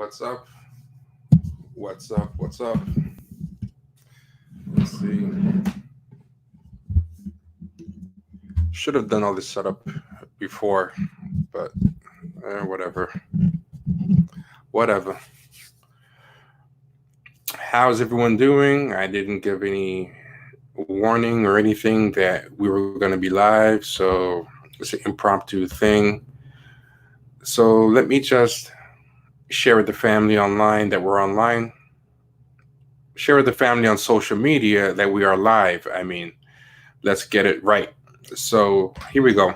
What's up? What's up? What's up? Let's see. Should have done all this setup before, but whatever. Whatever. How's everyone doing? I didn't give any warning or anything that we were going to be live, so it's an impromptu thing. So let me just share with the family online that we're online. Share with the family on social media that we are live. I mean, let's get it right. So here we go.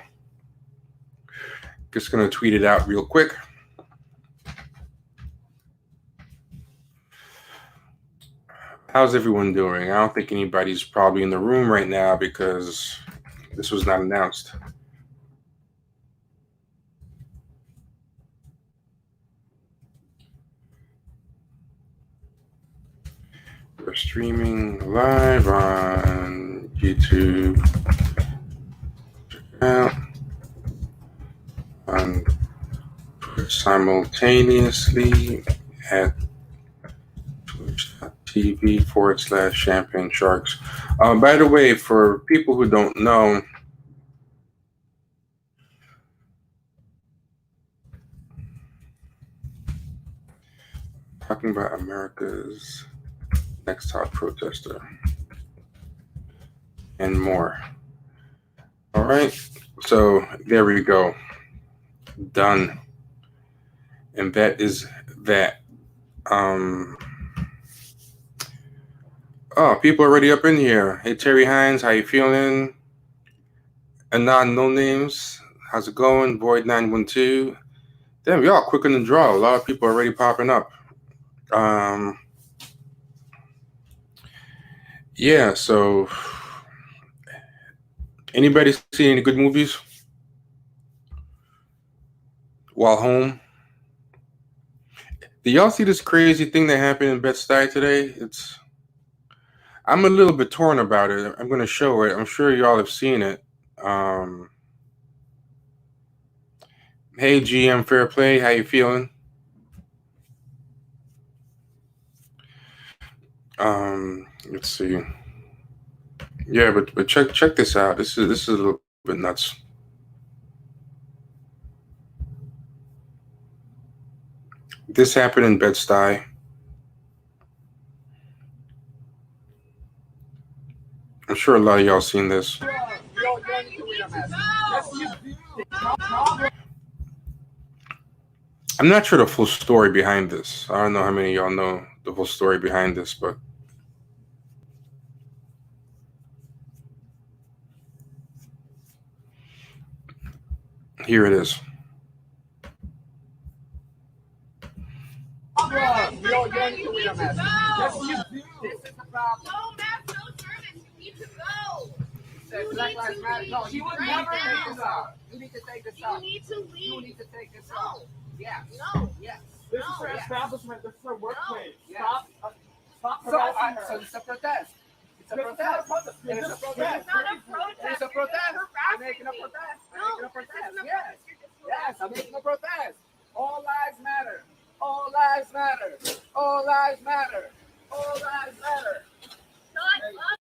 Just going to tweet it out real quick. How's everyone doing? I don't think anybody's probably in the room right now because this was not announced. We're streaming live on YouTube. Check it out. On simultaneously at twitch.tv/Champagne Sharks. By the way, for people who don't know, talking about America's Next Top Protester and more. All right, so there we go. Done. And that is that. Oh, people already up in here. Hey, Terry Hines, how you feeling? Anon No Names, how's it going? Void 912. Damn, y'all quick on the draw. A lot of people already popping up. Yeah, so anybody see any good movies while home? Did y'all see this crazy thing that happened in Bed-Stuy today? I'm a little bit torn about it. I'm going to show it. I'm sure y'all have seen it. Hey, GM Fair Play, how you feeling? Let's see. Yeah, but check this out. This is a little bit nuts. This happened in Bed-Stuy. I'm sure a lot of y'all seen this. I'm not sure the full story behind this. I don't know how many of y'all know the full story behind this, but here it is. Black Lives Matter. No, he would never take this out. You need to take this out. You need to leave. You need to take this out. Yeah. No. Yes. This is for establishment. This is for workplace. No. Stop So harassing her. it's a protest. It's a protest. It's not a protest. It's a It's protest. not a protest. It's a protest. You're I'm harassing making a me. protest. I'm No, making a this protest. isn't a Yes. protest. You're just Yes, I'm harassing making me. a protest. All lives matter. All lives matter. All lives matter. All lives matter. Shut up.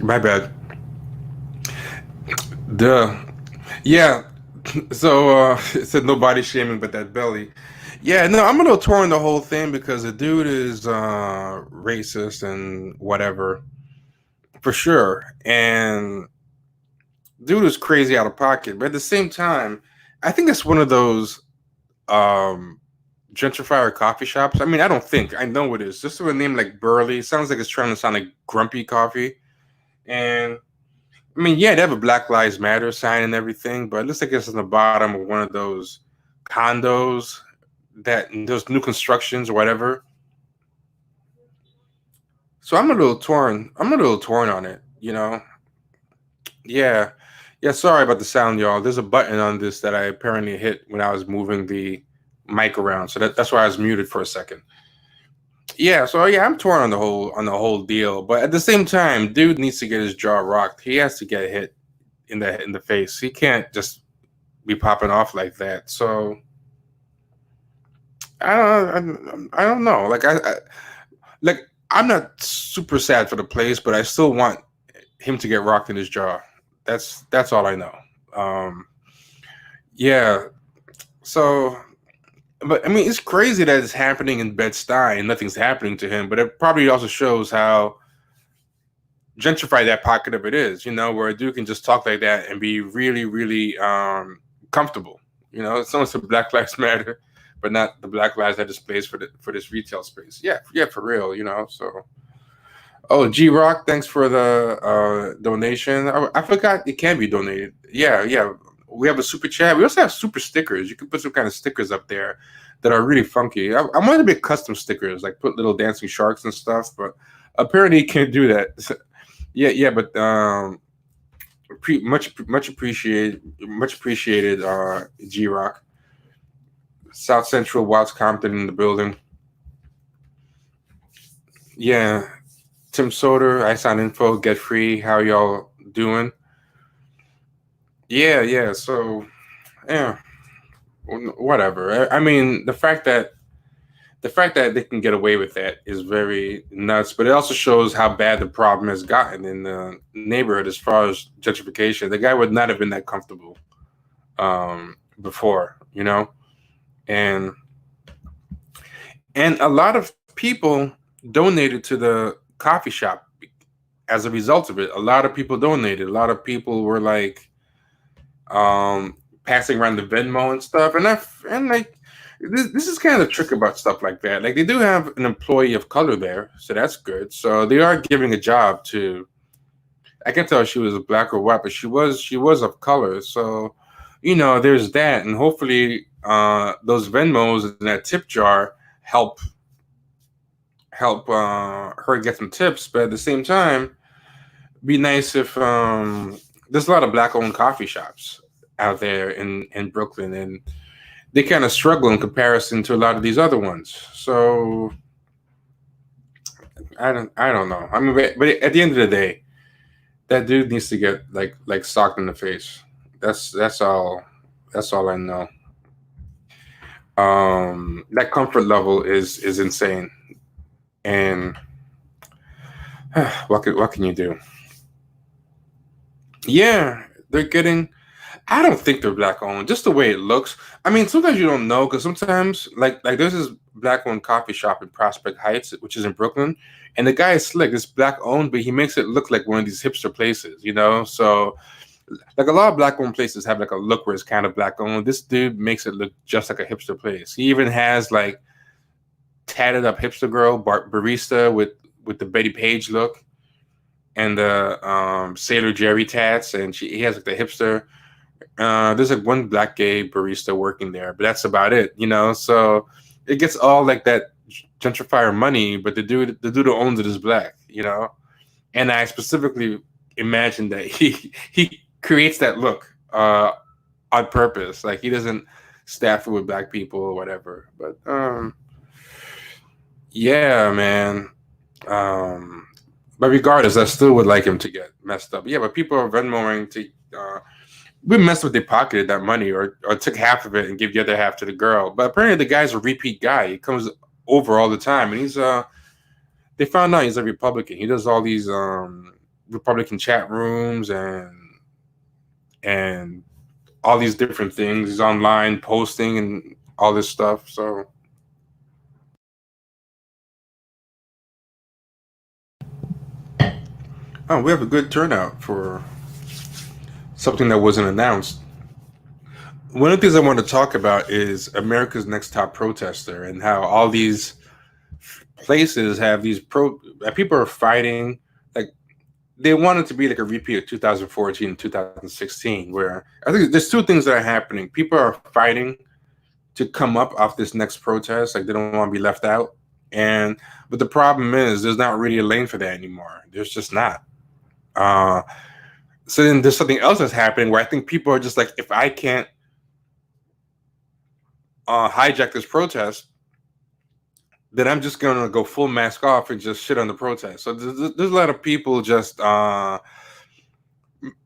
My bad. Duh. Yeah. So it said no body shaming, but that belly. Yeah, no, I'm a little torn the whole thing because the dude is racist and whatever for sure, and dude is crazy out of pocket. But at the same time, I think it's one of those um gentrifier coffee shops. I mean, I don't think I know it is. Just with a name like Burley, sounds like it's trying to sound like grumpy coffee. And I mean, yeah, they have a Black Lives Matter sign and everything, but it looks like it's in the bottom of one of those condos that those new constructions or whatever. So I'm a little torn. I'm a little torn on it, you know. Yeah. Yeah, sorry about the sound, y'all. There's a button on this that I apparently hit when I was moving the mic around. So that's why I was muted for a second. Yeah, so yeah, I'm torn on the whole deal. But at the same time, dude needs to get his jaw rocked. He has to get hit in the face. He can't just be popping off like that. So I don't know. Like I'm not super sad for the place, but I still want him to get rocked in his jaw. That's all I know. Um, yeah. So, but I mean, it's crazy that it's happening in Bed-Stuy and nothing's happening to him. But it probably also shows how gentrified that pocket of it is. You know, where a dude can just talk like that and be really, really comfortable. You know, it's almost a Black Lives Matter, but not the Black Lives that displays for this retail space. Yeah, yeah, for real. You know, so. Oh, G Rock, thanks for the donation. I forgot it can be donated. Yeah, yeah. We have a super chat. We also have super stickers. You can put some kind of stickers up there that are really funky. I wanted to make custom stickers, like put little dancing sharks and stuff, but apparently you can't do that. Yeah, yeah, but much appreciated, G Rock. South Central Watts Compton in the building. Yeah, Tim Soder, I sign info, get free. How y'all doing? Yeah, yeah. So, yeah, whatever. I mean, the fact that they can get away with that is very nuts. But it also shows how bad the problem has gotten in the neighborhood as far as gentrification. The guy would not have been that comfortable before, you know, and a lot of people donated to the coffee shop as a result of it. A lot of people donated. A lot of people were like passing around the Venmo and stuff. And like this is kind of the trick about stuff like that. Like they do have an employee of color there, so that's good. So they are giving a job to. I can tell she was black or white, but she was of color. So you know, there's that, and hopefully those Venmos in that tip jar help her get some tips. But at the same time, be nice if there's a lot of black owned coffee shops out there in Brooklyn, and they kind of struggle in comparison to a lot of these other ones. So I don't know. I mean, but at the end of the day, that dude needs to get like socked in the face. That's all I know. That comfort level is insane, and what can you do? Yeah, they're getting. I don't think they're black owned. Just the way it looks. I mean, sometimes you don't know because sometimes, like there's this black owned coffee shop in Prospect Heights, which is in Brooklyn, and the guy is slick. It's black owned, but he makes it look like one of these hipster places, you know. So, like a lot of black owned places have like a look where it's kind of black owned. This dude makes it look just like a hipster place. He even has like tatted up hipster girl barista with the Betty Page look and the Sailor Jerry tats, and he has like the hipster. There's like one black gay barista working there, but that's about it, you know. So it gets all like that gentrifier money, but the dude who owns it is black, you know. And I specifically imagine that he creates that look on purpose, like he doesn't staff it with black people or whatever. But yeah, man. Um, but regardless, I still would like him to get messed up. Yeah, but people are Venmoing to. We messed with they pocketed that money or took half of it and give the other half to the girl. But apparently the guy's a repeat guy. He comes over all the time, and he's they found out he's a Republican. He does all these Republican chat rooms and all these different things. He's online posting and all this stuff. So we have a good turnout for something that wasn't announced. One of the things I want to talk about is America's Next Top Protester and how all these places have these people are fighting. Like, they want it to be like a repeat of 2014 and 2016, where I think there's two things that are happening. People are fighting to come up off this next protest, like they don't want to be left out. And but the problem is there's not really a lane for that anymore. There's just not. Uh, so then there's something else that's happening where I think people are just like, if I can't hijack this protest, then I'm just gonna go full mask off and just shit on the protest. So there's a lot of people just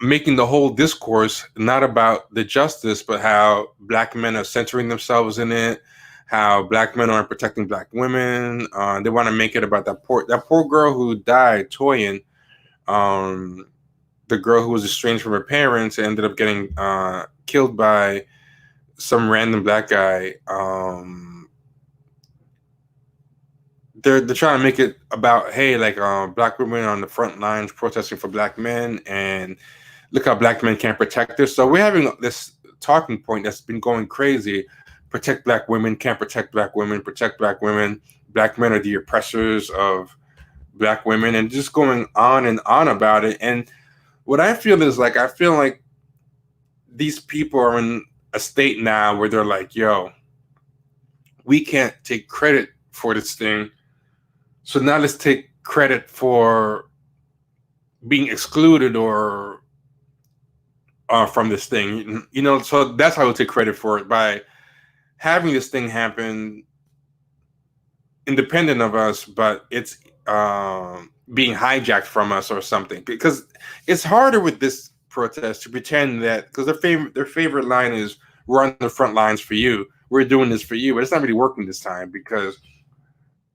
making the whole discourse not about the justice, but how black men are centering themselves in it, how black men aren't protecting black women. They want to make it about that poor girl who died, Toyin, the girl who was estranged from her parents, ended up getting killed by some random black guy. They're trying to make it about, hey, like black women on the front lines protesting for black men, and look how black men can't protect us. So we're having this talking point that's been going crazy. Protect black women, can't protect black women, protect black women. Black men are the oppressors of black women, and just going on and on about it. And what I feel is like, I feel like these people are in a state now where they're like, yo, we can't take credit for this thing. So now let's take credit for being excluded or from this thing, you know. So that's how we'll take credit for it, by having this thing happen independent of us, but it's being hijacked from us or something. Because it's harder with this protest to pretend that, because their favorite line is, "We're on the front lines for you. We're doing this for you," but it's not really working this time because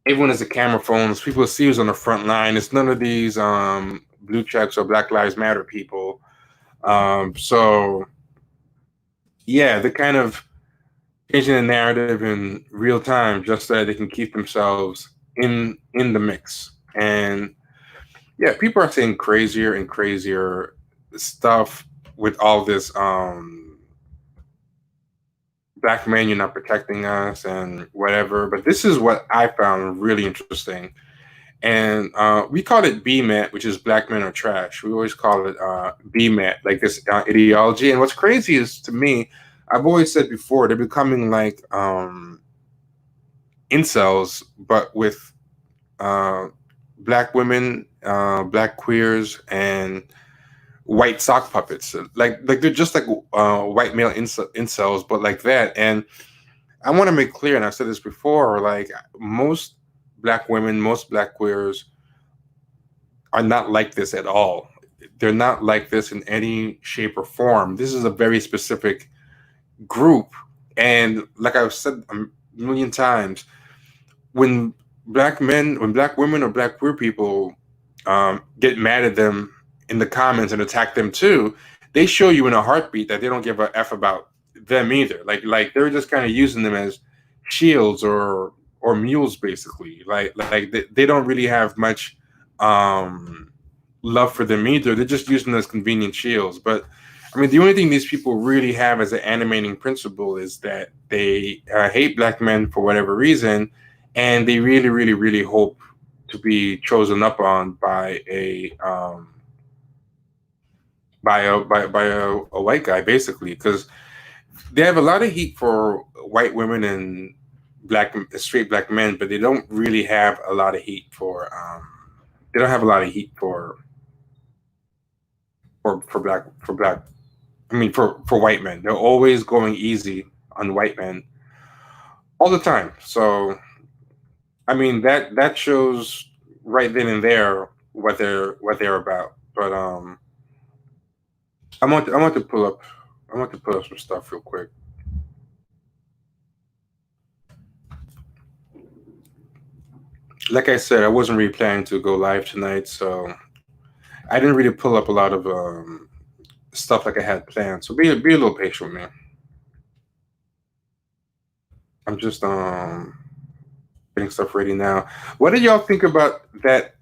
everyone has a camera phones. People see who's on the front line. It's none of these blue checks or Black Lives Matter people. So yeah, they're kind of changing the narrative in real time just so that they can keep themselves in the mix. And yeah, people are saying crazier and crazier stuff with all this black men, you're not protecting us and whatever. But this is what I found really interesting. And we call it BMAT, which is Black Men Are Trash. We always call it BMAT, like this ideology. And what's crazy is, to me, I've always said before, they're becoming like incels, but with black women, black queers, and white sock puppets. Like they're just like white male incels, but like that. And I want to make clear, and I've said this before, like most black women, most black queers are not like this at all. They're not like this in any shape or form. This is a very specific group. And like I've said a million times, when black women or black queer people get mad at them in the comments and attack them too, they show you in a heartbeat that they don't give a F about them either. Like they're just kind of using them as shields or mules, basically. Like they don't really have much love for them either. They're just using them as convenient shields. But I mean, the only thing these people really have as an animating principle is that they hate black men for whatever reason, and they really, really, really hope to be chosen up on by a white guy, basically, because they have a lot of heat for white women and straight black men, but they don't really have a lot of heat for they don't have a lot of heat for black. I mean, for white men. They're always going easy on white men all the time. So I mean, that shows right then and there what they're about. But I want to pull up some stuff real quick. Like I said, I wasn't really planning to go live tonight, so I didn't really pull up a lot of stuff like I had planned. So be a little patient with me. I'm just getting stuff ready now. What did y'all think about that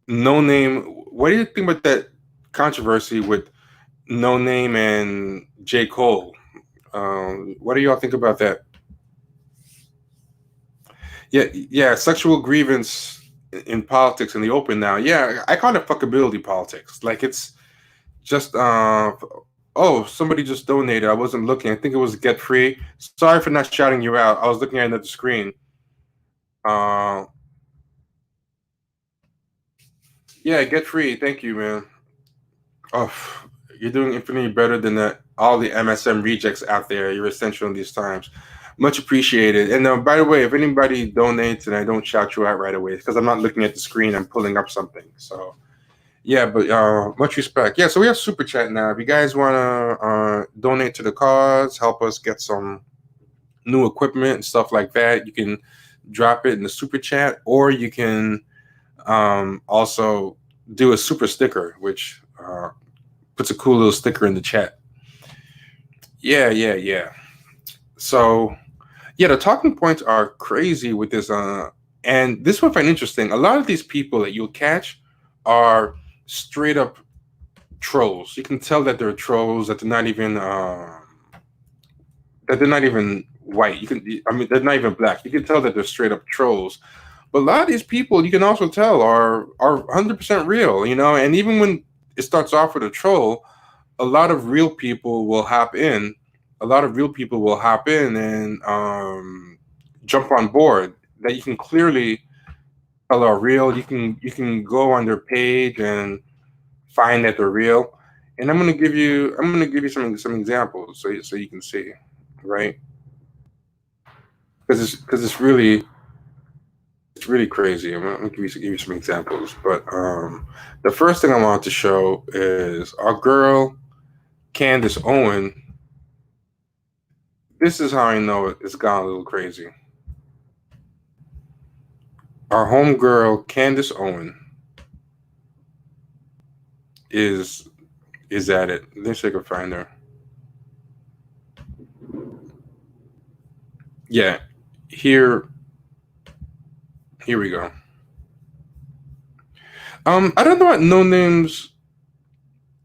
No Name? What do you think about that controversy with No Name and J. Cole? What do y'all think about that? Yeah, sexual grievance in politics in the open now. Yeah, I call it fuckability politics. Like it's just oh, somebody just donated. I wasn't looking. I think it was Get Free. Sorry for not shouting you out. I was looking at another screen. Uh, yeah, Get Free. Thank you, man. Oh, you're doing infinitely better than all the MSM rejects out there. You're essential in these times. Much appreciated. And by the way, if anybody donates and I don't shout you out right away, because I'm not looking at the screen, I'm pulling up something. So yeah, but much respect. Yeah, so we have super chat now. If you guys want to donate to the cause, help us get some new equipment and stuff like that, you can drop it in the super chat, or you can also do a super sticker, which puts a cool little sticker in the chat. Yeah. So yeah, the talking points are crazy with this. And this one I find interesting. A lot of these people that you'll catch are straight up trolls. You can tell that they're trolls. That they're not even white. I mean, they're not even black. You can tell that they're straight up trolls. But a lot of these people, you can also tell are 100% real. And even when it starts off with a troll, a lot of real people will hop in. A lot of real people will hop in and jump on board. That you can clearly tell are real. You can go on their page and find that they're real. And I'm gonna give you some examples so you can see, right? Because it's really crazy. I'm gonna give you some examples. But the first thing I want to show is our girl Candace Owen. This is how I know it's gone a little crazy. Our homegirl Candace Owen is at it. Let's see if I can find her. Yeah, here we go. I don't know what No Names.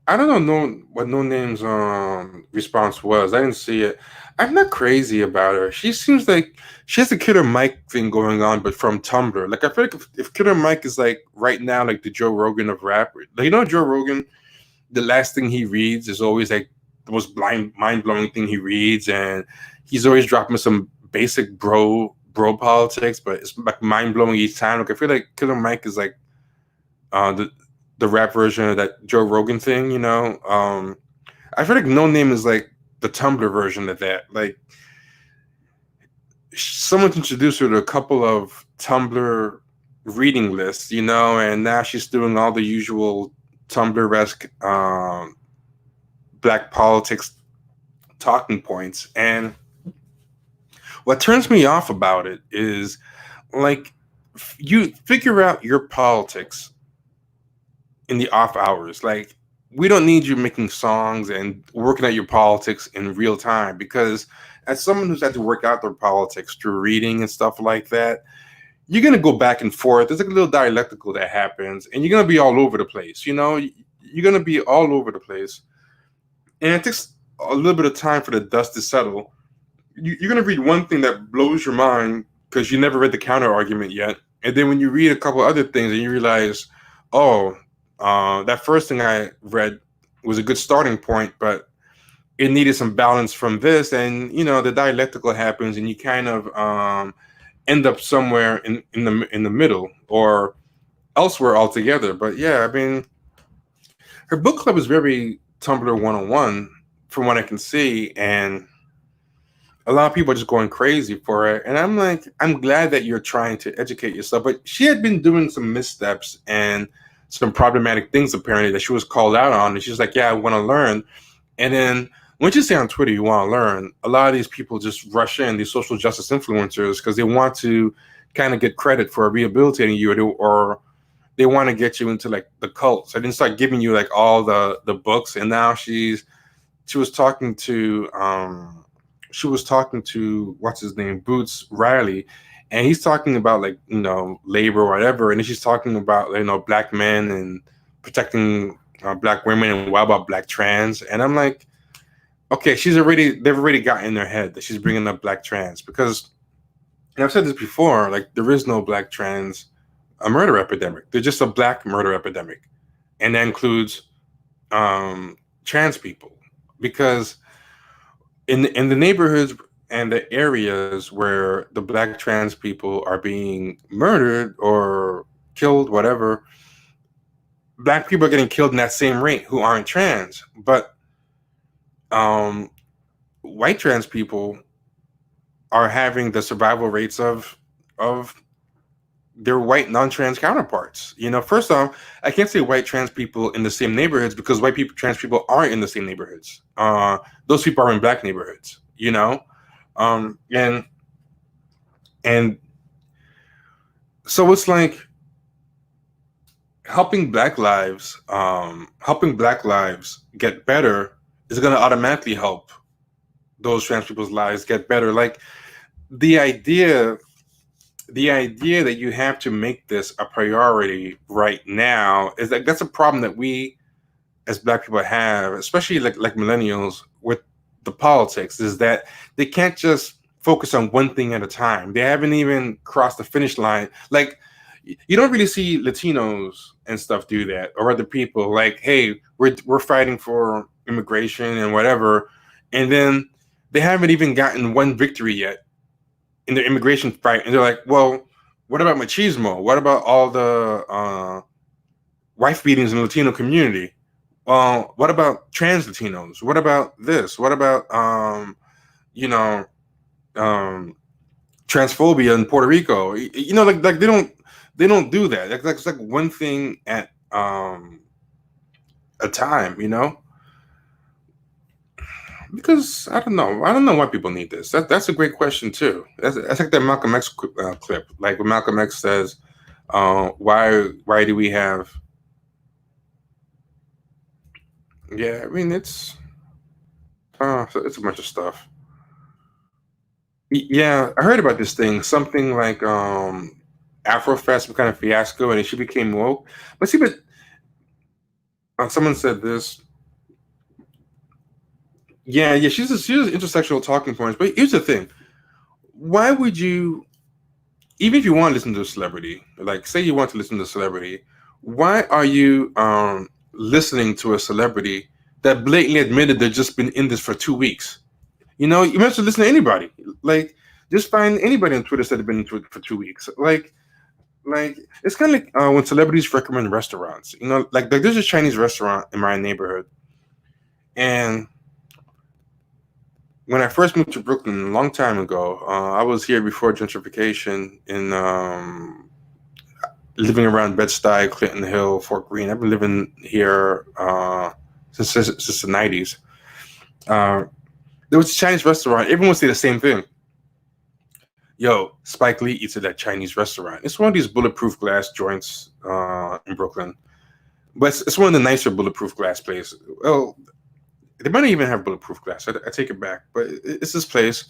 I don't know what No Name's response was. I didn't see it. I'm not crazy about her. She seems like she has a Killer Mike thing going on, but from Tumblr. Like I feel like if Killer Mike is like right now like the Joe Rogan of rap, like Joe Rogan, the last thing he reads is always like the most mind blowing thing he reads, and he's always dropping some basic bro politics, but it's like mind blowing each time. Like I feel like Killer Mike is like the rap version of that Joe Rogan thing. I feel like No Name is like the Tumblr version of that. Like someone introduced her to a couple of Tumblr reading lists, and now she's doing all the usual Tumblr-esque black politics talking points. And what turns me off about it is like you figure out your politics in the off hours. Like we don't need you making songs and working out your politics in real time, because as someone who's had to work out their politics through reading and stuff like that, you're going to go back and forth. There's like a little dialectical that happens, and you're going to be all over the place. You're going to be all over the place. And it takes a little bit of time for the dust to settle. You're going to read one thing that blows your mind because you never read the counter argument yet. And then when you read a couple other things and you realize, oh, that first thing I read was a good starting point, but it needed some balance from this. And, the dialectical happens and you kind of end up somewhere in the middle or elsewhere altogether. But yeah, I mean, her book club is very Tumblr 101 from what I can see. And a lot of people are just going crazy for it. And I'm like, I'm glad that you're trying to educate yourself. But she had been doing some missteps and some problematic things apparently that she was called out on. And she's like, yeah, I want to learn. And then once you say on Twitter you want to learn, a lot of these people just rush in, these social justice influencers, because they want to kind of get credit for rehabilitating you, or they want to get you into like the cults. I didn't start giving you like all the books. And now she was talking to she was talking to what's his name, Boots Riley, and he's talking about like labor or whatever, and then she's talking about black men and protecting black women, and what about black trans? And I'm like, okay, they've already got in their head that she's bringing up black trans because, and I've said this before, like there is no black trans a murder epidemic. There's just a black murder epidemic, and that includes trans people because in the neighborhoods and the areas where the black trans people are being murdered or killed, whatever, black people are getting killed in that same rate who aren't trans. But white trans people are having the survival rates of their white non-trans counterparts. First off, I can't say white trans people in the same neighborhoods because white people trans people aren't in the same neighborhoods. Those people are in black neighborhoods, and so it's like helping black lives get better is going to automatically help those trans people's lives get better. Like the idea that you have to make this a priority right now is that that's a problem that we as black people have, especially like millennials with the politics, is that they can't just focus on one thing at a time. They haven't even crossed the finish line. Like you don't really see Latinos and stuff do that, or other people like, hey, we're fighting for immigration and whatever, and then they haven't even gotten one victory yet in their immigration fight, and they're like, well, what about machismo? What about all the wife beatings in the Latino community? What about trans Latinos? What about this? What about transphobia in Puerto Rico? Like they don't do that. It's like one thing at a time, Because I don't know why people need this. That's a great question too. That's like that Malcolm X clip, like when Malcolm X says, "Why do we have?" Yeah, I mean it's a bunch of stuff. Yeah, I heard about this thing, something like Afrofest, some kind of fiasco, and she became woke. But see, someone said this. Yeah, she's intersectional talking points. But here's the thing: why would you, even if you want to listen to a celebrity, like say you want to listen to a celebrity, why are you listening to a celebrity that blatantly admitted they've just been in this for 2 weeks? You might as well listen to anybody. Like, just find anybody on Twitter that have been into it for 2 weeks. Like it's kind of like when celebrities recommend restaurants. Like there's a Chinese restaurant in my neighborhood, and when I first moved to Brooklyn a long time ago, I was here before gentrification in living around Bed-Stuy, Clinton Hill, Fort Greene. I've been living here since the 90s. There was a Chinese restaurant. Everyone would say the same thing. Yo, Spike Lee eats at that Chinese restaurant. It's one of these bulletproof glass joints in Brooklyn. But it's one of the nicer bulletproof glass places. Well, they might not even have bulletproof glass. I take it back. But it's this place.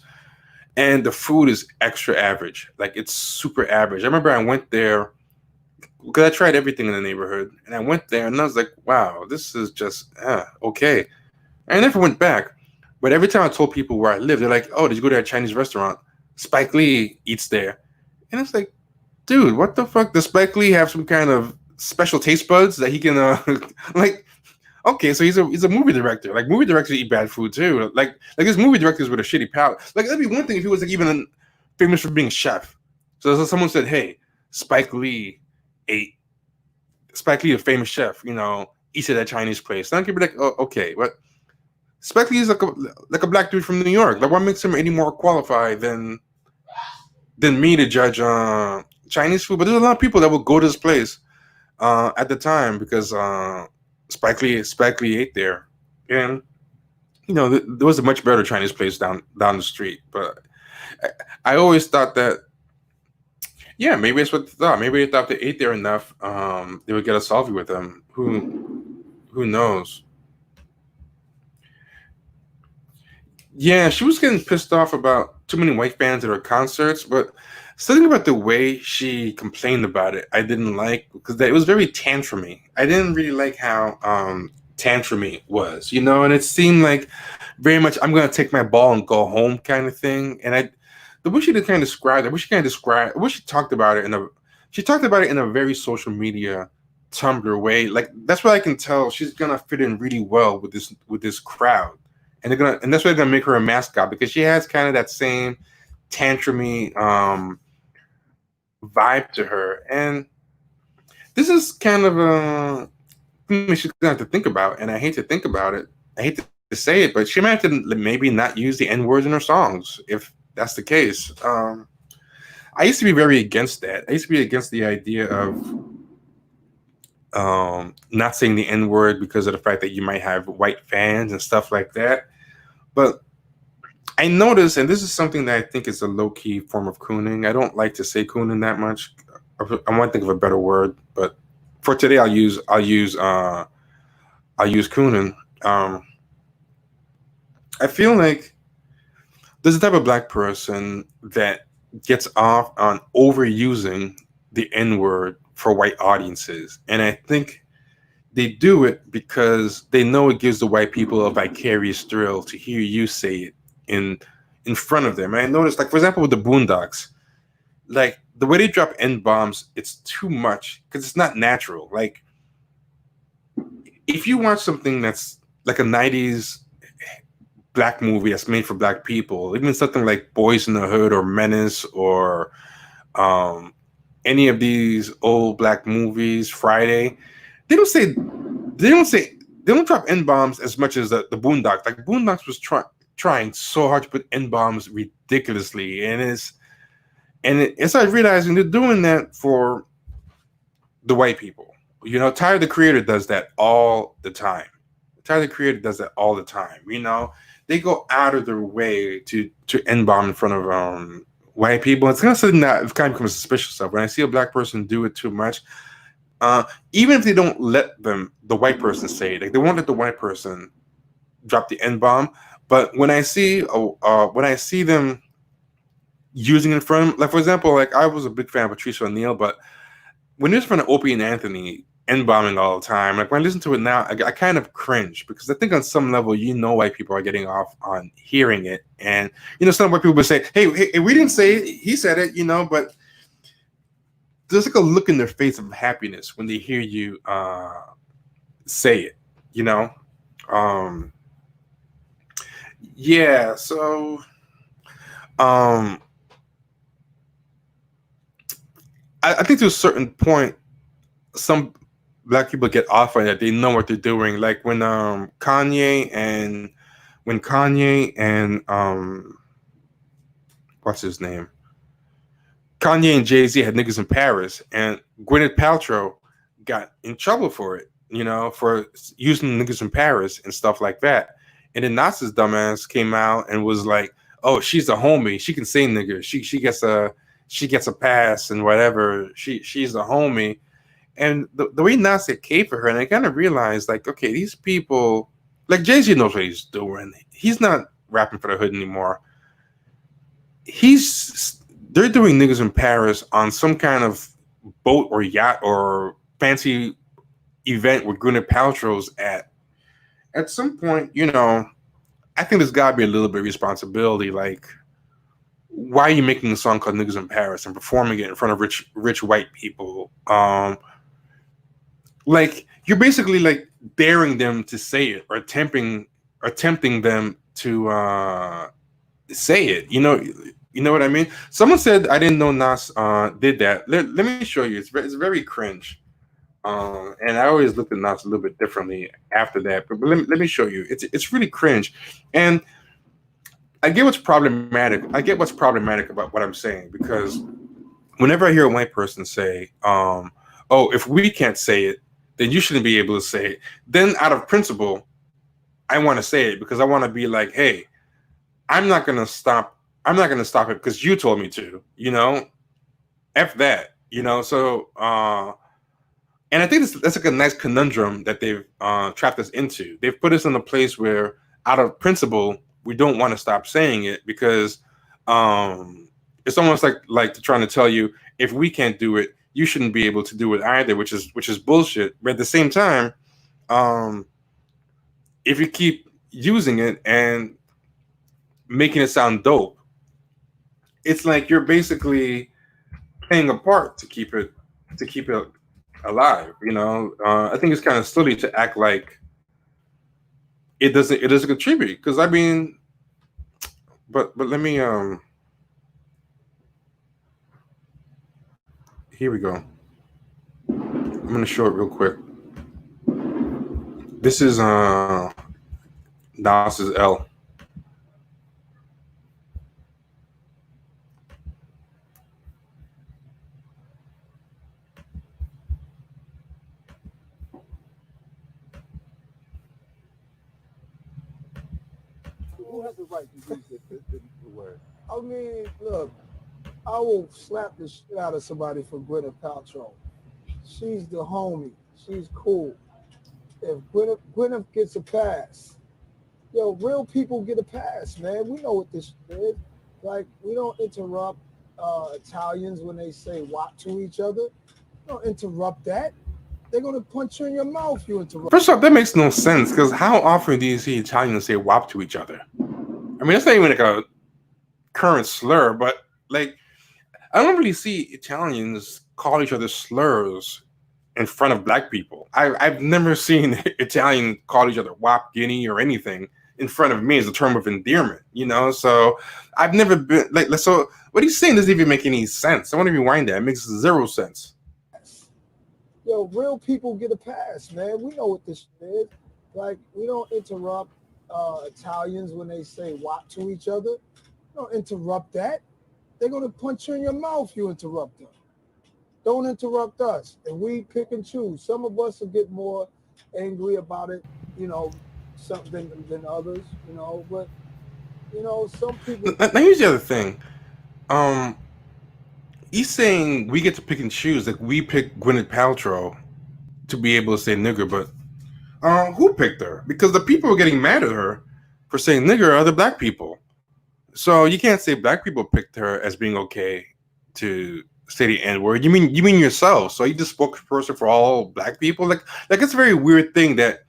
And the food is extra average. Like, it's super average. I remember I went there because I tried everything in the neighborhood. And I went there and I was like, wow, this is just okay. I never went back. But every time I told people where I live, they're like, oh, did you go to a Chinese restaurant? Spike Lee eats there. And it's like, dude, what the fuck? Does Spike Lee have some kind of special taste buds that he can, like, okay, so he's a movie director. Like, movie directors eat bad food too. Like there's movie directors with a shitty palate. Like, that'd be one thing if he was like even famous for being a chef. So someone said, hey, Spike Lee, a famous chef, eats at that Chinese place. Then I could be like, oh, okay, but Spike Lee is like a black dude from New York. Like, what makes him any more qualified than me to judge Chinese food? But there's a lot of people that will go to this place at the time because Spike Lee ate there, and there was a much better Chinese place down the street. But I always thought that, yeah, maybe it's what they thought. Maybe they thought they ate there enough, they would get a selfie with them. Who knows? Yeah, she was getting pissed off about too many white fans at her concerts, but something about the way she complained about it, I didn't like because it was very tantrumy. I didn't really like how tantrumy it was, and it seemed like very much I'm gonna take my ball and go home kind of thing. And the way she did kind of describe, I wish she kind of described, I wish she talked about it she talked about it in a very social media Tumblr way. Like that's what I can tell. She's gonna fit in really well with this crowd, and that's why they're gonna make her a mascot because she has kind of that same tantrumy vibe to her. And this is kind of a thing she's gonna have to think about. And I hate to think about it. I hate to say it, but she might have to maybe not use the N words in her songs if that's the case. I used to be very against that. I used to be against the idea of not saying the N word because of the fact that you might have white fans and stuff like that. But I noticed, and this is something that I think is a low key form of cooning. I don't like to say cooning that much. I want to think of a better word, but for today, I'll use cooning. I feel like there's a type of black person that gets off on overusing the N word for white audiences, and I think they do it because they know it gives the white people a vicarious thrill to hear you say it in in front of them. And I noticed, like for example, with the Boondocks, like the way they drop N bombs, it's too much because it's not natural. Like if you watch something that's like a '90s black movie that's made for black people, even something like Boys in the Hood or Menace or um, any of these old black movies, Friday, they don't say they don't drop N bombs as much as the Boondocks. Like Boondocks was trying so hard to put N bombs ridiculously, and I realizing they're doing that for the white people. Tyler the Creator does that all the time. Tyler the Creator does that all the time. They go out of their way to N bomb in front of white people. It's kind of something that I've kind of become suspicious of. When I see a black person do it too much, even if they don't let the white person say it, like they won't let the white person drop the N bomb. But when I see them using it in front of, like for example, like I was a big fan of Patricia O'Neal, but when it was in front of Opie and Anthony N bombing all the time, like when I listen to it now, I kind of cringe because I think on some level, white people are getting off on hearing it, and some white people would say, "Hey, we didn't say it; he said it," but there's like a look in their face of happiness when they hear you say it, Yeah, so I think to a certain point, some black people get off on that. They know what they're doing. Like Kanye and what's his name? Kanye and JayZ had niggas in Paris, and Gwyneth Paltrow got in trouble for it, for using niggas in Paris and stuff like that. And then Nas's dumbass came out and was like, "Oh, she's a homie. She can say nigga. She gets a pass and whatever. She's a homie." And the way Nas get K for her, and I kind of realized, like, okay, these people, like JayZ knows what he's doing. He's not rapping for the hood anymore. They're doing niggas in Paris on some kind of boat or yacht or fancy event where Gwyneth Paltrow's at. At some point, I think there's got to be a little bit of responsibility. Like, why are you making a song called "Niggas in Paris" and performing it in front of rich white people? Like you're basically like daring them to say it or attempting them to say it. You know what I mean? Someone said I didn't know Nas did that. Let me show you. It's very cringe. And I always looked at Nas a little bit differently after that. But let me show you. It's really cringe. And I get what's problematic. I get what's problematic about what I'm saying, because whenever I hear a white person say, "Oh, if we can't say it, then you shouldn't be able to say it," then out of principle, I want to say it because I want to be like, "Hey, I'm not gonna stop it because you told me to." F that. So and I think that's like a nice conundrum that they've trapped us into. They've put us in a place where, out of principle, we don't want to stop saying it because it's almost like trying to tell you if we can't do it, you shouldn't be able to do it either, which is bullshit. But at the same time, um, if you keep using it and making it sound dope, it's like you're basically playing a part to keep it alive. I think it's kind of silly to act like it doesn't contribute because I mean, but let me here we go. I'm gonna show it real quick. This is Nas's L. Who has the right to use the word? I mean, look, I will slap the shit out of somebody for Gwyneth Paltrow. She's the homie. She's cool. If Gwyneth gets a pass, yo, real people get a pass, man. We know what this is. Like, we don't interrupt Italians when they say "wop" to each other. We don't interrupt that. They're gonna punch you in your mouth. You interrupt. First off, that makes no sense because how often do you see Italians say "wop" to each other? I mean, that's not even like a current slur, but like I don't really see Italians call each other slurs in front of black people. I've never seen Italian call each other "wop," "guinea," or anything in front of me as a term of endearment. So I've never been like. So what he's saying doesn't even make any sense. I want to rewind that. It makes zero sense. Yo, real people get a pass, man. We know what this is. Like, we don't interrupt Italians when they say "wop" to each other. We don't interrupt that. They're gonna punch you in your mouth. You interrupt them. Don't interrupt us. And we pick and choose. Some of us will get more angry about it, something than others, But some people. Now here's the other thing. He's saying we get to pick and choose. Like we pick Gwyneth Paltrow to be able to say nigger, but who picked her? Because the people who are getting mad at her for saying nigger are other black people. So you can't say black people picked her as being okay to say the N-word. You mean yourself? So you the spokesperson for all black people? Like it's a very weird thing that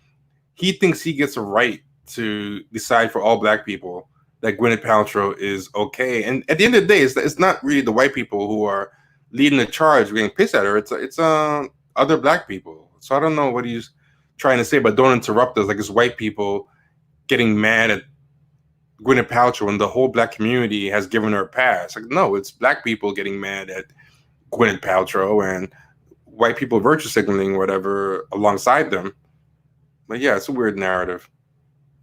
he thinks he gets a right to decide for all black people that Gwyneth Paltrow is okay. And at the end of the day, it's not really the white people who are leading the charge, getting pissed at her. It's other black people. So I don't know what he's trying to say, but don't interrupt us. Like it's white people getting mad at Gwyneth Paltrow and the whole black community has given her a pass. Like no, it's black people getting mad at Gwyneth Paltrow and white people virtue signaling whatever alongside them. But yeah, it's a weird narrative.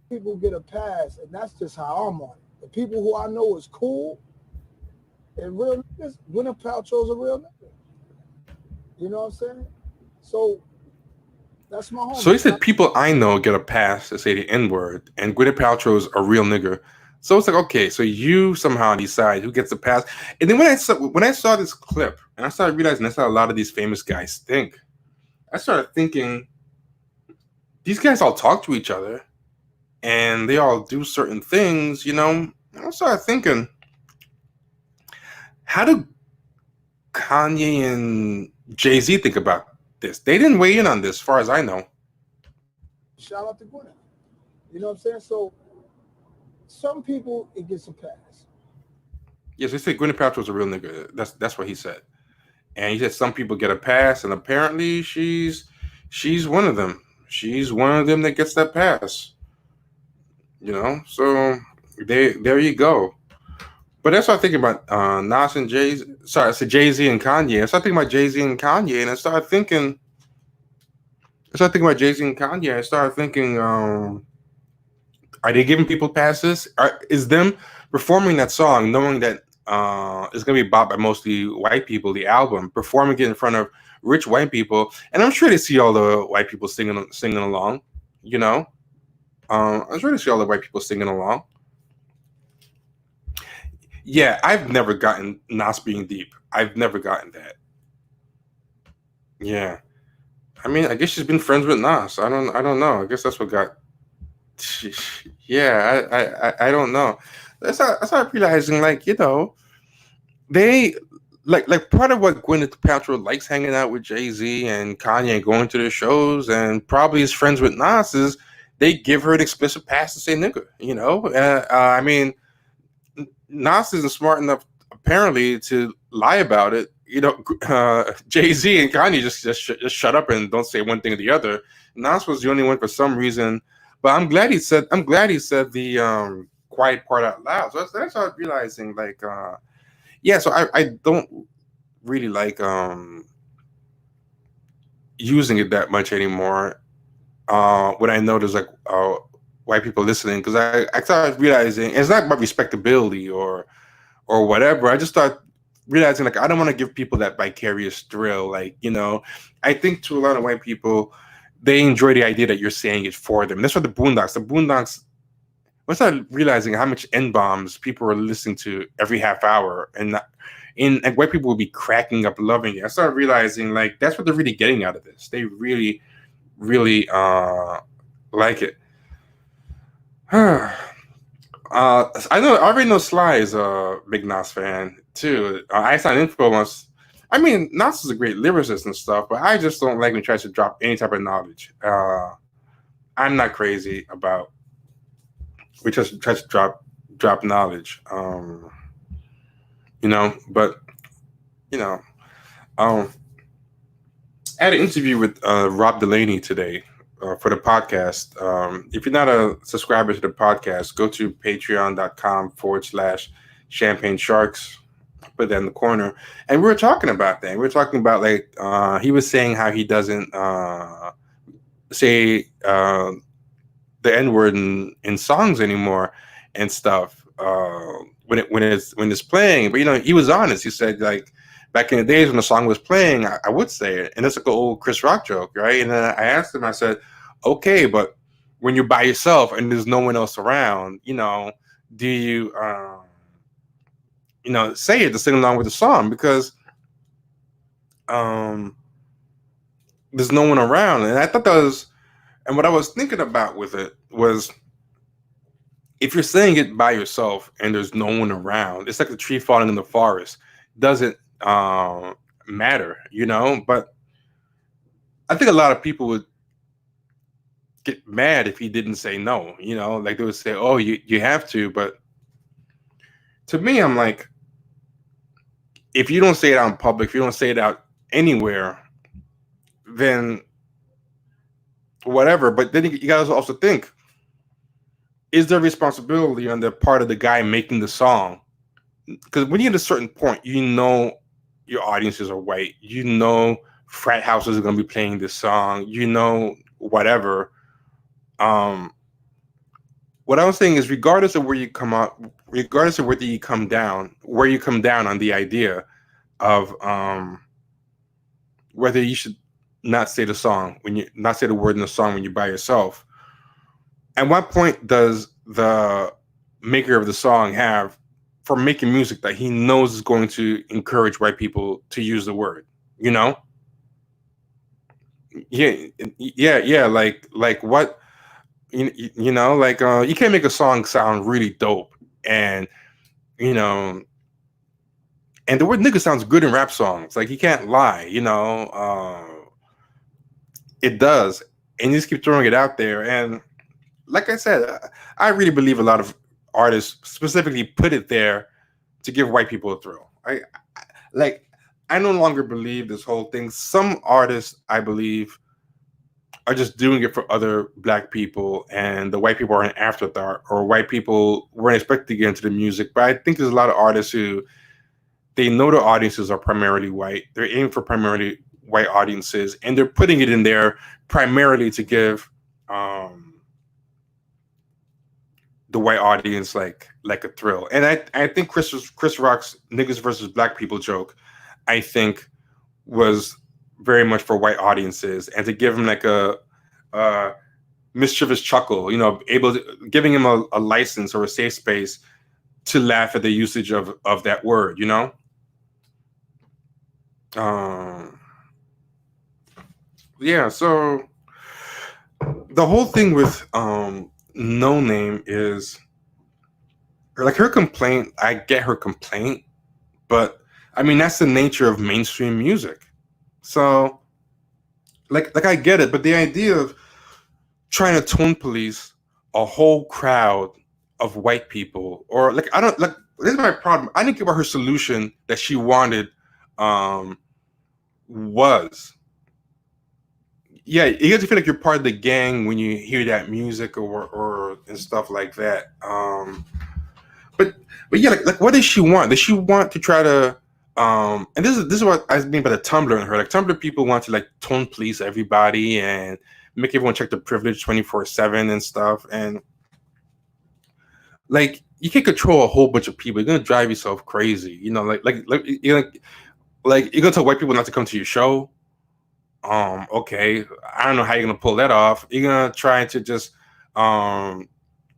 People get a pass, and that's just how I'm on it. The people who I know is cool and real niggas, Gwyneth Paltrow's a real nigga. You know what I'm saying? So that's my homie. So he said people I know get a pass to say the N-word, and Gwyneth Paltrow's a real nigger. So it's like, okay, so you somehow decide who gets a pass. And then when I saw this clip, and I started realizing that's how a lot of these famous guys think, I started thinking, these guys all talk to each other, and they all do certain things, And I started thinking, how do Kanye and JayZ think about this? They didn't weigh in on this, as far as I know. Shout out to Gwyneth. You know what I'm saying? So some people, it gets a pass. Yes, they said Gwyneth Paltrow's a real nigga. That's what he said. And he said some people get a pass, and apparently she's one of them. She's one of them that gets that pass. So there you go. But that's what I'm thinking about Nas and JayZ. Sorry, I said JayZ and Kanye. I started thinking about JayZ and Kanye, and I started thinking about JayZ and Kanye. I started thinking, are they giving people passes? Is them performing that song, knowing that it's going to be bought by mostly white people, the album, performing it in front of rich white people, and I'm sure they see all the white people singing along, I'm sure they see all the white people singing along. Yeah, I've never gotten Nas being deep. I've never gotten that. Yeah. I mean, I guess she's been friends with Nas. I don't know. I guess that's what got Yeah, I don't know. That's not realizing, like, they like part of what Gwyneth Paltrow likes hanging out with Jay Z and Kanye and going to their shows and probably is friends with Nas is they give her an explicit pass to say nigga. I mean, Nas isn't smart enough apparently to lie about it. Jay Z and Kanye just shut up and don't say one thing or the other. Nas was the only one for some reason, but I'm glad he said the quiet part out loud. So that's how I'm realizing, like, yeah. So I don't really like using it that much anymore. When I know there's like white people listening, because I started realizing it's not about respectability or whatever. I just start realizing, like, I don't want to give people that vicarious thrill. Like, I think to a lot of white people, they enjoy the idea that you're saying it for them. That's what the Boondocks. I started realizing how much N bombs people are listening to every half hour, and like, white people will be cracking up, loving it. I started realizing, like, that's what they're really getting out of this. They really, really like it. I already know Sly is a big Nas fan too. I signed info once. I mean, Nas is a great lyricist and stuff, but I just don't like when he tries to drop any type of knowledge. I'm not crazy about we just try to drop knowledge. But you know, um, I had an interview with Rob Delaney today for the podcast. If you're not a subscriber to the podcast, go to patreon.com/champagne sharks. Put that in the corner. And we were talking about that. We were talking about, like, he was saying how he doesn't say the N word in songs anymore and stuff when it's playing. But he was honest. He said, like, back in the days when the song was playing, I would say it, and that's like an old Chris Rock joke, right? And then I asked him, I said, okay, but when you're by yourself and there's no one else around, do you say it to sing along with the song, because there's no one around. And I thought that was, and what I was thinking about with it was, if you're saying it by yourself and there's no one around, it's like the tree falling in the forest. Doesn't matter, But I think a lot of people would get mad if he didn't say no, like they would say, oh, you have to. But to me, I'm like, if you don't say it out in public, if you don't say it out anywhere, then whatever. But then you guys also think, is there responsibility on the part of the guy making the song? Because when you get a certain point, your audiences are white. Frat houses are going to be playing this song. Whatever. What I was saying is, regardless of where you come out, regardless of where you come down on the idea of whether you should not say not say the word in the song when you're by yourself. At what point does the maker of the song have for making music that he knows is going to encourage white people to use the word? Yeah. Like what? Like, you can't make a song sound really dope, and and the word nigga sounds good in rap songs. Like, you can't lie. It does, and you just keep throwing it out there. And like I said, I really believe a lot of artists specifically put it there to give white people a thrill. I no longer believe this whole thing. Some artists, I believe, are just doing it for other black people, and the white people are an afterthought, or white people weren't expected to get into the music. But I think there's a lot of artists who, they know their audiences are primarily white. They're aiming for primarily white audiences, and they're putting it in there primarily to give the white audience like a thrill. And I think Chris Rock's niggas versus black people joke, I think, was very much for white audiences, and to give him like a mischievous chuckle, giving him a license or a safe space to laugh at the usage of that word. Yeah. So the whole thing with No Name is like her complaint. I get her complaint, but I mean that's the nature of mainstream music. So like I get it, but the idea of trying to tone police a whole crowd of white people, or like I don't like this is my problem. I didn't give her her solution that she wanted. Um, was yeah, you get to feel like you're part of the gang when you hear that music or and stuff like that. But yeah, like what does she want? Does she want to try to and this is what I mean by the Tumblr in her. Like Tumblr people want to like tone police everybody and make everyone check their privilege 24/7 and stuff. And like you can control a whole bunch of people. You're gonna drive yourself crazy. You know, like you're gonna tell white people not to come to your show. Okay, I don't know how you're gonna pull that off. You're gonna try to just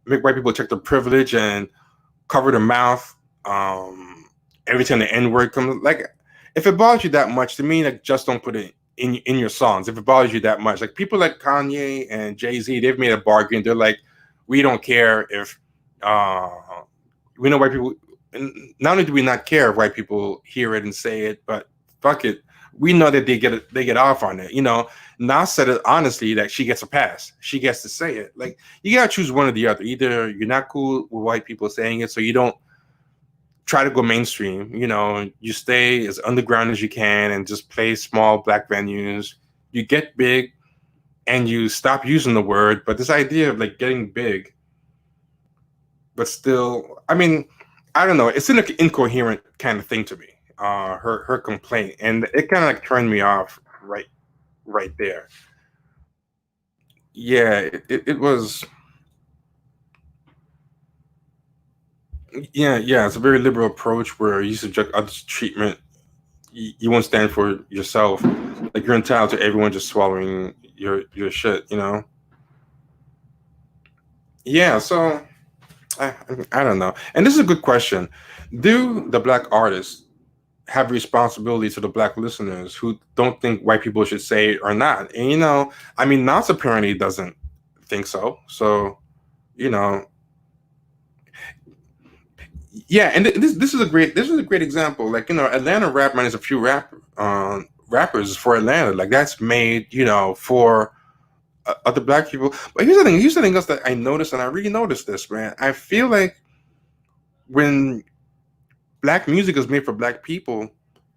make white people check their privilege and cover their mouth every time the N word comes. Like, if it bothers you that much, to me, like just don't put it in your songs. If it bothers you that much, like people like Kanye and JayZ, they've made a bargain. They're like, we don't care if we know white people. Not only do we not care if white people hear it and say it, but fuck it, we know that they get off on it. You know, Nas said it honestly that she gets a pass. She gets to say it. Like you gotta choose one or the other. Either you're not cool with white people saying it, so you don't try to go mainstream. You know, you stay as underground as you can and just play small black venues. You get big and you stop using the word. But this idea of like getting big, but still, I mean, I don't know. It's an incoherent kind of thing to me. Her complaint, and it kind of like turned me off right there. Yeah, it was. Yeah. It's a very liberal approach where you subject others to treatment. You won't stand for yourself. Like you're entitled to everyone just swallowing your shit. You know. Yeah. So I don't know. And this is a good question. Do the black artists have responsibility to the black listeners who don't think white people should say it or not? And you know, I mean, Nas apparently doesn't think so. So, you know, yeah. And this is a great example. Like you know, Atlanta rap minus a few rappers for Atlanta. Like that's made for other black people. But here's the thing. Here's the thing else that I noticed, and I really noticed this, man. I feel like when black music is made for black people,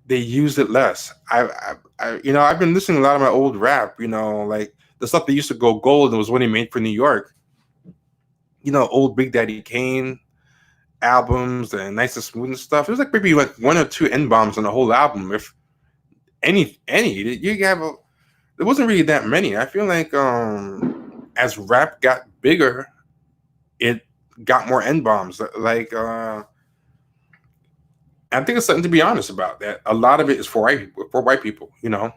they use it less. I've been listening to a lot of my old rap. You know, like the stuff that used to go gold. It was when he made for New York. You know, old Big Daddy Kane albums and Nice and Smooth and stuff. It was like maybe like one or two N bombs on the whole album, if any. You have there wasn't really that many. I feel like as rap got bigger, it got more N bombs. Like I think it's something to be honest about. That a lot of it is for white people. You know.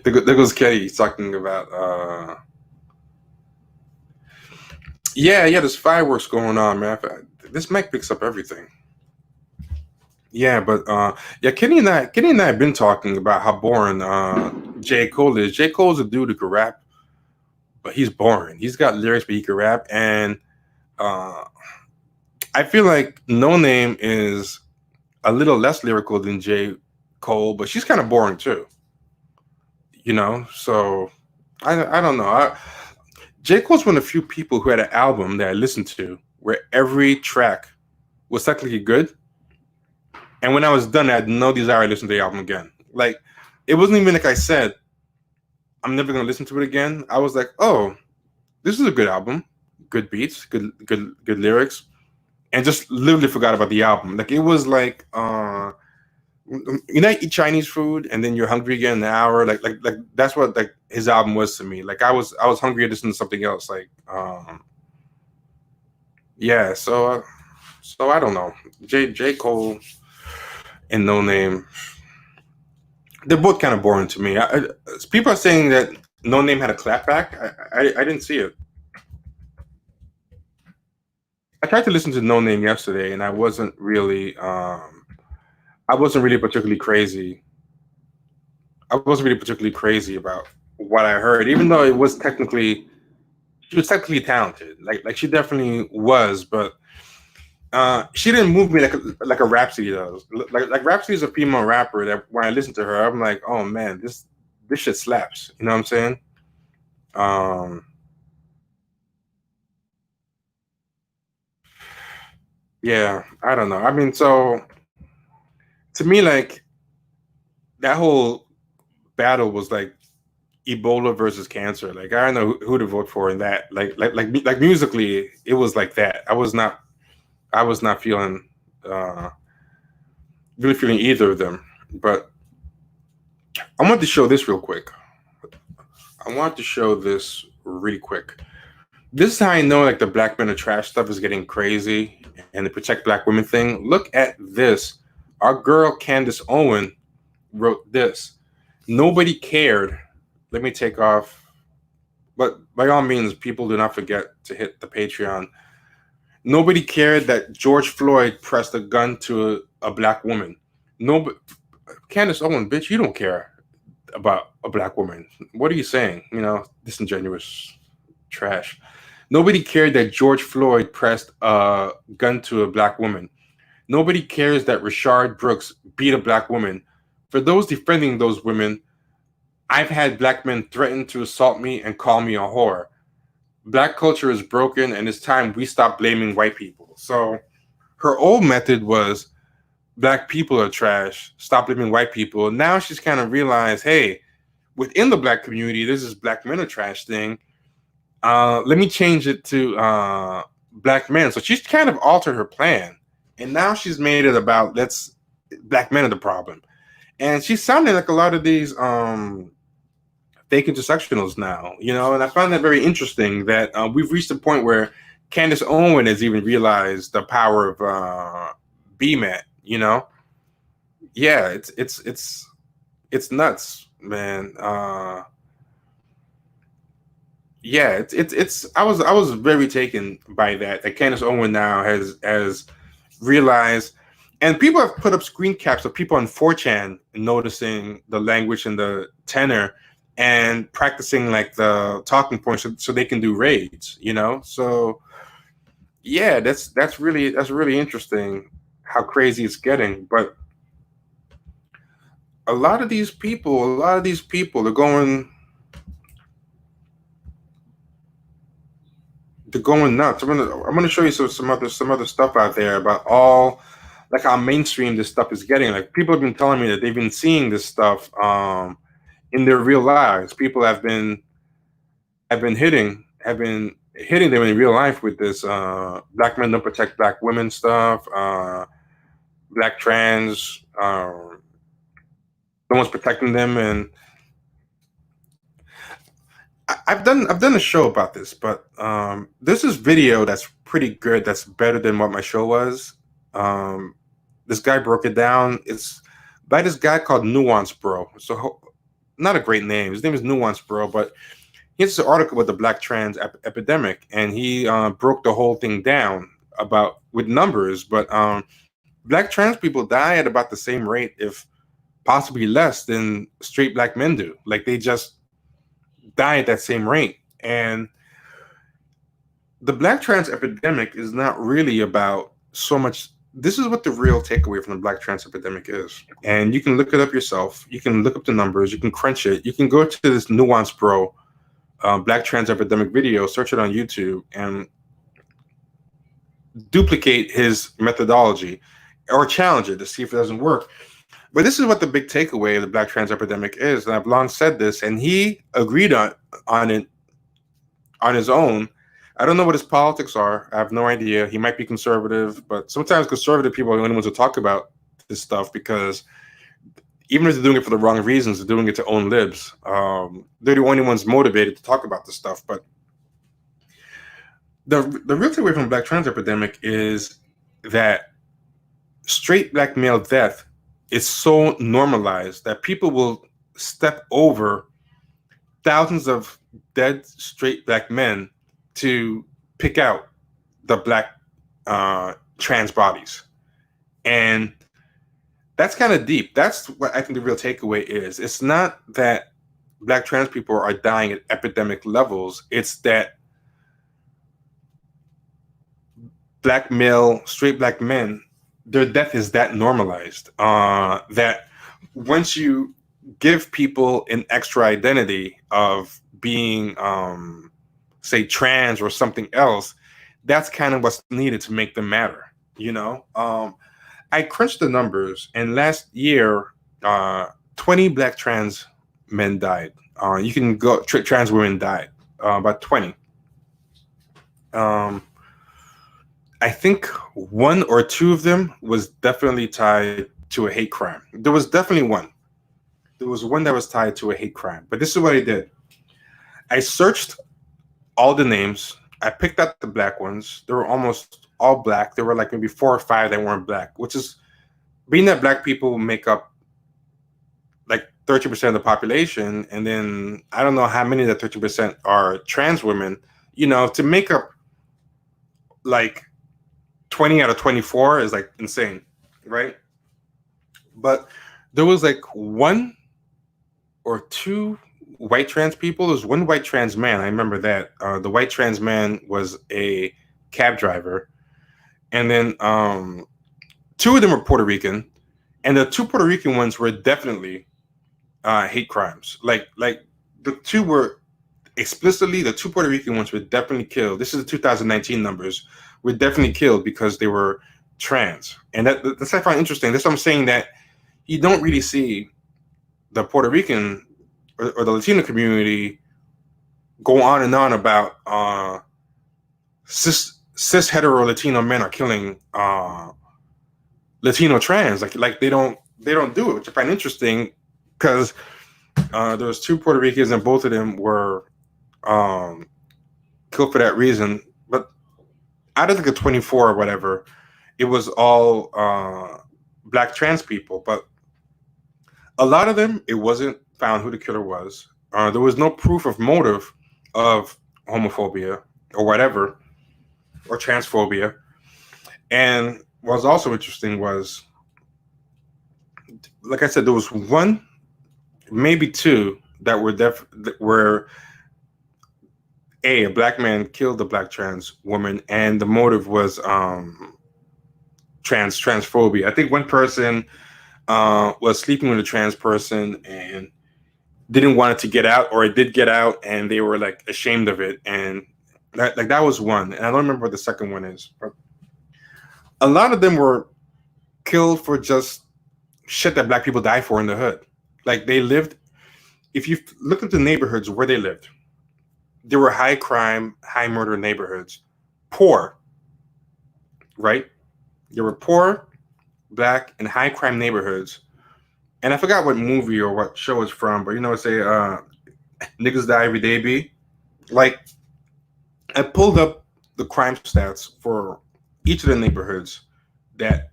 There goes Kenny talking about. Yeah. There's fireworks going on, man. This mic picks up everything. Yeah, but yeah, Kenny and I have been talking about how boring J. Cole is. J. Cole's a dude who can rap, but he's boring. He's got lyrics, but he can rap, and I feel like No Name is a little less lyrical than J. Cole, but she's kind of boring too. You know, so I don't know. J. Cole's one of the few people who had an album that I listened to where every track was technically good. And when I was done, I had no desire to listen to the album again. Like, it wasn't even like I said, I'm never going to listen to it again. I was like, oh, this is a good album. Good beats, good lyrics. And just literally forgot about the album. Like, it was like, you know, eat Chinese food and then you're hungry again in an hour. Like that's what like his album was to me. Like I was hungry to listen to something else. Like, yeah. So I don't know. J. Cole and No Name, they're both kind of boring to me. People are saying that No Name had a clapback. I didn't see it. I tried to listen to No Name yesterday, and I wasn't really particularly crazy. I wasn't really particularly crazy about what I heard, even though she was technically talented. Like she definitely was, but she didn't move me like a Rhapsody does. Like Rhapsody is a female rapper that when I listen to her, I'm like, oh man, this shit slaps. You know what I'm saying? Um, yeah, I don't know. I mean, so to me, like that whole battle was like Ebola versus cancer. Like I don't know who to vote for in that. Like musically, it was like that. I was not feeling uh, really feeling either of them. But I want to show this real quick. I want to show this really quick. This is how I know like the black men are trash stuff is getting crazy and the protect black women thing. Look at this. Our girl Candace Owen wrote this. Nobody cared. Let me take off. But by all means, people do not forget to hit the Patreon. Nobody cared that George Floyd pressed a gun to a black woman. Nobody, Candace Owen, bitch, you don't care about a black woman. What are you saying? You know, disingenuous trash. Nobody cared that George Floyd pressed a gun to a black woman. Nobody cares that Rashard Brooks beat a black woman. For those defending those women, I've had black men threaten to assault me and call me a whore. Black culture is broken, and it's time we stop blaming white people. So her old method was black people are trash, stop blaming white people. Now she's kind of realized, hey, within the black community, there's this black men are trash thing. Let me change it to black men. So she's kind of altered her plan. And now she's made it about black men are the problem. And she's sounding like a lot of these fake intersectionals now, you know, and I find that very interesting that we've reached a point where Candace Owen has even realized the power of BMAT, you know? Yeah, it's nuts, man. Yeah, it's I was very taken by that Candace Owen now has realized, and people have put up screen caps of people on 4chan noticing the language and the tenor and practicing like the talking points so they can do raids, you know? So yeah, that's really interesting how crazy it's getting. But a lot of these people are going nuts. I'm gonna show you some other stuff out there about all like how mainstream this stuff is getting. Like people have been telling me that they've been seeing this stuff in their real lives. People have been hitting them in real life with this black men don't protect black women stuff, black trans, no one's protecting them, and I've done a show about this, but there's this video that's pretty good. That's better than what my show was. Um, this guy broke it down. It's by this guy called Nuance Bro. So not a great name. His name is Nuance Bro, but he has an article with the black trans epidemic, and he broke the whole thing down about with numbers. But black trans people die at about the same rate, if possibly less, than straight black men do. Like they just die at that same rate. And the black trans epidemic is not really about so much. This is what the real takeaway from the black trans epidemic is. And you can look it up yourself. You can look up the numbers. You can crunch it. You can go to this Nuance Bro black trans epidemic video, search it on YouTube, and duplicate his methodology or challenge it to see if it doesn't work. But this is what the big takeaway of the black trans epidemic is. And I've long said this, and he agreed on it on his own. I don't know what his politics are. I have no idea. He might be conservative, but sometimes conservative people are the only ones who talk about this stuff because even if they're doing it for the wrong reasons, they're doing it to own libs. They're the only ones motivated to talk about this stuff. But the real takeaway from the black trans epidemic is that straight black male death is so normalized that people will step over thousands of dead straight black men to pick out the black trans bodies. And that's kind of deep. That's what I think the real takeaway is. It's not that Black trans people are dying at epidemic levels, it's that straight black men, their death is that normalized, that once you give people an extra identity of being, say, trans or something else, that's kind of what's needed to make them matter. I crunched the numbers, and last year, 20 black trans men died. You can go trans women died, about 20. I think one or two of them was definitely tied to a hate crime. There was definitely one. There was one that was tied to a hate crime. But this is what I did. I searched all the names. I picked out the black ones. They were almost all black. There were like maybe 4 or 5 that weren't black, which is, being that black people make up like 30% of the population, and then I don't know how many of that 30% are trans women, to make up like 20 out of 24 is like insane, right? But there was like 1 or 2 white trans people. There was 1 white trans man. I remember that. The white trans man was a cab driver. And then 2 of them were Puerto Rican. And the 2 Puerto Rican ones were definitely hate crimes. Like the 2 were explicitly, the 2 Puerto Rican ones were definitely killed. This is the 2019 numbers. Were definitely killed because they were trans. And that's what I find interesting. That's what I'm saying, that you don't really see the Puerto Rican or the Latino community go on and on about cis hetero Latino men are killing Latino trans. Like they don't do it, which I find interesting, because there was 2 Puerto Ricans and both of them were killed for that reason. But out of like the 24 or whatever, it was all black trans people. But a lot of them, it wasn't found who the killer was. There was no proof of motive of homophobia or whatever, or transphobia. And what was also interesting was, like I said, there was 1, maybe 2 that were a black man killed a black trans woman, and the motive was transphobia. I think one person was sleeping with a trans person and didn't want it to get out, or it did get out, and they were like ashamed of it, and that was one. And I don't remember what the second one is, but a lot of them were killed for just shit that black people die for in the hood. Like, they lived, if you look at the neighborhoods where they lived, there were high crime, high murder neighborhoods. Poor, right? There were poor, black, and high crime neighborhoods. And I forgot what movie or what show it's from, but say niggas die every day be. Like, I pulled up the crime stats for each of the neighborhoods that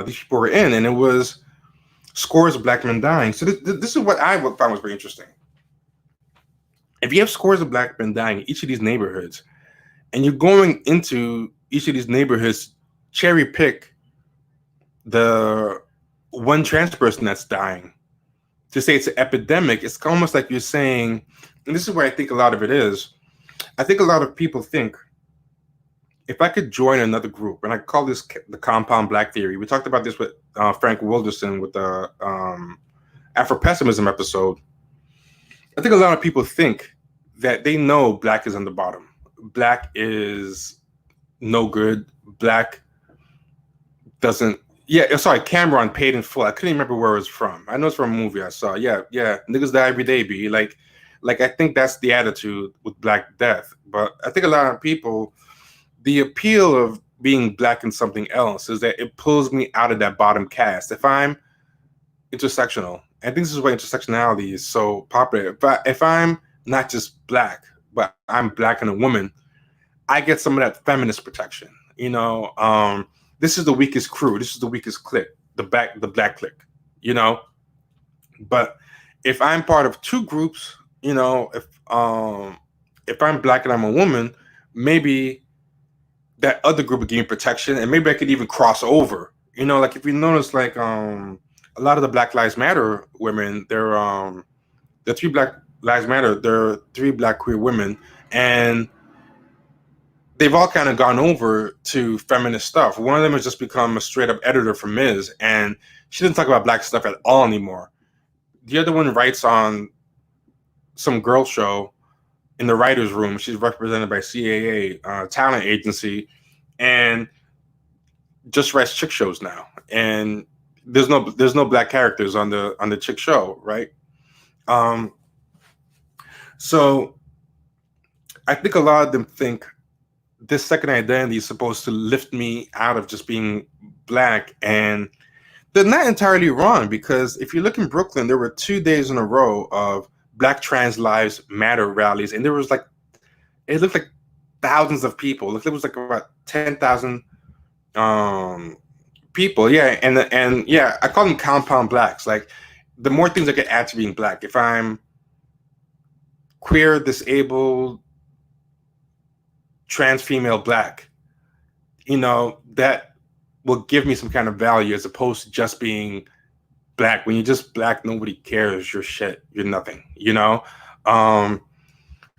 these people were in, and it was scores of black men dying. So this is what I found was very interesting. If you have scores of black men dying in each of these neighborhoods, and you're going into each of these neighborhoods, cherry pick the one trans person that's dying to say it's an epidemic, it's almost like you're saying, and this is where I think a lot of it is, I think a lot of people think, if I could join another group, and I call this the compound black theory. We talked about this with Frank Wilderson with the Afro-pessimism episode. I think a lot of people think that they know black is on the bottom. Black is no good. Black doesn't. Yeah, sorry, Cameron Paid in Full. I couldn't remember where it was from. I know it's from a movie I saw. Yeah, niggas die every day, B. Like I think that's the attitude with Black Death. But I think a lot of people, the appeal of being black in something else is that it pulls me out of that bottom caste. If I'm intersectional, I think this is why intersectionality is so popular. If I'm not just black, but I'm black and a woman, I get some of that feminist protection. This is the weakest crew. This is the weakest clique, the black clique, But if I'm part of 2 groups, if I'm black and I'm a woman, maybe that other group would give me protection, and maybe I could even cross over. Like if you notice, like a lot of the Black Lives Matter women, they're 3 black Lives Matter, there are 3 black queer women, and they've all kind of gone over to feminist stuff. One of them has just become a straight up editor for Ms., and she doesn't talk about black stuff at all anymore. The other one writes on some girl show in the writer's room. She's represented by CAA, talent agency, and just writes chick shows now. And there's no black characters on the chick show, right? So I think a lot of them think this second identity is supposed to lift me out of just being black, and they're not entirely wrong, because if you look in Brooklyn, there were 2 days in a row of Black Trans Lives Matter rallies, and there was like, it looked like thousands of people. It was like about 10,000 people. Yeah, and yeah, I call them compound blacks. Like, the more things I could add to being black. If I'm queer, disabled, trans female, black, that will give me some kind of value, as opposed to just being black. When you're just black, nobody cares. You're shit. You're nothing,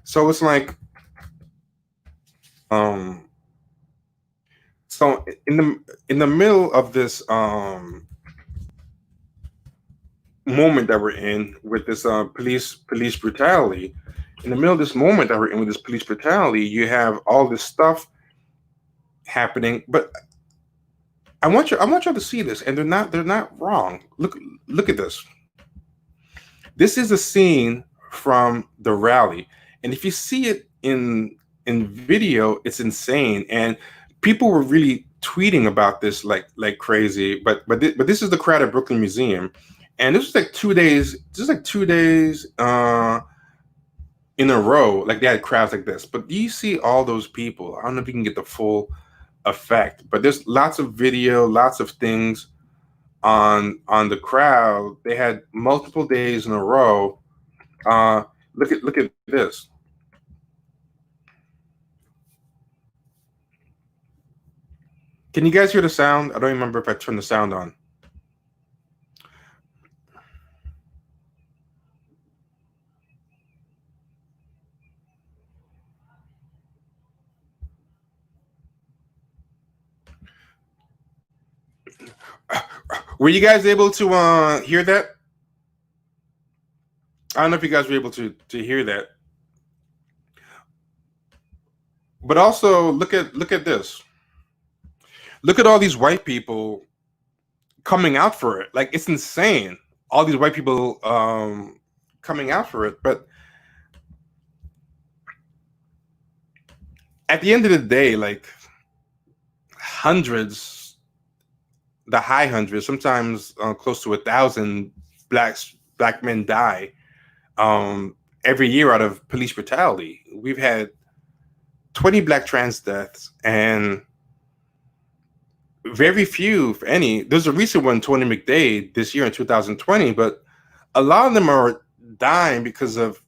so it's like, so in the middle of this moment that we're in with this police brutality, in the middle of this moment that we're in with this police brutality, you have all this stuff happening. But I want y'all to see this, and they're not wrong. Look at this. This is a scene from the rally, and if you see it in video, it's insane. And people were really tweeting about this like crazy. But this is the crowd at Brooklyn Museum, and this was like 2 days. This is like 2 days in a row. Like, they had crowds like this. But do you see all those people? I don't know if you can get the full effect, but there's lots of video, lots of things on the crowd. They had multiple days in a row. Look at this. Can you guys hear the sound? I don't remember if I turned the sound on. Were you guys able to hear that? I don't know if you guys were able to hear that. But also, look at this. Look at all these white people coming out for it. Like, it's insane. All these white people coming out for it. But at the end of the day, like, hundreds, the high hundreds, sometimes close to 1,000 black men die every year out of police brutality. We've had 20 black trans deaths, and very few, if any. There's a recent one, Tony McDade, this year in 2020, but a lot of them are dying because of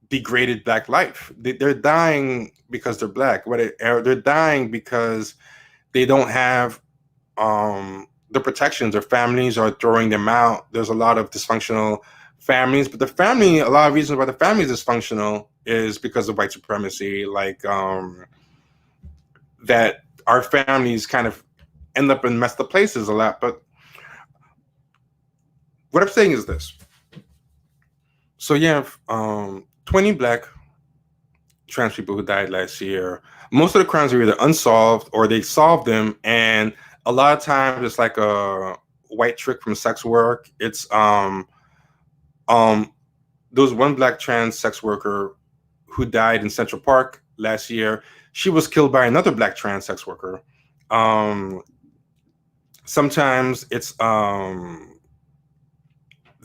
degraded black life. They're dying because they're black. They're dying because they don't have the protections. Their families are throwing them out. There's a lot of dysfunctional families, but a lot of reasons why the family is dysfunctional is because of white supremacy. Like, that our families kind of end up in messed up places a lot. But what I'm saying is this. So you have 20 black trans people who died last year. Most of the crimes are either unsolved or they solved them, and a lot of times it's like a white trick from sex work. It's there was one black trans sex worker who died in Central Park last year. She was killed by another black trans sex worker. Sometimes it's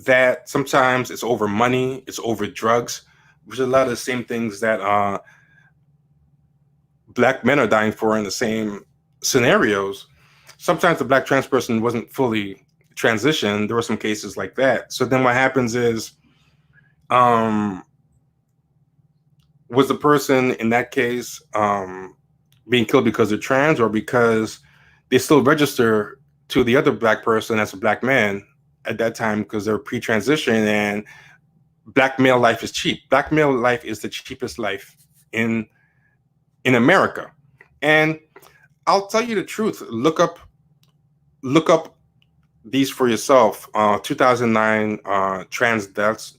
that. Sometimes it's over money. It's over drugs, which is a lot of the same things that black men are dying for in the same scenarios. Sometimes the black trans person wasn't fully transitioned. There were some cases like that. So then what happens is, was the person in that case being killed because they're trans, or because they still register to the other black person as a black man at that time because they're pre-transition, and black male life is cheap. Black male life is the cheapest life in America. And I'll tell you the truth. Look up these for yourself. 2009 trans deaths.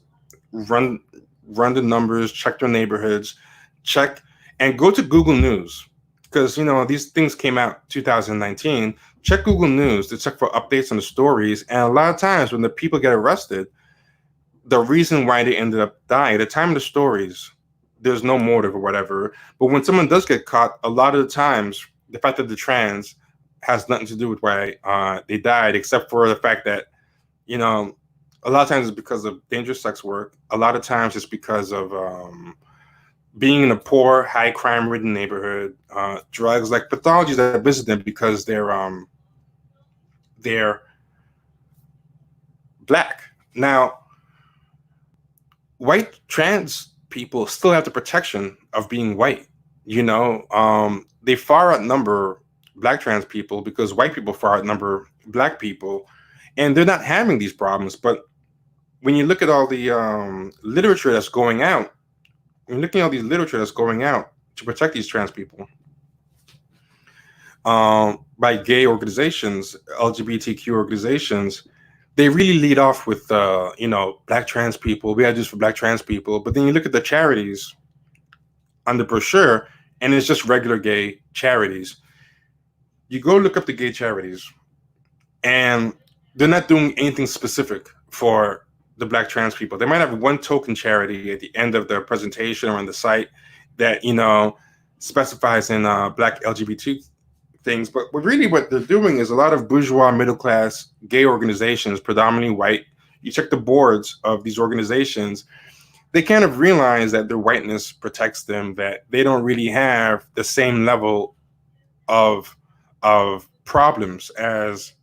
Run the numbers. Check your neighborhoods. Check and go to Google News, because these things came out 2019. Check Google News to check for updates on the stories. And a lot of times when the people get arrested, the reason why they ended up dying, at the time of the stories, there's no motive or whatever. But when someone does get caught, a lot of the times, the fact that they're trans has nothing to do with why they died, except for the fact that, a lot of times it's because of dangerous sex work. A lot of times it's because of being in a poor, high crime-ridden neighborhood, drugs, like pathologies that visit them because they're black. Now, white trans people still have the protection of being white. They far outnumber black trans people because white people far outnumber black people, and they're not having these problems. But when you look at all the literature that's going out, to protect these trans people by gay organizations, LGBTQ organizations, they really lead off with, black trans people. We have this for black trans people. But then you look at the charities on the brochure, and it's just regular gay charities. You go look up the gay charities, and they're not doing anything specific for the black trans people. They might have one token charity at the end of their presentation or on the site that, specifies in black LGBT things. But really what they're doing is a lot of bourgeois middle class gay organizations, predominantly white. You check the boards of these organizations, they kind of realize that their whiteness protects them, that they don't really have the same level of problems as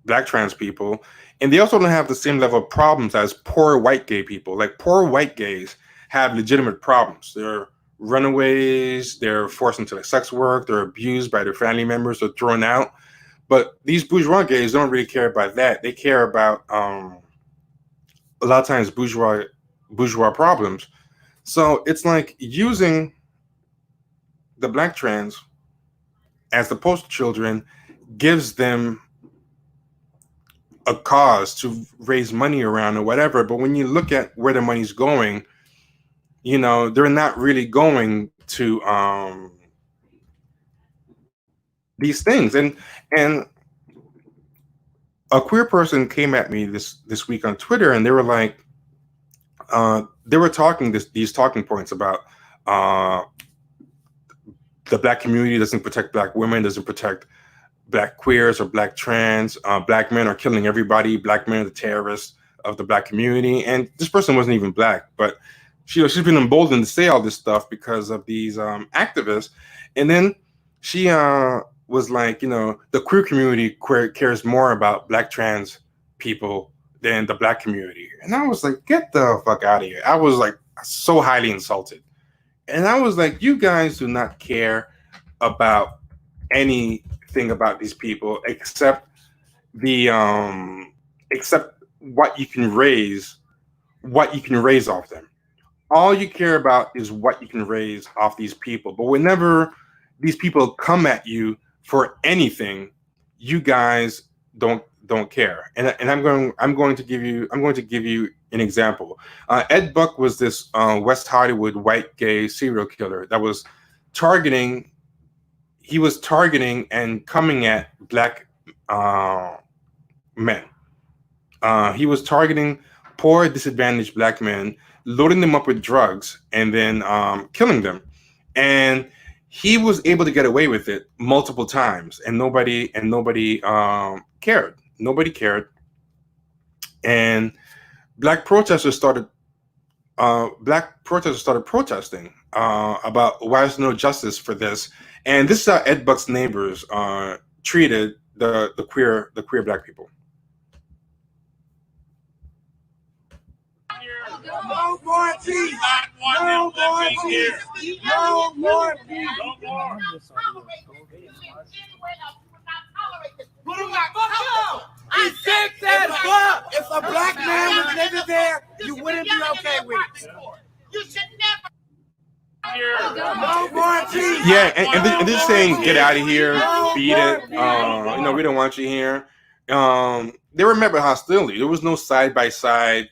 black trans people. And they also don't have the same level of problems as poor white gay people. Like, poor white gays have legitimate problems. They're runaways, they're forced into sex work, they're abused by their family members, or thrown out. But these bourgeois gays don't really care about that. They care about a lot of times bourgeois problems. So it's like using the black trans as the poster children gives them a cause to raise money around or whatever. But when you look at where the money's going, they're not really going to these things. And a queer person came at me this week on Twitter, and they were like, they were talking these talking points about the black community doesn't protect black women, doesn't protect black queers or black trans. Black men are killing everybody. Black men are the terrorists of the black community. And this person wasn't even black, but she's been emboldened to say all this stuff because of these activists. And then she was like, the queer community cares more about black trans people than the black community. And I was like, get the fuck out of here. I was like so highly insulted. And I was like, you guys do not care about anything about these people except except what you can raise off them. All you care about is what you can raise off these people. But whenever these people come at you for anything, you guys don't care. And I'm going to give you an example. Ed Buck was this West Hollywood white gay serial killer that was targeting and coming at black men. He was targeting poor, disadvantaged black men, loading them up with drugs, and then killing them. And he was able to get away with it multiple times, and nobody cared. Nobody cared. And black protesters started protesting about why there's no justice for this. And this is how Ed Buck's neighbors treated the queer black people. No more peace. No more peace. No more peace. We said that fuck. If a black man Yeah, and they're saying, get out of here, beat it. We don't want you here. They remember hostility. There was no side by side.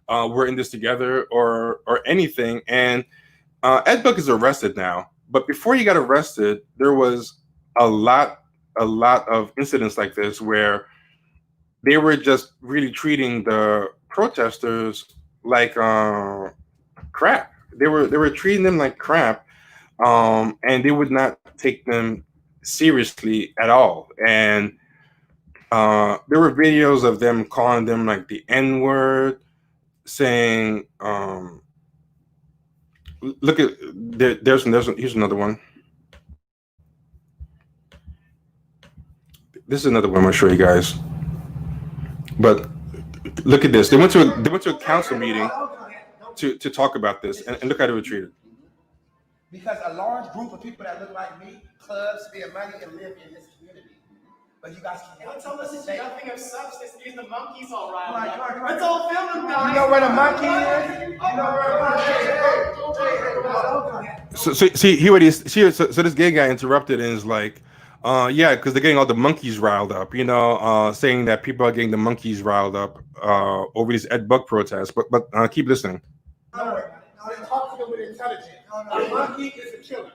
We're in this together or anything. And Ed Buck is arrested now. But before he got arrested, there was a lot of incidents like this where they were just really treating the protesters like crap. They were treating them like crap, and they would not take them seriously at all. And there were videos of them calling them like the N-word, saying, "Look at here's another one. This is another one I'm gonna show you guys. But look at this. They went to a council meeting to talk about this, and look how they were treated. Because a large group of people that look like me, clubs, spend money, and live in this community. But you guys can't tell us it's nothing of substance. These the monkeys all riled up. It's all filming, guys. You know where the monkey is? You know where the monkey is? So see, here it is. So this gay guy interrupted and is like, yeah, because they're getting all the monkeys riled up, saying that people are getting the monkeys riled up over these Ed Buck protests. But keep listening. No, talk to them with intelligence. A monkey is a killer.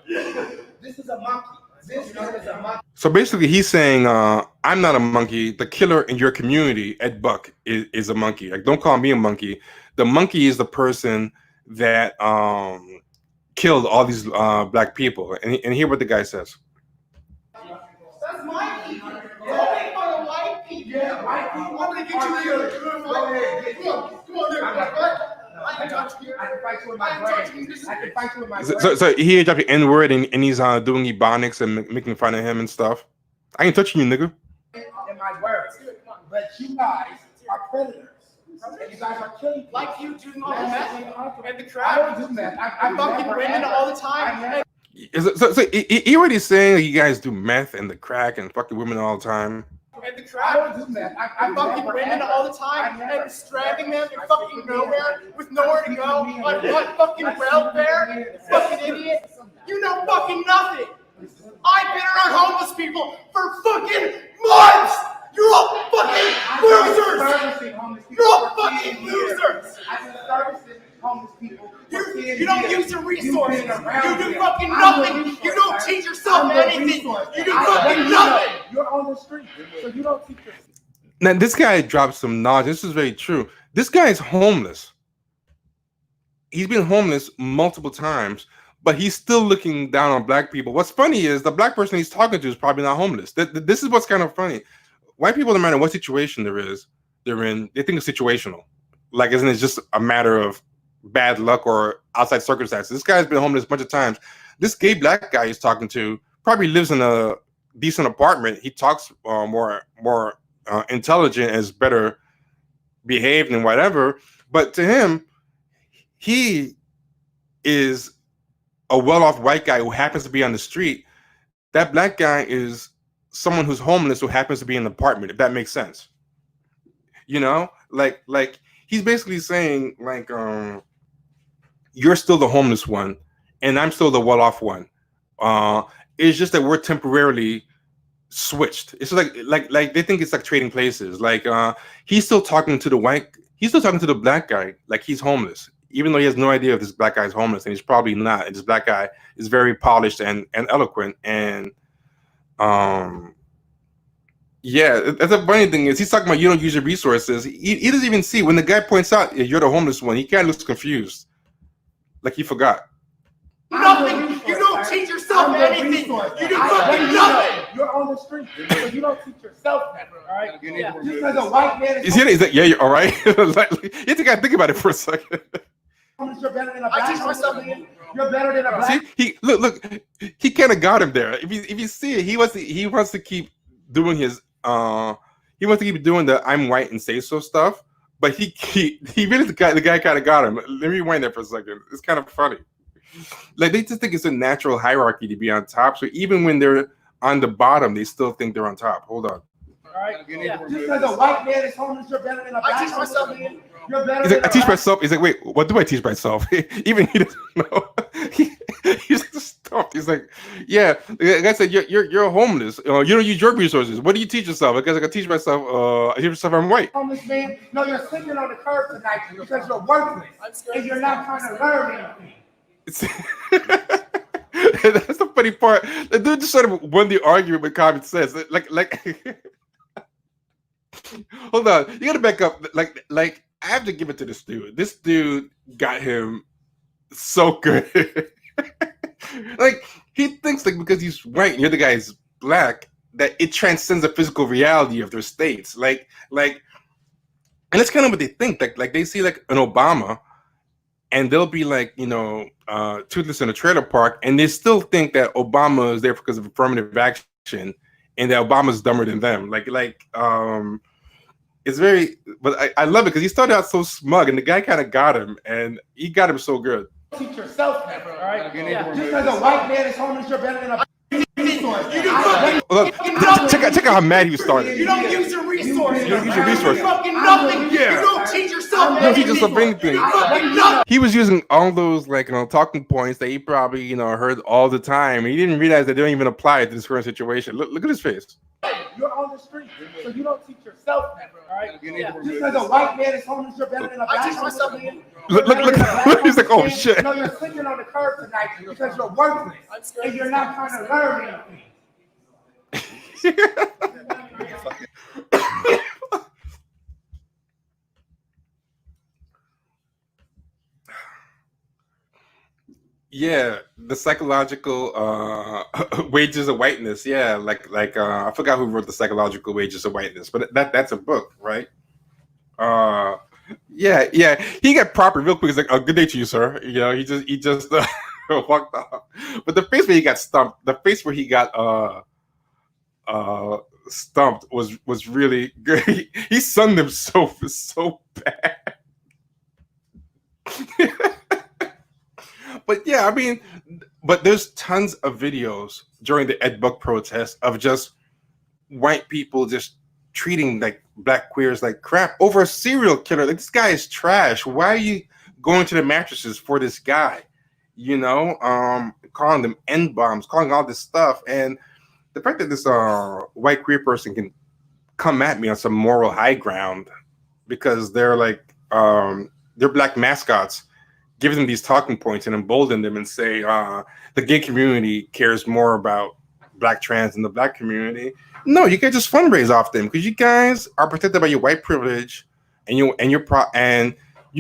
This is a monkey. This is a monkey. So basically, he's saying, I'm not a monkey. The killer in your community, Ed Buck, is a monkey. Like, don't call me a monkey. The monkey is the person that killed all these black people. And hear what the guy says. That's my people. Only for the white people. Yeah, white people. I'm gonna get you there. Come on, there. I can fight you with my brain. I can fight you with my brain. So he dropped the N-word and he's doing ebonics and making fun of him and stuff. I ain't touching you, nigga. In my words, but you guys are predators. And you guys are killing people. Like you doing all the meth and the I crap. don't do that. I'm fucking women all the time. So he already saying you guys do meth and the crack and fucking women all the time. And the I crap. don't do that. I'm fucking women all the time and strapping them in fucking nowhere with nowhere to go. Like what fucking welfare? Fucking idiot. You know fucking nothing. I've been around homeless people for fucking months. You're all fucking losers. You're all fucking losers. I've been servicing homeless people. You don't use your resources. You do fucking nothing. You don't teach yourself anything. You do fucking nothing. You're on the street, so you don't teach yourself. Now this guy dropped some knowledge. This is very true. This guy is homeless. He's been homeless multiple times, but he's still looking down on black people. What's funny is the black person he's talking to is probably not homeless. This is what's kind of funny. White people, no matter what situation they're in, they think it's situational. Like, isn't it just a matter of bad luck or outside circumstances? This guy's been homeless a bunch of times. This gay black guy he's talking to probably lives in a decent apartment. He talks more intelligent, is better behaved and whatever. But to him, he is a well-off white guy who happens to be on the street. That black guy is someone who's homeless who happens to be in an apartment, if that makes sense. Like he's basically saying, like, you're still the homeless one, and I'm still the well-off one. It's just that we're temporarily switched. It's like they think it's like trading places. Like he's still talking to the black guy like he's homeless, even though he has no idea if this black guy is homeless, and he's probably not. And this black guy is very polished and eloquent. And yeah, that's a funny thing is he's talking about you don't use your resources. He doesn't even see when the guy points out you're the homeless one. He kind of looks confused, like he forgot. Nothing. You don't teach yourself anything. You do fucking nothing. You're on the street, so you don't teach yourself that, all right? Yeah. Just because a white man Is that yeah? You're all right. Like, you have to gotta think about it for a second. you're better than a I black teach myself. You're better than a black. See, he look. He kind of got him there. If you see it, he wants to keep doing his he wants to keep doing the I'm white and say so stuff. But he really the guy kind of got him. Let me rewind that for a second. It's kind of funny. Like they just think it's a natural hierarchy to be on top. So even when they're on the bottom, they still think they're on top. Hold on. All right. Yeah. Just because a white man is homeless, you're better than a black. I teach myself. You're better. He's like, I teach myself. He's like, wait, what do I teach myself? Even he doesn't know. He's just He's like, yeah, like I said, you're homeless. You don't use your resources. What do you teach yourself? I guess I can teach myself. I teach myself I'm white. Homeless man, no, you're sleeping on the curb tonight because you're worthless and you're not trying to learn anything. That's the funny part. The dude just sort of won the argument with common sense. Like, hold on, you gotta back up. Like, I have to give it to this dude. This dude got him so good. Like, he thinks like because he's white and the other guy's black that it transcends the physical reality of their states. Like, and that's kind of what they think. Like they see like an Obama, and they'll be like, toothless in a trailer park, and they still think that Obama is there because of affirmative action, and that Obama's dumber than them. It's very, but I love it because he started out so smug, and the guy kind of got him, and he got him so good. Teach yourself that, all right? Yeah. Just because a white man is homeless, you're better than a resource. You do Check out how mad he started. You don't use your resources. You don't use your resources. Fucking nothing. Yeah. You don't teach yourself You don't teach yourself anything. anything. He was using all those talking points that he probably heard all the time, and he didn't realize that they don't even apply to this current situation. Look at his face. You're on the street, so you don't teach yourself that, all right? Yeah. Just because a white man is homeless, you're better than a black man. Look. He's like, oh shit. No, you're sleeping on the curb tonight because you're worthless and you're not trying to learn anything. Yeah, the psychological wages of whiteness. Yeah, I forgot who wrote the psychological wages of whiteness, but that's a book, right? Yeah. He got proper real quick. He's like, "Oh, good day to you, sir." He just walked off. But the face where he got stumped, the face where he got stumped was really good. He sunned him so bad. But yeah, I mean, but there's tons of videos during the Ed Buck protest of just white people just treating like black queers like crap over a serial killer. Like, this guy is trash. Why are you going to the mattresses for this guy? Calling them N bombs, calling all this stuff, and the fact that this white queer person can come at me on some moral high ground because they're like they're black mascots, give them these talking points and embolden them and say the gay community cares more about black trans than the black community. No, you can just fundraise off them because you guys are protected by your white privilege, and you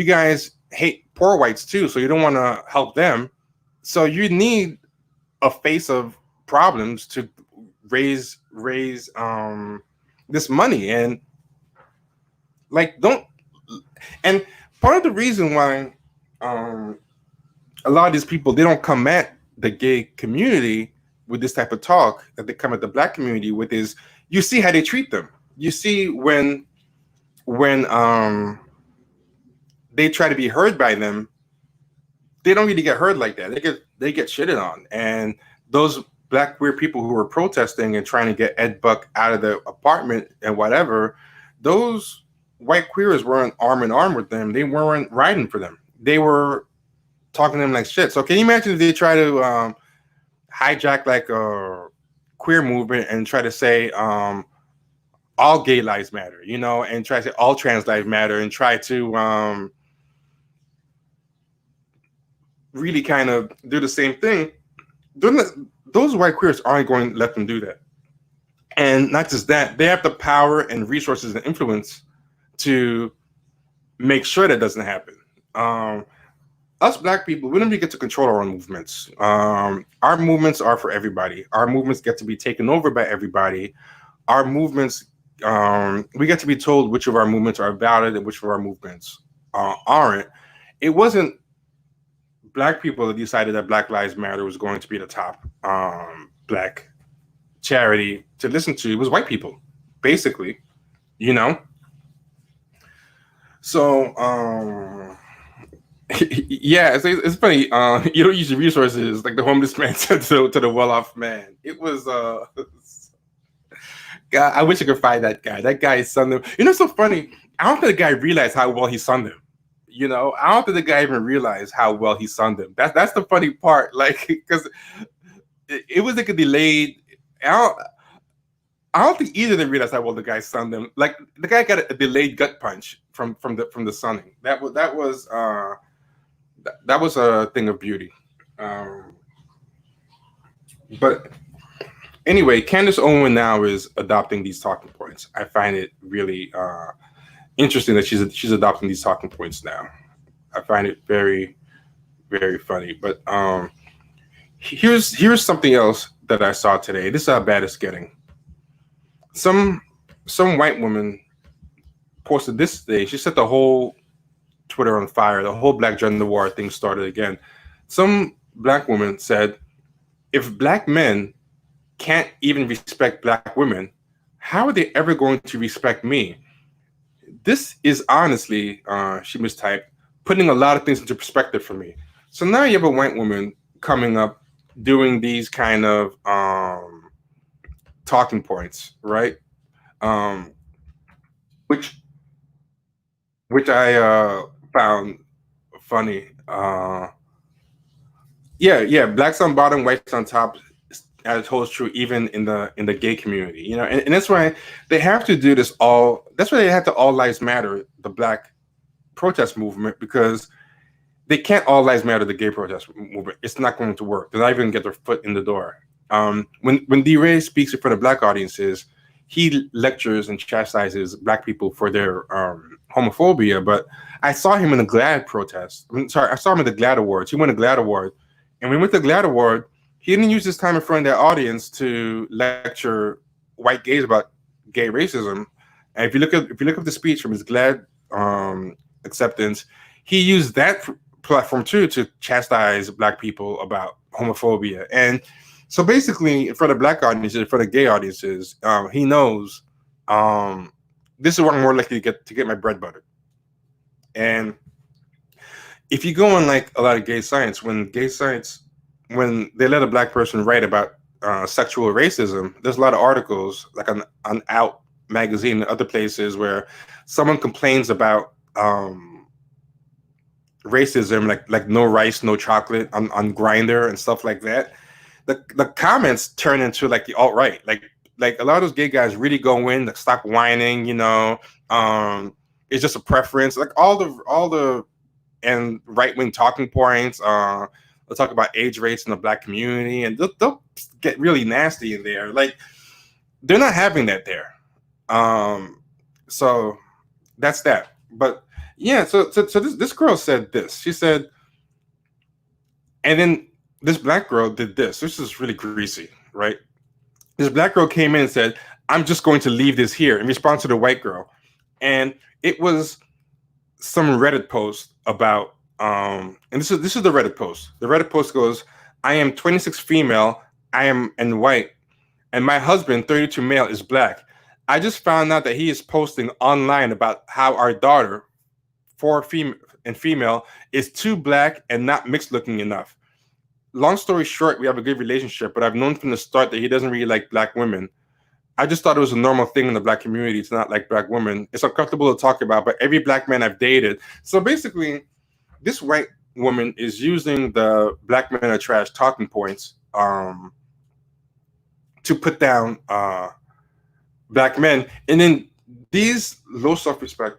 guys hate poor whites too, so you don't want to help them. So you need a face of problems to raise this money, and and part of the reason why a lot of these people, they don't come at the gay community with this type of talk that they come at the black community with is, you see how they treat them. You see when they try to be heard by them, they don't really get heard like that. They get shitted on. And those black queer people who were protesting and trying to get Ed Buck out of the apartment and whatever, those white queers weren't arm in arm with them. They weren't riding for them. They were talking to them like shit. So can you imagine if they try to hijack like a queer movement and try to say all gay lives matter, and try to say all trans lives matter, and try to really kind of do the same thing? Those white queers aren't going to let them do that. And not just that, they have the power and resources and influence to make sure that doesn't happen. Us black people, we don't really get to control our own movements. Our movements are for everybody. Our movements get to be taken over by everybody. Our movements, we get to be told which of our movements are valid and which of our movements aren't. It wasn't black people that decided that Black Lives Matter was going to be the top black charity to listen to. It was white people, basically, So, yeah, it's funny. You don't use your resources, like the homeless man said to the well-off man. It was, God, I wish I could find that guy. That guy sunned him. It's so funny. I don't think the guy realized how well he sunned him. I don't think the guy even realized how well he sunned him. That's the funny part. Like, because it was like a delayed. I don't think either of them realized how well the guy sunned them. Like the guy got a delayed gut punch from the sunning. That was a thing of beauty. But anyway, Candace Owen now is adopting these talking points. I find it really interesting that she's adopting these talking points now. I find it very, very funny. But here's something else that I saw today. This is how bad it's getting. Some white woman posted this today. She set the whole Twitter on fire. The whole Black gender war thing started again. Some black woman said, if black men can't even respect black women, how are they ever going to respect me? This is honestly, she mistyped, putting a lot of things into perspective for me. So now you have a white woman coming up doing these kind of talking points, right? Which I found funny. Yeah, blacks on bottom, whites on top, as holds true even in the gay community, you know, and that's why they have to do this all. That's why they have to all lives matter, the black protest movement, because they can't all lives matter the gay protest movement. It's not going to work. They're not even going to get their foot in the door. When D-Ray speaks in front of black audiences, he lectures and chastises black people for their homophobia. But I saw him in the GLAAD protest. I saw him at the GLAAD Awards. He won a GLAAD Award. And when we went to the GLAAD Award, he didn't use his time in front of that audience to lecture white gays about gay racism. And if you look up the speech from his GLAAD acceptance, he used that platform too to chastise black people about homophobia. And so basically, in front of black audiences, in front of gay audiences, he knows this is where I'm more likely to get my bread buttered. And if you go on like a lot of gay science, when they let a black person write about sexual racism, there's a lot of articles like on Out magazine and other places where someone complains about racism, like no rice, no chocolate on Grindr and stuff like that. The comments turn into like the alt-right, like a lot of those gay guys really go in, like stop whining, you know, it's just a preference, like all the and right-wing talking points. They'll talk about age rates in the black community, and they'll get really nasty in there. Like they're not having that there. So that's that. But yeah, so this girl said this. She said, and then this black girl did this. This is really greasy, right? This black girl came in and said, I'm just going to leave this here in response to the white girl. And it was some Reddit post about, and this is the Reddit post. The Reddit post goes, I am 26 female, and white, and my husband, 32 male, is black. I just found out that he is posting online about how our daughter, 4 female, is too black and not mixed looking enough. Long story short, we have a good relationship, but I've known from the start that he doesn't really like black women. I just thought it was a normal thing in the black community to not like black women. It's uncomfortable to talk about, but every black man I've dated. So basically, this white woman is using the black men are trash talking points to put down black men. And then these low self-respect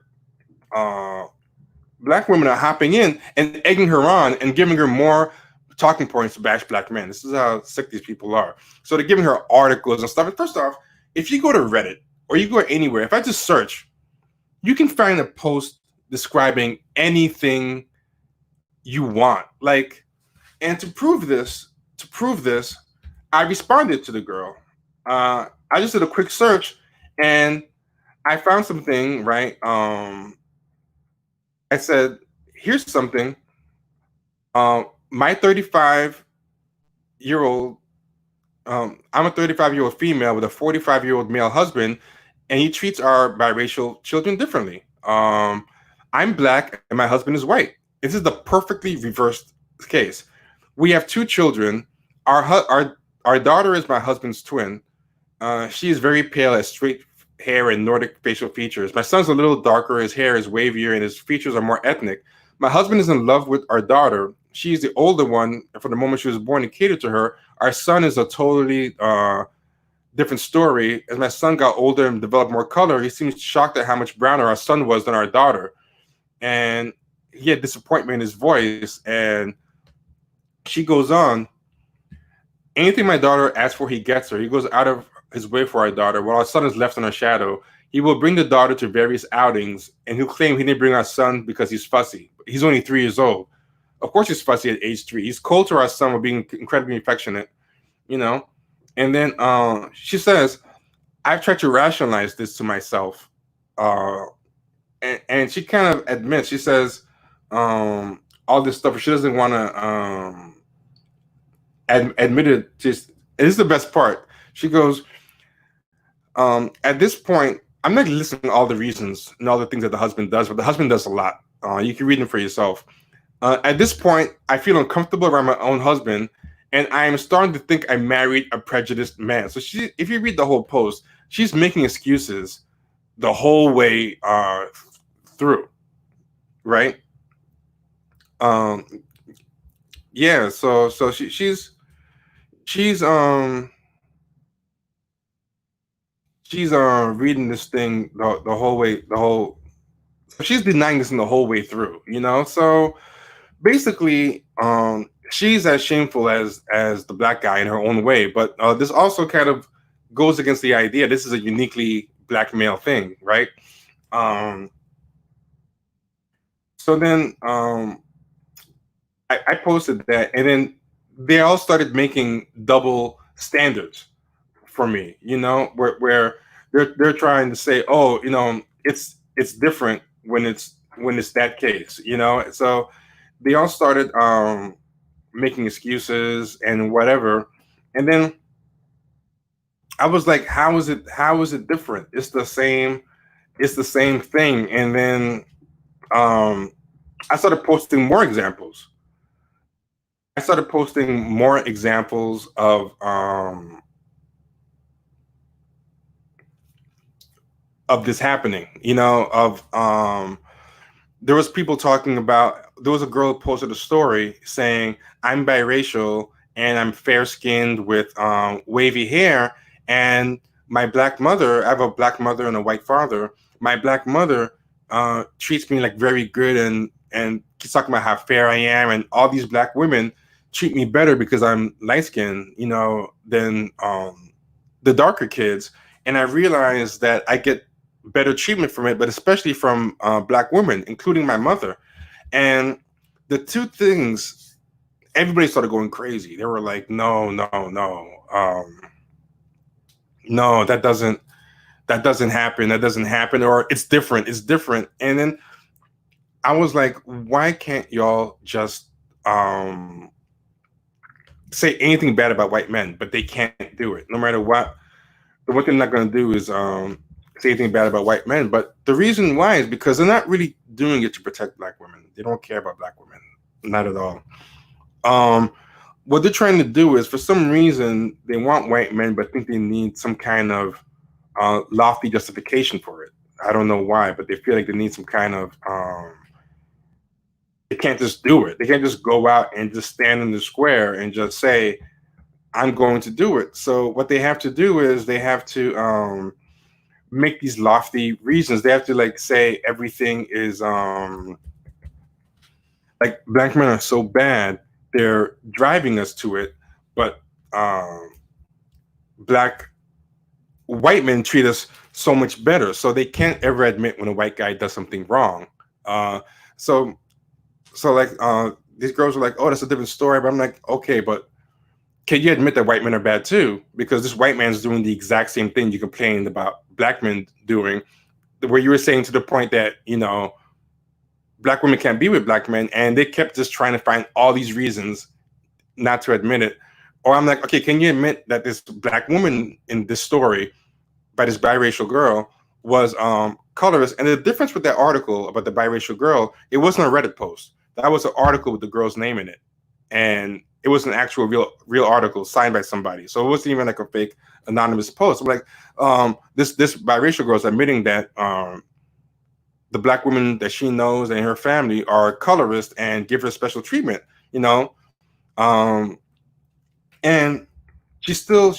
black women are hopping in and egging her on and giving her more talking points to bash black men. This is how sick these people are. So they're giving her articles and stuff. And first off, if you go to Reddit or you go anywhere, if I just search, you can find a post describing anything you want. Like, and to prove this, I responded to the girl. I just did a quick search and I found something, right? I said, here's something. My 35-year-old, I'm a 35-year-old female with a 45-year-old male husband, and he treats our biracial children differently. I'm black and my husband is white. This is the perfectly reversed case. We have 2 children. Our daughter is my husband's twin. She is very pale, has straight hair and Nordic facial features. My son's a little darker. His hair is wavier and his features are more ethnic. My husband is in love with our daughter, she's the older one. From the moment she was born, and catered to her. Our son is a totally different story. As my son got older and developed more color, he seems shocked at how much browner our son was than our daughter, and he had disappointment in his voice. And she goes on, anything my daughter asks for, he gets her. He goes out of his way for our daughter, while our son is left in our shadow. He will bring the daughter to various outings, and he'll claim he didn't bring our son because he's fussy. He's only 3 years old. Of course he's fussy at age 3. He's cold to our son for being incredibly affectionate, you know? And then she says, I've tried to rationalize this to myself. And she kind of admits, she says all this stuff. She doesn't want to admit it. Just, this is the best part. She goes, at this point, I'm not listening to all the reasons and all the things that the husband does, but the husband does a lot. You can read them for yourself. At this point, I feel uncomfortable around my own husband, and I am starting to think I married a prejudiced man. So she, if you read the whole post, she's making excuses the whole way through, right? Yeah. So she's reading this thing the whole way, she's denying this in the whole way through, you know? So basically, she's as shameful as the black guy in her own way, but this also kind of goes against the idea this is a uniquely black male thing, right? So then I posted that, and then they all started making double standards for me, you know, where they're trying to say, oh, you know, it's different when it's that case, you know. So they all started making excuses and whatever, and then I was like, how is it different? It's the same thing. And then I started posting more examples. Of this happening, you know, there was people talking about, there was a girl who posted a story saying, I'm biracial and I'm fair-skinned with wavy hair, and my black mother, I have a black mother and a white father, my black mother treats me like very good, and keeps talking about how fair I am, and all these black women treat me better because I'm light-skinned, you know, than the darker kids. And I realized that I get better treatment from it, but especially from black women, including my mother. And the two things, everybody started going crazy. They were like, no, that doesn't happen, or it's different. And then I was like, why can't y'all just say anything bad about white men? But they can't do it, no matter what. The one thing they're not going to do is say anything bad about white men. But the reason why is because they're not really doing it to protect black women. They don't care about black women, not at all. What they're trying to do is, for some reason, they want white men, but think they need some kind of lofty justification for it. I don't know why, but they feel like they need some kind of they can't just do it. They can't just go out and just stand in the square and just say, I'm going to do it. So what they have to do is they have to make these lofty reasons. They have to like say everything is like black men are so bad, they're driving us to it, but white men treat us so much better. So they can't ever admit when a white guy does something wrong. So like these girls are like, oh, that's a different story. But I'm like, okay, but can you admit that white men are bad too? Because this white man's doing the exact same thing you complained about black men doing, where you were saying to the point that, you know, black women can't be with black men, and they kept just trying to find all these reasons not to admit it. Or I'm like, okay, can you admit that this black woman in this story by this biracial girl was colorist? And the difference with that article about the biracial girl, it wasn't a Reddit post. That was an article with the girl's name in it. And it was an actual real article signed by somebody. So it wasn't even like a fake anonymous post. I'm like, this biracial girl is admitting that the black women that she knows and her family are colorist and give her special treatment. you know, and she still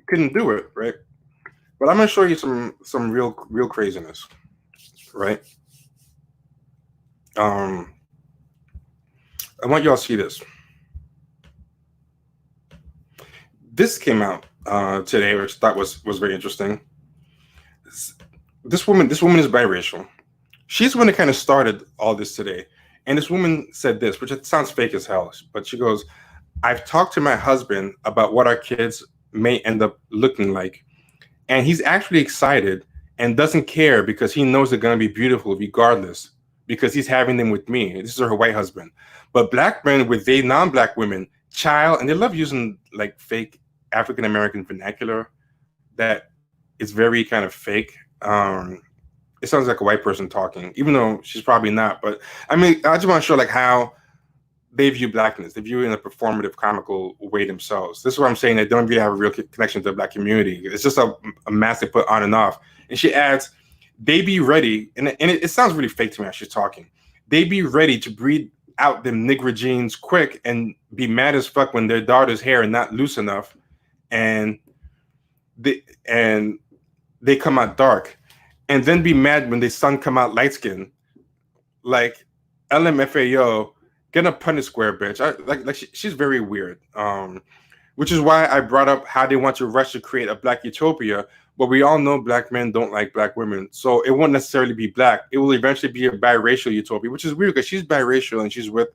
couldn't do it, right? But I'm gonna show you some real craziness, right? I want y'all to see this. This came out today, which I thought was very interesting. This woman is biracial. She's the one that kind of started all this today. And this woman said this, which it sounds fake as hell, but she goes, "I've talked to my husband about what our kids may end up looking like, and he's actually excited and doesn't care because he knows they're going to be beautiful regardless, because he's having them with me." This is her white husband. But black men with non-black women, child, and they love using like fake African American vernacular that is very kind of fake. It sounds like a white person talking, even though she's probably not. But I mean, I just want to show like how they view blackness. They view it in a performative, comical way themselves. This is what I'm saying. They don't really have a real connection to the black community. It's just a mask they put on and off. And she adds, "They be ready," and it sounds really fake to me as she's talking. "They be ready to breed out them nigger genes quick and be mad as fuck when their daughter's hair is not loose enough, and they come out dark, and then be mad when their son come out light skinned. Like, LMFAO, get a Punnett square, bitch." She's very weird. Which is why I brought up how they want to rush to create a black utopia, but we all know black men don't like black women, so it won't necessarily be black. It will eventually be a biracial utopia, which is weird because she's biracial and she's with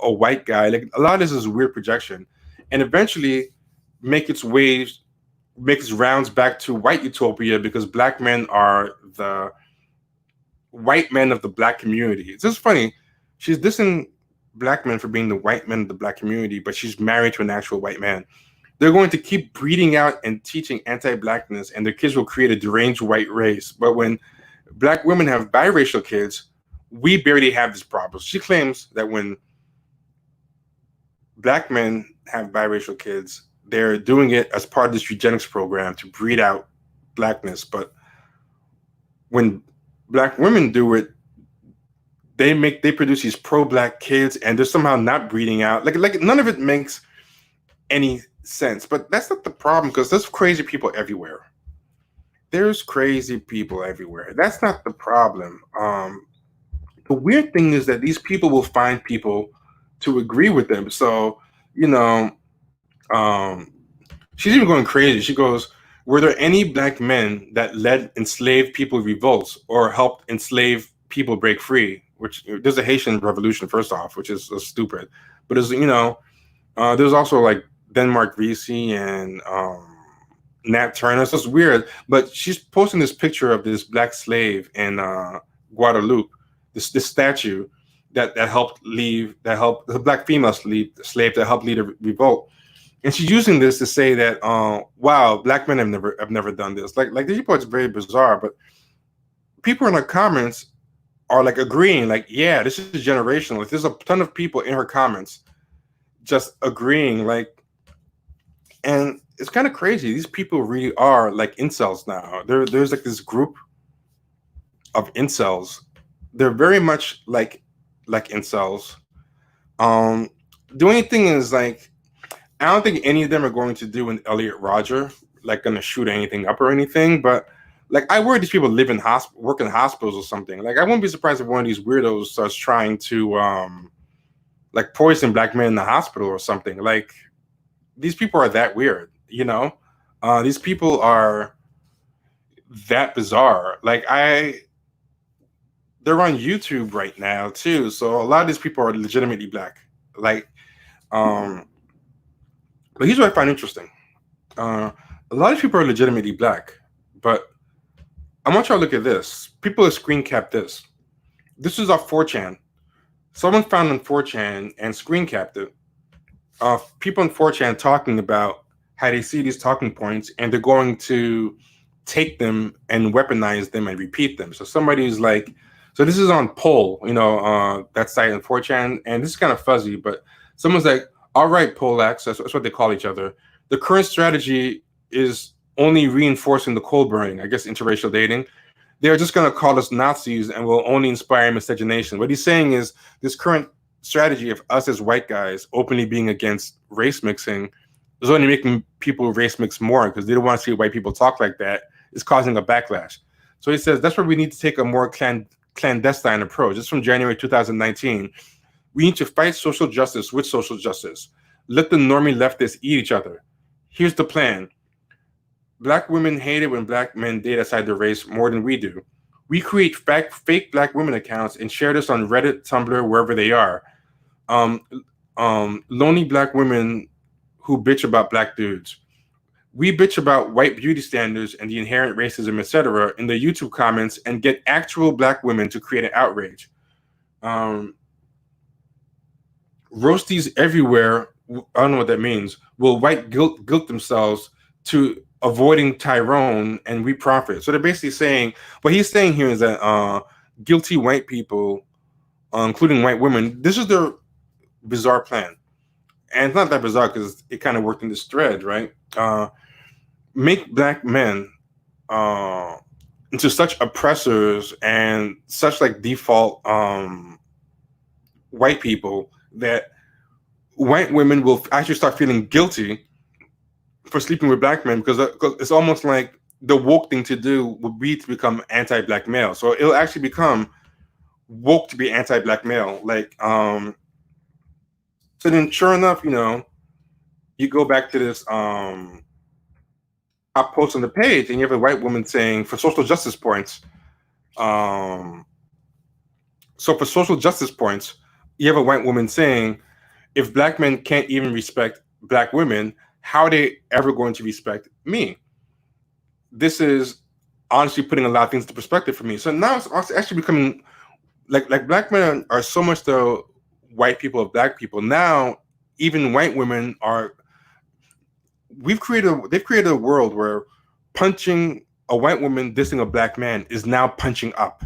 a white guy. Like, a lot of this is weird projection, and eventually make its rounds back to white utopia because black men are the white men of the black community. It's just funny. She's dissing black men for being the white men of the black community, but she's married to an actual white man. They're going to keep breeding out and teaching anti-blackness, and their kids will create a deranged white race. But when black women have biracial kids, we barely have this problem. She claims that when black men have biracial kids, they're doing it as part of this eugenics program to breed out blackness. But when black women do it, they produce these pro-black kids, and they're somehow not breeding out. Like none of it makes any sense. But that's not the problem, because there's crazy people everywhere. There's crazy people everywhere. That's not the problem. The weird thing is that these people will find people to agree with them. So, she's even going crazy. She goes, "Were there any black men that led enslaved people revolts or helped enslaved people break free?" Which, there's a Haitian revolution, first off, which is stupid. But there's also like Denmark Vesey and Nat Turner. So it's weird. But she's posting this picture of this black slave in Guadeloupe, this statue that helped the black female slave that helped lead a revolt. And she's using this to say that, wow, black men have never done this. Like these people, it's very bizarre. But people in the comments are like agreeing, like, yeah, this is generational. Like, there's a ton of people in her comments just agreeing, like, and it's kind of crazy. These people really are like incels now. There's like this group of incels. They're very much like incels. The only thing is, like, I don't think any of them are going to do an Elliot Rodger, like gonna shoot anything up or anything. But like, I worry these people live in work in hospitals or something. Like, I wouldn't be surprised if one of these weirdos starts trying to like poison black men in the hospital or something. Like, these people are that weird, these people are that bizarre. Like, they're on YouTube right now too, so a lot of these people are legitimately black. Like, but here's what I find interesting. A lot of people are legitimately black, but I want y'all to look at this. People have screen capped this. This is off 4chan. Someone found on 4chan and screen capped it. People on 4chan talking about how they see these talking points and they're going to take them and weaponize them and repeat them. So somebody's like, so this is on Poll, that site on 4chan, and this is kind of fuzzy, but someone's like, "All right, Polax," that's what they call each other, "the current strategy is only reinforcing the coal burning," I guess interracial dating. "They're just going to call us Nazis and will only inspire miscegenation." What he's saying is this current strategy of us as white guys openly being against race mixing is only making people race mix more because they don't want to see white people talk like that. It's causing a backlash. So he says that's where we need to take a more clandestine approach. This is from January 2019. We need to fight social justice with social justice. Let the normie leftists eat each other. Here's the plan. Black women hate it when black men date outside their race more than we do. We create fake black women accounts and share this on Reddit, Tumblr, wherever they are. Lonely black women who bitch about black dudes. We bitch about white beauty standards and the inherent racism, etc., in the YouTube comments and get actual black women to create an outrage. Roasties everywhere, I don't know what that means, will white guilt themselves to avoiding Tyrone, and we profit. So they're basically saying, what he's saying here is that guilty white people, including white women, this is their bizarre plan. And it's not that bizarre because it kind of worked in this thread, right? Make black men into such oppressors and such like default white people that white women will actually start feeling guilty for sleeping with black men because it's almost like the woke thing to do would be to become anti-black male. So it'll actually become woke to be anti-black male. Like, so then sure enough, you know, you go back to this top post on the page and you have a white woman saying for social justice points. So for social justice points, you have a white woman saying, if black men can't even respect black women, how are they ever going to respect me? This is honestly putting a lot of things into perspective for me. So now it's actually becoming like black men are so much the white people of black people. Now even white women are. They've created a world where punching a white woman dissing a black man is now punching up.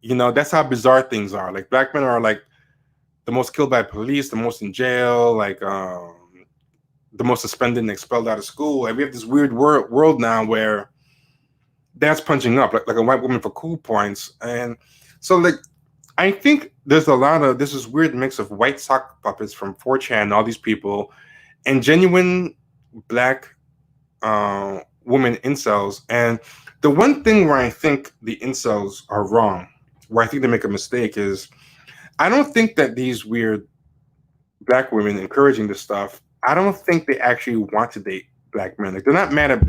You know, that's how bizarre things are. Like black men are like the most killed by police, the most in jail, like the most suspended and expelled out of school. And we have this weird world now where that's punching up, like a white woman for cool points. And so like I think there's this weird mix of white sock puppets from 4chan and all these people and genuine black women incels. And the one thing where I think the incels are wrong, where I think they make a mistake is I don't think that these weird black women encouraging this stuff, I don't think they actually want to date black men. Like they're not mad at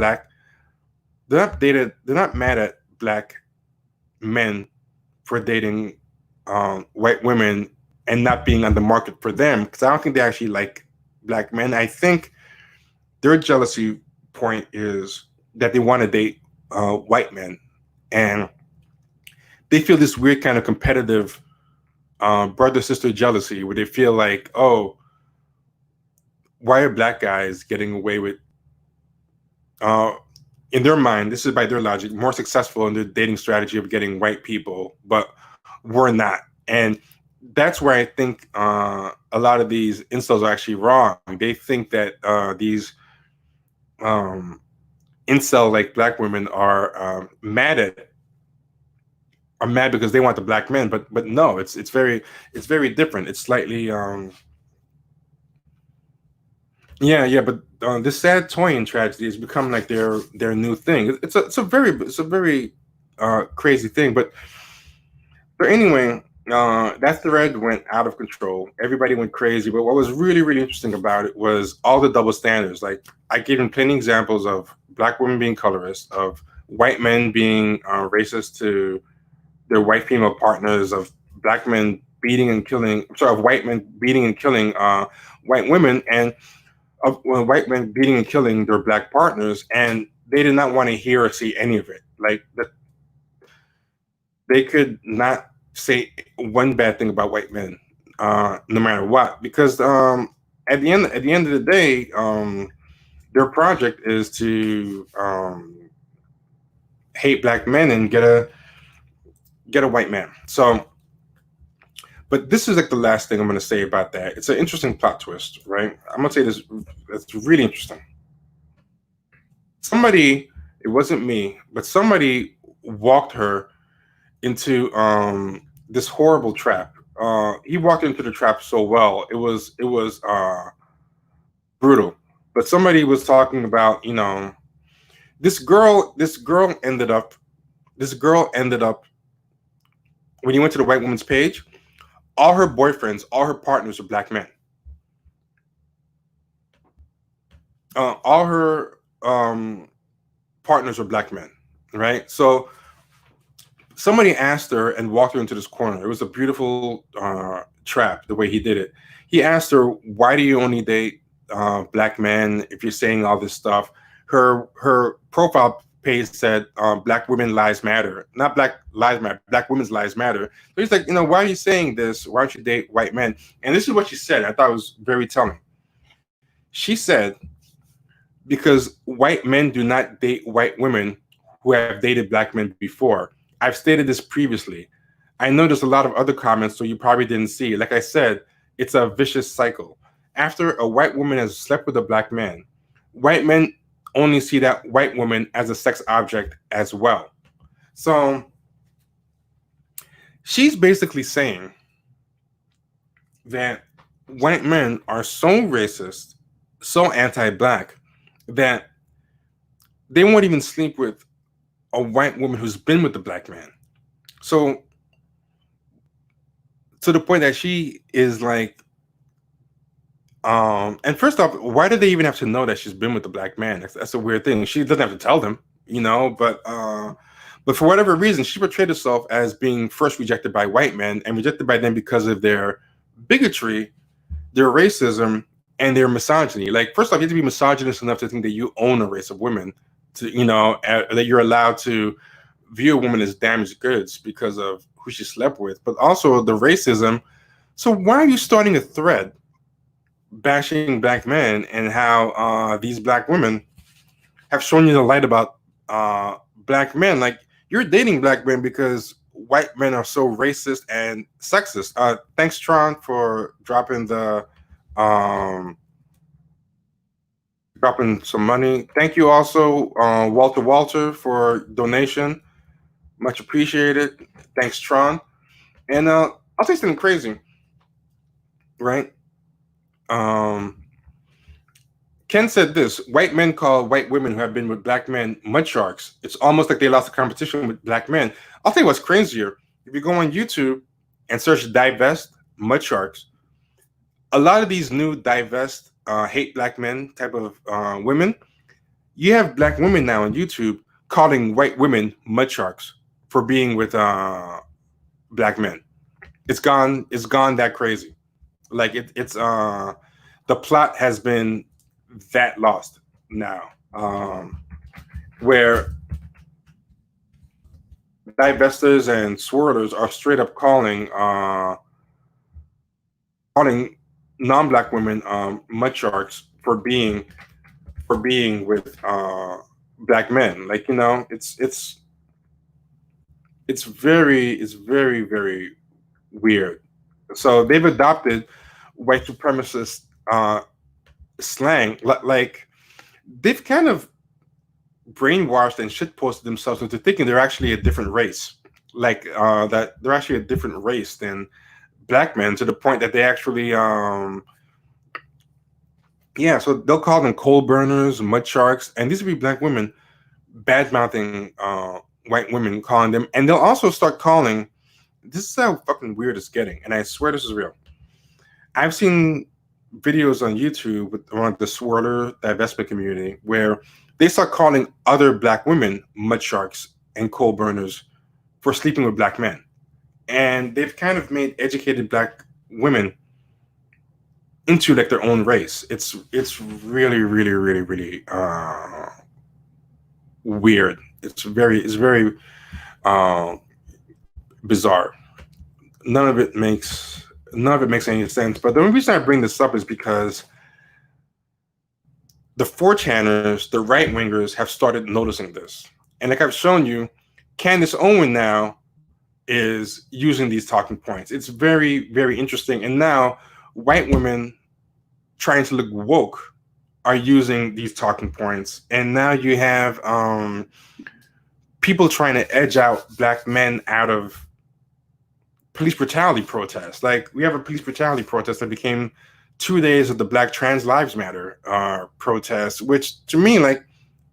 they're not mad at black men for dating white women and not being on the market for them, because I don't think they actually like black men. I think their jealousy point is that they want to date white men, and they feel this weird kind of competitive brother-sister jealousy where they feel like, oh, why are black guys getting away with, in their mind, this is by their logic, more successful in their dating strategy of getting white people, but we're not. And that's where I think a lot of these incels are actually wrong. They think that these incel like black women are mad because they want the black men, but no, it's very different. It's slightly but this sad toying tragedy has become like their new thing. It's a very crazy thing. But anyway, that thread went out of control. Everybody went crazy. But what was really, really interesting about it was all the double standards. Like I gave him plenty examples of black women being colorist, of white men being racist to their white female partners, of black men beating and killing. Sorry, of white men beating and killing white women, and of white men beating and killing their black partners, and they did not want to hear or see any of it. Like they could not say one bad thing about white men, no matter what, because at the end of the day, their project is to hate black men and get a white man. So, but this is like the last thing I'm going to say about that. It's an interesting plot twist, right? I'm going to say this. It's really interesting. Somebody, it wasn't me, but somebody walked her into this horrible trap he walked into the trap so well. It was brutal. But somebody was talking about, you know, this girl ended up when you went to the white woman's page, all her boyfriends, all her partners are black men. All her partners are black men, right? So somebody asked her and walked her into this corner. It was a beautiful trap, the way he did it. He asked her, why do you only date black men if you're saying all this stuff? Her profile page said black women lives matter, not black lives matter, black women's lives matter. So he's like, you know, why are you saying this? Why don't you date white men? And this is what she said. I thought it was very telling. She said, because white men do not date white women who have dated black men before. I've stated this previously. I know there's a lot of other comments, so you probably didn't see. Like I said, it's a vicious cycle. After a white woman has slept with a black man, white men only see that white woman as a sex object as well. So she's basically saying that white men are so racist, so anti-black, that they won't even sleep with a white woman who's been with the black man. So to the point that she is like, and first off, why do they even have to know that she's been with the black man? That's a weird thing. She doesn't have to tell them, you know, but for whatever reason, she portrayed herself as being first rejected by white men and rejected by them because of their bigotry, their racism, and their misogyny. Like, first off, you have to be misogynist enough to think that you own a race of women, to, you know, that you're allowed to view a woman as damaged goods because of who she slept with, but also the racism. So why are you starting a thread bashing black men and how these black women have shown you the light about black men? Like, you're dating black men because white men are so racist and sexist. Thanks, Tron, for dropping the dropping some money. Thank you also, Walter, for donation. Much appreciated. Thanks, Tron. And I'll say something crazy, right? Ken said this: white men call white women who have been with black men mud sharks. It's almost like they lost the competition with black men. I'll tell you what's crazier. If you go on YouTube and search divest mud sharks, a lot of these new divest hate black men type of women, you have black women now on YouTube calling white women mud sharks for being with black men. It's gone that crazy. Like it's the plot has been that lost now, where divestors and swirlers are straight up calling non-black women mud sharks for being with black men. Like, you know, it's very very weird. So they've adopted white supremacist slang. Like, they've kind of brainwashed and shitposted themselves into thinking they're actually a different race. Like, that they're actually a different race than black men, to the point that they actually so they'll call them coal burners, mud sharks, and these would be black women bad mouthing white women, calling them. And they'll also start calling, this is how fucking weird it's getting, and I swear this is real. I've seen videos on YouTube with around the swirler divestment community where they start calling other black women mud sharks and coal burners for sleeping with black men. And they've kind of made educated black women into like their own race. It's really weird. It's very bizarre. None of it makes any sense. But the reason I bring this up is because the 4chaners, the right wingers, have started noticing this. And like I've shown you, Candace Owen now is using these talking points. It's very, very interesting. And now white women trying to look woke are using these talking points. And now you have people trying to edge out black men out of police brutality protests. Like we have a police brutality protest that became 2 days of the Black Trans Lives Matter protest, which to me, like,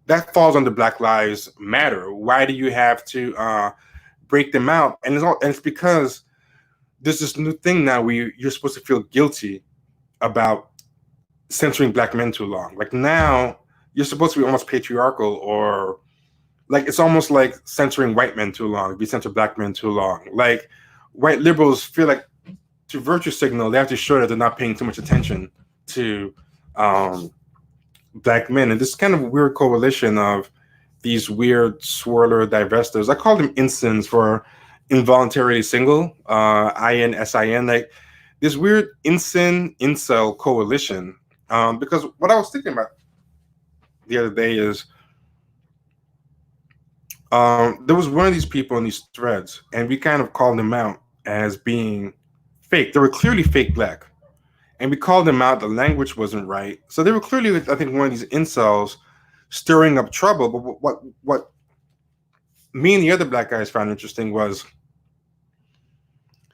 that falls under Black Lives Matter. Why do you have to break them out? And it's because there's this new thing now where you're supposed to feel guilty about censoring Black men too long. Like now you're supposed to be almost patriarchal, or like it's almost like censoring white men too long. If you censor Black men too long, like white liberals feel like to virtue signal, they have to show that they're not paying too much attention to Black men. And this kind of weird coalition of these weird swirler divestors. I call them INSINs for involuntarily single, INSIN, like this weird incel coalition. Because what I was thinking about the other day is there was one of these people in these threads, and we kind of called them out as being fake. They were clearly fake Black. And we called them out. The language wasn't right. So they were clearly, I think, one of these incels stirring up trouble. But what me and the other Black guys found interesting was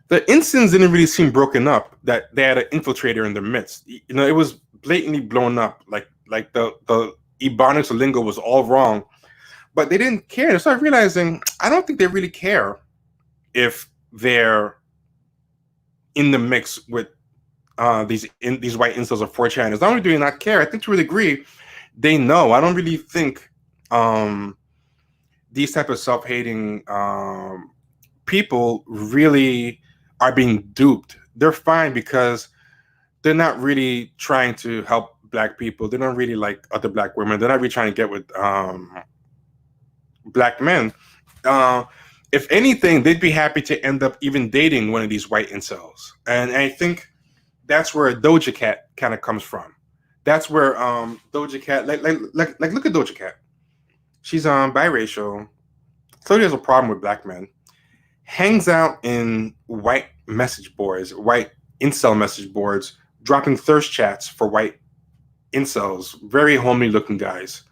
the INSINs didn't really seem broken up, that they had an infiltrator in their midst. You know, it was blatantly blown up. Like the Ebonics or lingo was all wrong. But they didn't care. They started realizing, I don't think they really care if they're in the mix with these white incels or 4chaners. Not only do they not care, I think to a degree, they know. I don't really think these type of self-hating people really are being duped. They're fine because they're not really trying to help Black people. They don't really like other Black women. They're not really trying to get with Black men. If anything, they'd be happy to end up even dating one of these white incels. And I think that's where Doja Cat kind of comes from. That's where Doja Cat, like look at Doja Cat. She's biracial, clearly has a problem with Black men, hangs out in white message boards, white incel message boards, dropping thirst chats for white incels, very homely looking guys,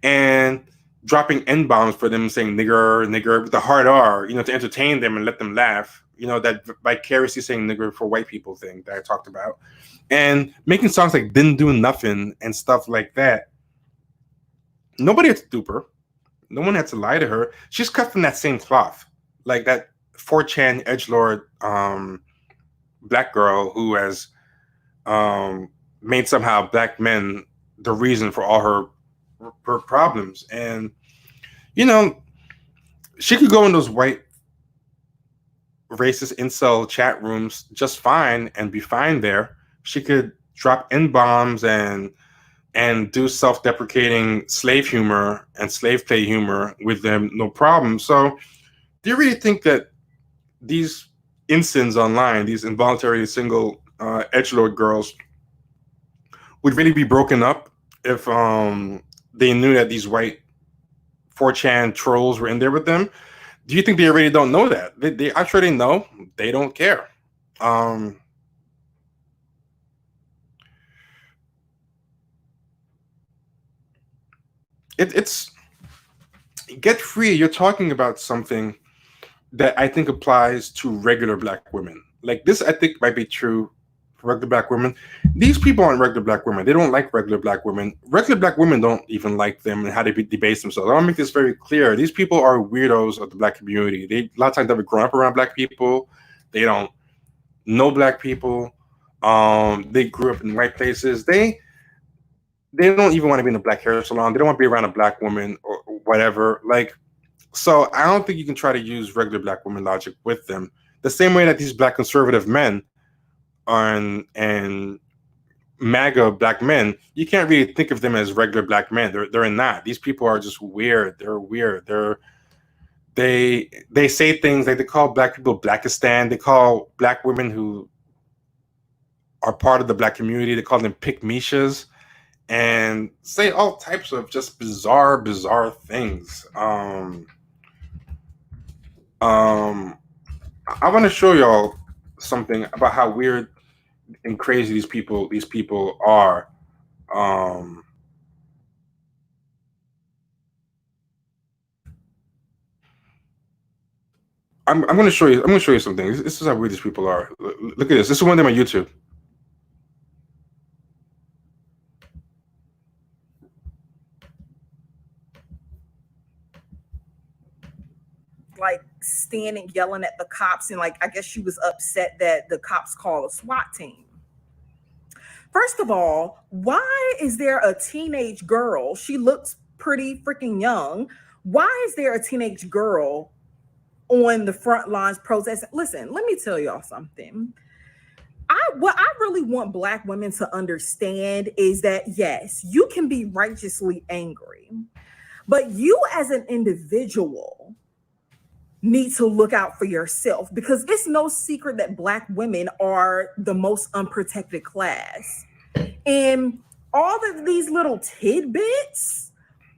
and dropping N-bombs for them, saying nigger, nigger, with the hard R, you know, to entertain them and let them laugh. You know, that vicariously saying nigger for white people thing that I talked about. And making songs like Didn't Do Nothing and stuff like that. Nobody had to dupe her. No one had to lie to her. She's cut from that same cloth. Like that 4chan edgelord Black girl who has made somehow Black men the reason for all her problems. And, you know, she could go in those white racist incel chat rooms just fine and be fine there. She could drop N-bombs and do self-deprecating slave humor and slave play humor with them, no problem. So do you really think that these INSINs online, these involuntary single edgelord girls, would really be broken up if they knew that these white 4chan trolls were in there with them? Do you think they already don't know that? I'm sure they know. They don't care. It's get free. You're talking about something that I think applies to regular Black women. Like this, I think might be true for regular Black women. These people aren't regular Black women. They don't like regular Black women. Regular Black women don't even like them and how they debase themselves. I want to make this very clear. These people are weirdos of the Black community. They a lot of times never grown up around Black people. They don't know Black people. They grew up in white places. They don't even want to be in a Black hair salon. They don't want to be around a Black woman or whatever. Like, so I don't think you can try to use regular Black woman logic with them. The same way that these Black conservative men and MAGA Black men, you can't really think of them as regular Black men. They're not. These people are just weird. They're weird. They say things like they call Black people Blackistan. They call Black women who are part of the Black community, they call them pick-mishas, and say all types of just bizarre things. I want to show y'all something about how weird and crazy these people are. I'm going to show you. I'm going to show you something. This is how weird these people are. Look at this. This is one of them on YouTube. Like standing yelling at the cops, and like I guess she was upset that the cops called a SWAT team. First of all, why is there a teenage girl? She looks pretty freaking young. Why is there a teenage girl on the front lines protesting? Listen, let me tell y'all something. What I really want Black women to understand is that yes, you can be righteously angry, but you as an individual need to look out for yourself, because it's no secret that Black women are the most unprotected class. And all of these little tidbits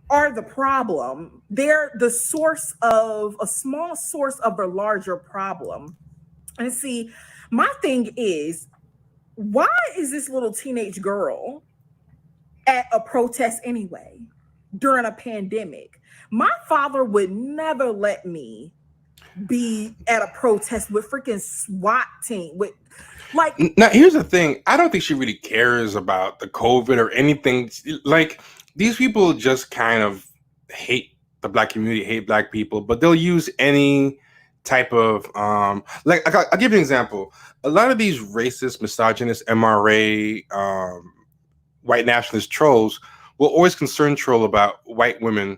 are the problem. They're the source of a small source of a larger problem. And see, my thing is, why is this little teenage girl at a protest anyway during a pandemic? My father would never let me be at a protest with freaking SWAT team. With like, now here's the thing. I don't think she really cares about the COVID or anything. Like, these people just kind of hate the Black community, hate Black people, but they'll use any type of like, I'll give you an example. A lot of these racist, misogynist, MRA, white nationalist trolls will always concern troll about white women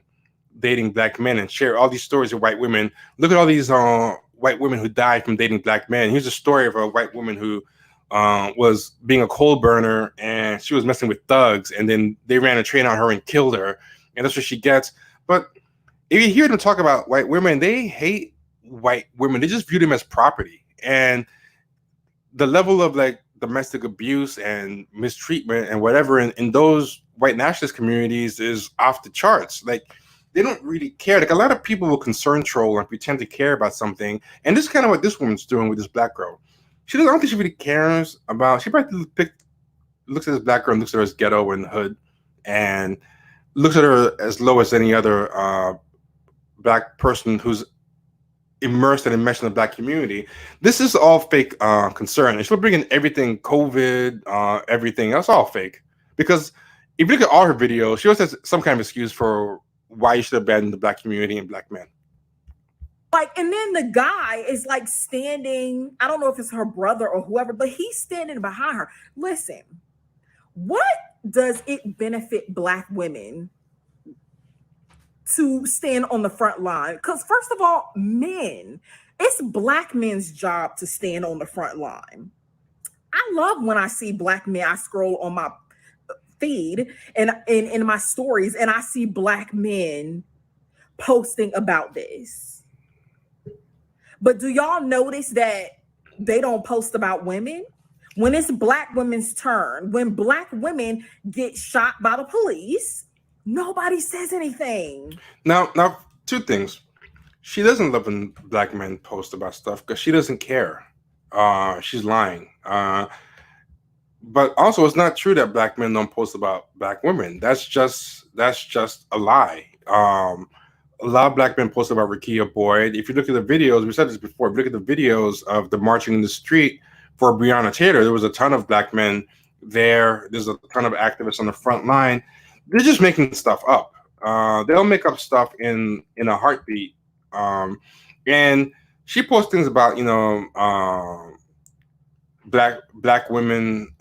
dating Black men and share all these stories of white women. Look at all these white women who died from dating Black men. Here's a story of a white woman who was being a coal burner, and she was messing with thugs, and then they ran a train on her and killed her, and that's what she gets. But if you hear them talk about white women, they hate white women. They just view them as property, and the level of like domestic abuse and mistreatment and whatever in those white nationalist communities is off the charts. Like, they don't really care. Like, a lot of people will concern troll and pretend to care about something. And this is kind of what this woman's doing with this Black girl. I don't think she really cares about, she probably looks at this Black girl and looks at her as ghetto in the hood, and looks at her as low as any other Black person who's immersed and enmeshed in the Black community. This is all fake concern. And she'll bring in everything, COVID, everything. That's all fake. Because if you look at all her videos, she always has some kind of excuse for why you should abandon the Black community and Black men. like, and then the guy is like standing, I don't know if it's her brother or whoever, but he's standing behind her. Listen, what does it benefit Black women to stand on the front line? Because first of all, men, it's Black men's job to stand on the front line. I love when I see Black men. I scroll on my feed and in my stories, and I see Black men posting about this. But do y'all notice that they don't post about women? When it's Black women's turn, when Black women get shot by the police, nobody says anything. Now, two things. She doesn't love when Black men post about stuff because she doesn't care. She's lying. But also, it's not true that Black men don't post about Black women. That's just a lie. A lot of Black men post about Rekia Boyd. If you look at the videos, we said this before, if you look at the videos of the marching in the street for Breonna Taylor, there was a ton of Black men there. There's a ton of activists on the front line. They're just making stuff up. They'll make up stuff in a heartbeat. And she posts things about, Black women,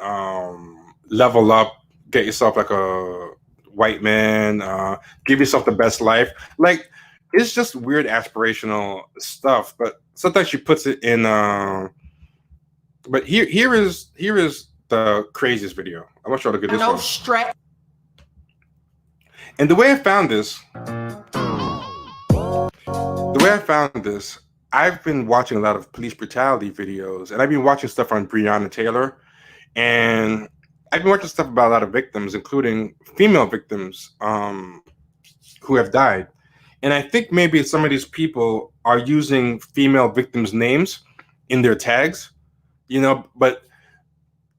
level up, get yourself like a white man, give yourself the best life. Like, it's just weird aspirational stuff. But sometimes she puts it in. But here is the craziest video. I want you all to look at this one. And the way I found this, I've been watching a lot of police brutality videos, and I've been watching stuff on Breonna Taylor, and I've been watching stuff about a lot of victims, including female victims who have died. And I think maybe some of these people are using female victims' names in their tags, but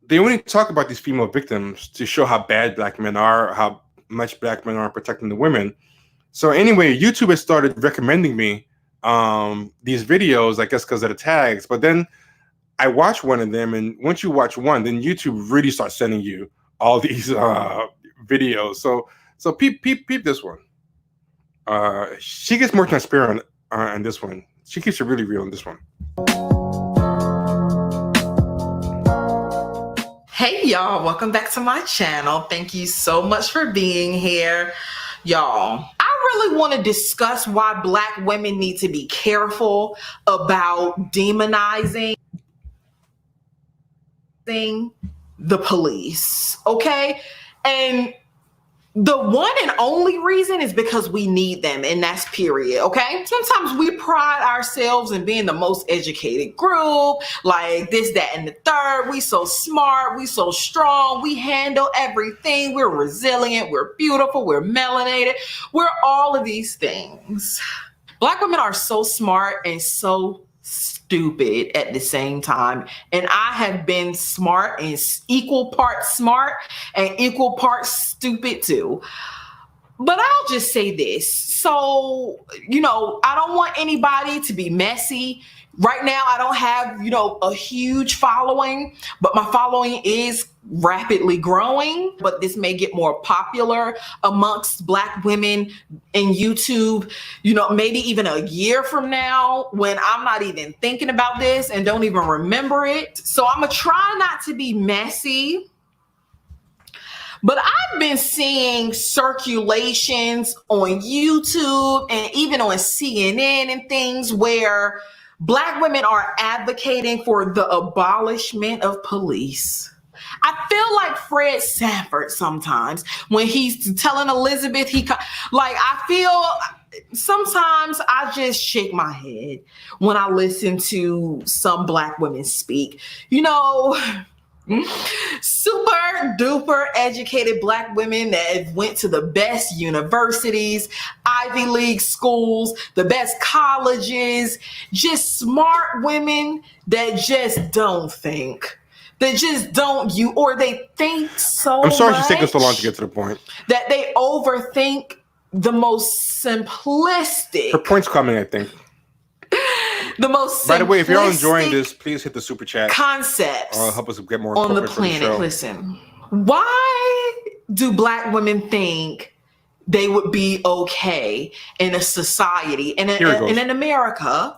they only talk about these female victims to show how bad Black men are, how much Black men are protecting the women. So anyway, YouTube has started recommending me these videos, I guess because of the tags. But then I watched one of them, and once you watch one, then YouTube really starts sending you all these videos. So peep this one. She gets more transparent on this one. She keeps it really real in this one. Hey y'all, welcome back to my channel. Thank you so much for being here. Y'all, I really want to discuss why Black women need to be careful about demonizing the police, okay? And the one and only reason is because we need them, and that's period, okay? Sometimes we pride ourselves in being the most educated group, like this, that, and the third. We so smart, we so strong, we handle everything, we're resilient, we're beautiful, we're melanated, we're all of these things. Black women are so smart and so stupid at the same time, and I have been smart and equal parts smart and equal parts stupid too. But I'll just say this. So, I don't want anybody to be messy. Right now, I don't have, a huge following, but my following is rapidly growing. But this may get more popular amongst Black women in YouTube, maybe even a year from now when I'm not even thinking about this and don't even remember it. So I'm going to try not to be messy. But I've been seeing circulations on YouTube and even on CNN and things where Black women are advocating for the abolishment of police. I feel like Fred Sanford sometimes when he's telling Elizabeth, I feel sometimes I just shake my head when I listen to some Black women speak. Super duper educated Black women that went to the best universities, Ivy League schools, the best colleges, just smart women that just don't think. They just don't or they think so much. I'm sorry she's taking so long to get to the point. That they overthink the most simplistic. Her point's coming, I think. The most By the way, if you're enjoying this, please hit the super chat. Concepts help us get more on the planet. Listen, why do Black women think they would be okay in a society and in America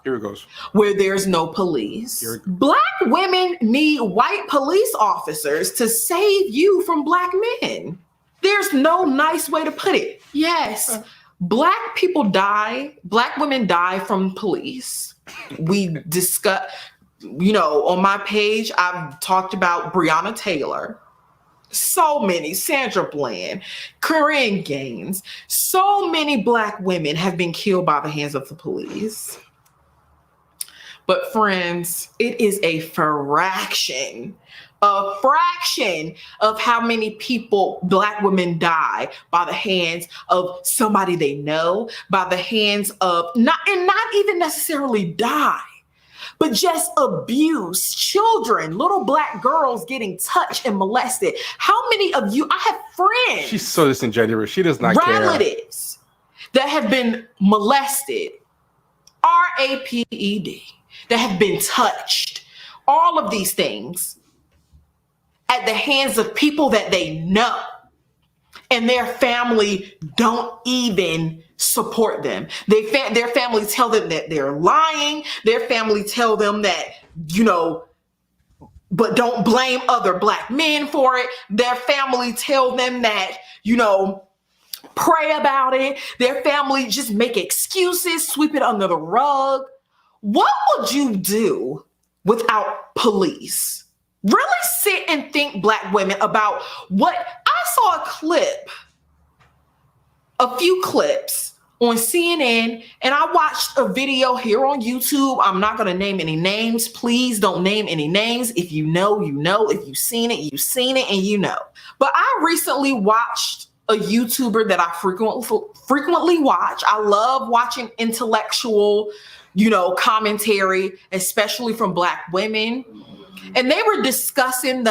where there's no police? Black women need white police officers to save you from Black men. There's no nice way to put it. Yes, Black people die. Black women die from police. We discuss, on my page, I've talked about Breonna Taylor. So many, Sandra Bland, Corinne Gaines, so many Black women have been killed by the hands of the police. But friends, it is a fraction of how many people, Black women, die by the hands of somebody they know, by the hands of not even necessarily die, but just abuse, children, little Black girls getting touched and molested. How many of you, I have friends. She's so disingenuous. She does not care. Relatives that have been molested, RAPED, that have been touched, all of these things at the hands of people that they know, and their family don't even support them. Their family tell them that they're lying. Their family tell them that, but don't blame other Black men for it. Their family tell them that, pray about it. Their family just make excuses, sweep it under the rug. What would you do without police? Really sit and think, Black women, about what I saw a few clips on CNN, and I watched a video here on YouTube. I'm not going to name any names. Please don't name any names. If you know, you know. If you've seen it, and you know. But I recently watched a YouTuber that I frequently watch. I love watching intellectual, commentary, especially from Black women. And they were discussing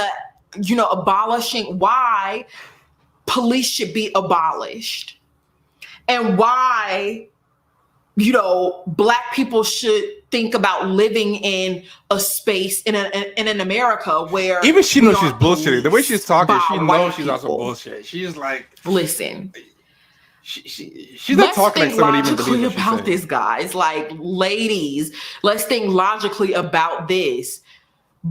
abolishing, why police should be abolished and why Black people should think about living in a space in an America where even she we knows she's aren't bullshitting. The way policed she's talking, by she white knows she's also people. bullshit. She's like, Listen, she's not let's talking like think somebody even logically believes what she's about saying. this, guys. Like, ladies, let's think logically about this.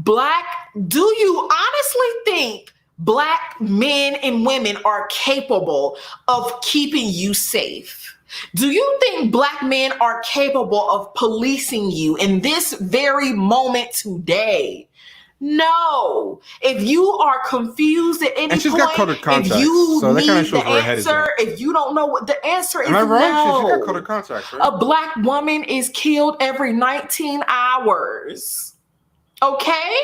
Do you honestly think Black men and women are capable of keeping you safe? Do you think Black men are capable of policing you in this very moment today? No. If you are confused at any And she's point, got colored contacts, if you so that kinda need shows the where her head is answer, at. if you don't know what the answer is, Am I wrong? no. She's got colored contacts, right? A Black woman is killed every 19 hours. Okay?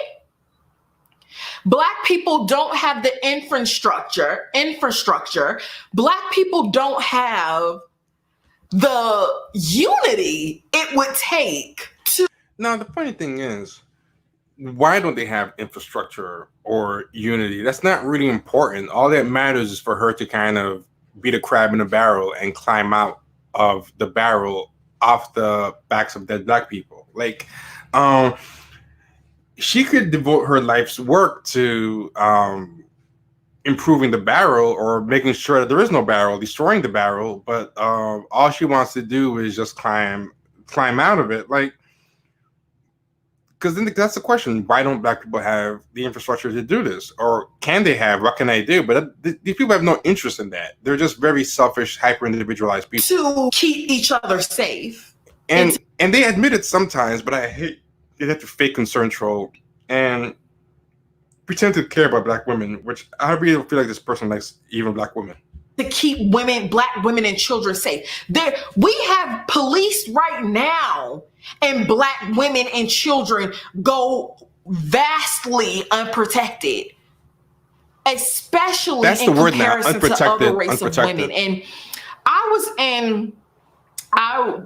Black people don't have the infrastructure. Black people don't have the unity it would take to. Now, the funny thing is, why don't they have infrastructure or unity? That's not really important. All that matters is for her to kind of be the crab in the barrel and climb out of the barrel off the backs of dead Black people. Like, she could devote her life's work to improving the barrel or making sure that there is no barrel, destroying the barrel. But all she wants to do is just climb out of it. Like, because then that's the question: why don't Black people have the infrastructure to do this, or can they have? What can they do? But these people have no interest in that. They're just very selfish, hyper-individualized people to keep each other safe. And they admit it sometimes, but I hate they have to fake concern troll and pretend to care about Black women, which I really feel like this person likes even Black women. To keep Black women and children safe. We have police right now, and Black women and children go vastly unprotected, especially That's in the word now, comparison to unprotected, other race of women. And I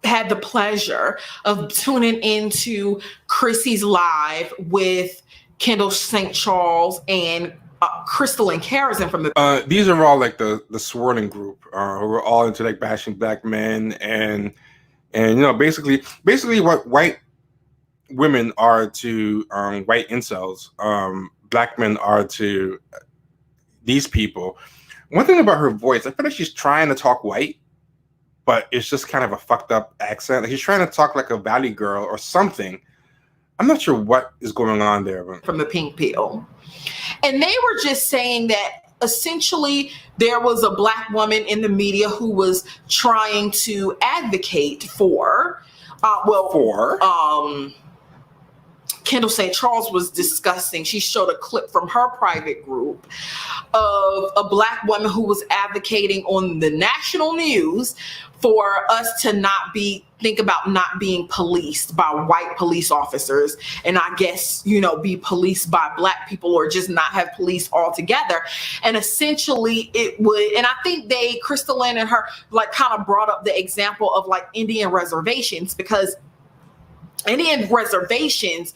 had the pleasure of tuning into Chrissy's live with Kendall St. Charles and Crystal and Harrison from the. These are all like the swirling group who are all into like bashing Black men and basically what white women are to white incels, Black men are to these people. One thing about her voice, I feel like she's trying to talk white, but it's just kind of a fucked up accent. Like she's trying to talk like a Valley girl or something. I'm not sure what is going on there. But from the pink pill. And they were just saying that essentially there was a Black woman in the media who was trying to advocate for, Kendall St. Charles was discussing, she showed a clip from her private group of a Black woman who was advocating on the national news for us to think about not being policed by white police officers, and I guess, be policed by Black people, or just not have police altogether. And essentially it would, and I think Crystalline and her like kind of brought up the example of like Indian reservations, because Indian reservations,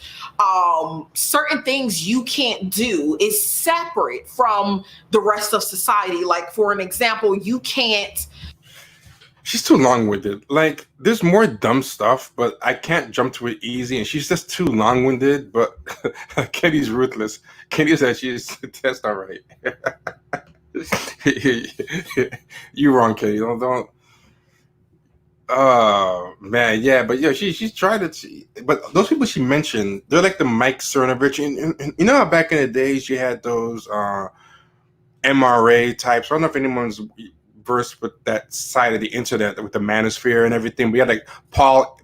certain things you can't do is separate from the rest of society. Like, for an example, you can't. She's too long-winded. Like, there's more dumb stuff, but I can't jump to it easy, and she's just too long-winded. But Kenny's ruthless. Kenny said that's all right. You're wrong, Kenny. Don't. Oh man, yeah, but yeah, she's tried to. But those people she mentioned, they're like the Mike Cernovich, and you know how back in the days you had those MRA types. I don't know if anyone's versed with that side of the internet with the manosphere and everything. We had like Paul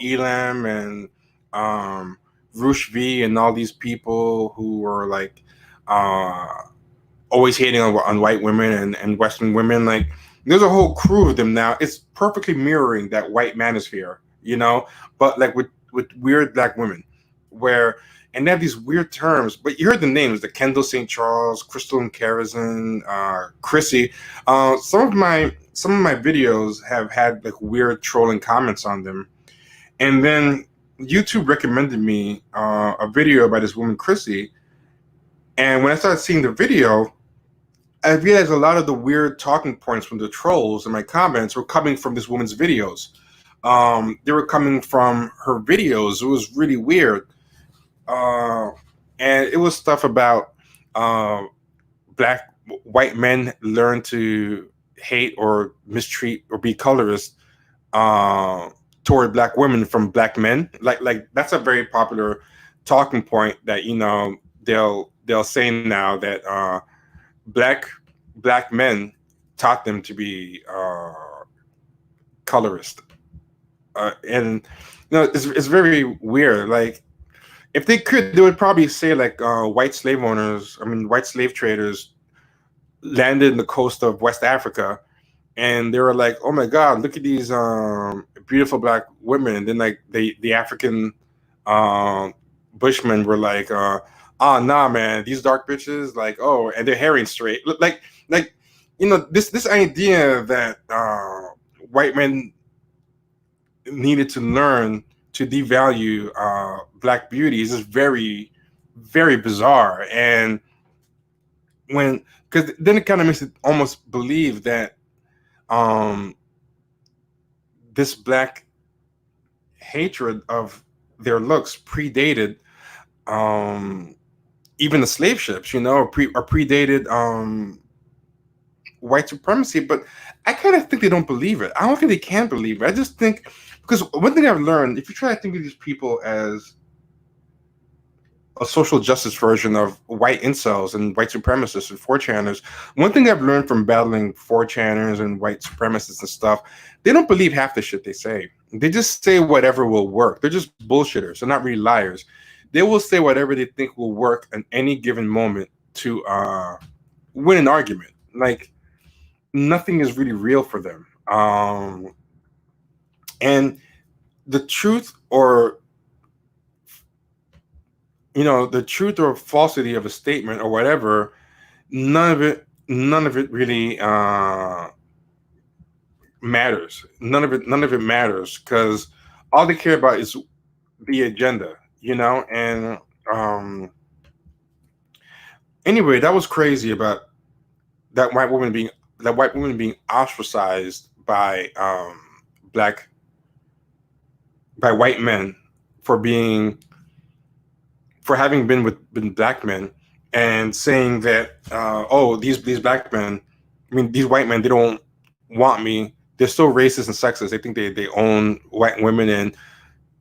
Elam and Rush V and all these people who were like always hating on white women and Western women. Like, there's a whole crew of them now. It's perfectly mirroring that white manosphere, but like with weird Black women, and they have these weird terms. But you heard the names: the Kendall St. Charles, Crystal and Karazin, Chrissy. Some of my videos have had like weird trolling comments on them, and then YouTube recommended me a video by this woman Chrissy, and when I started seeing the video, I realized a lot of the weird talking points from the trolls in my comments were coming from this woman's videos. They were coming from her videos. It was really weird. And it was stuff about white men learn to hate or mistreat or be colorist toward black women from black men. Like that's a very popular talking point that they'll say now that black men taught them to be colorist, and it's very weird. Like if they could, they would probably say like white slave traders landed in the coast of West Africa, and they were like, "Oh my God, look at these beautiful black women." And then like the African Bushmen were like, "Ah, nah, man, these dark bitches, like, oh, and their hair ain't straight." Like this idea that white men needed to learn to devalue black beauty is just very, very bizarre. And because then it kind of makes it almost believe that this black hatred of their looks predated even the slave ships, or predated white supremacy. But I kind of think they don't believe it. I don't think they can believe it. I just think, because one thing I've learned, if you try to think of these people as a social justice version of white incels and white supremacists and 4chaners, one thing I've learned from battling 4chaners and white supremacists and stuff, they don't believe half the shit they say. They just say whatever will work. They're just bullshitters. They're not really liars. They will say whatever they think will work at any given moment to win an argument. Like nothing is really real for them. And the truth or falsity of a statement or whatever, none of it really matters. None of it matters, because all they care about is the agenda, and anyway, that was crazy about that white woman being ostracized by white men for having been with black men, and saying that these black men, these white men, they don't want me. They're so racist and sexist. They think they own white women, and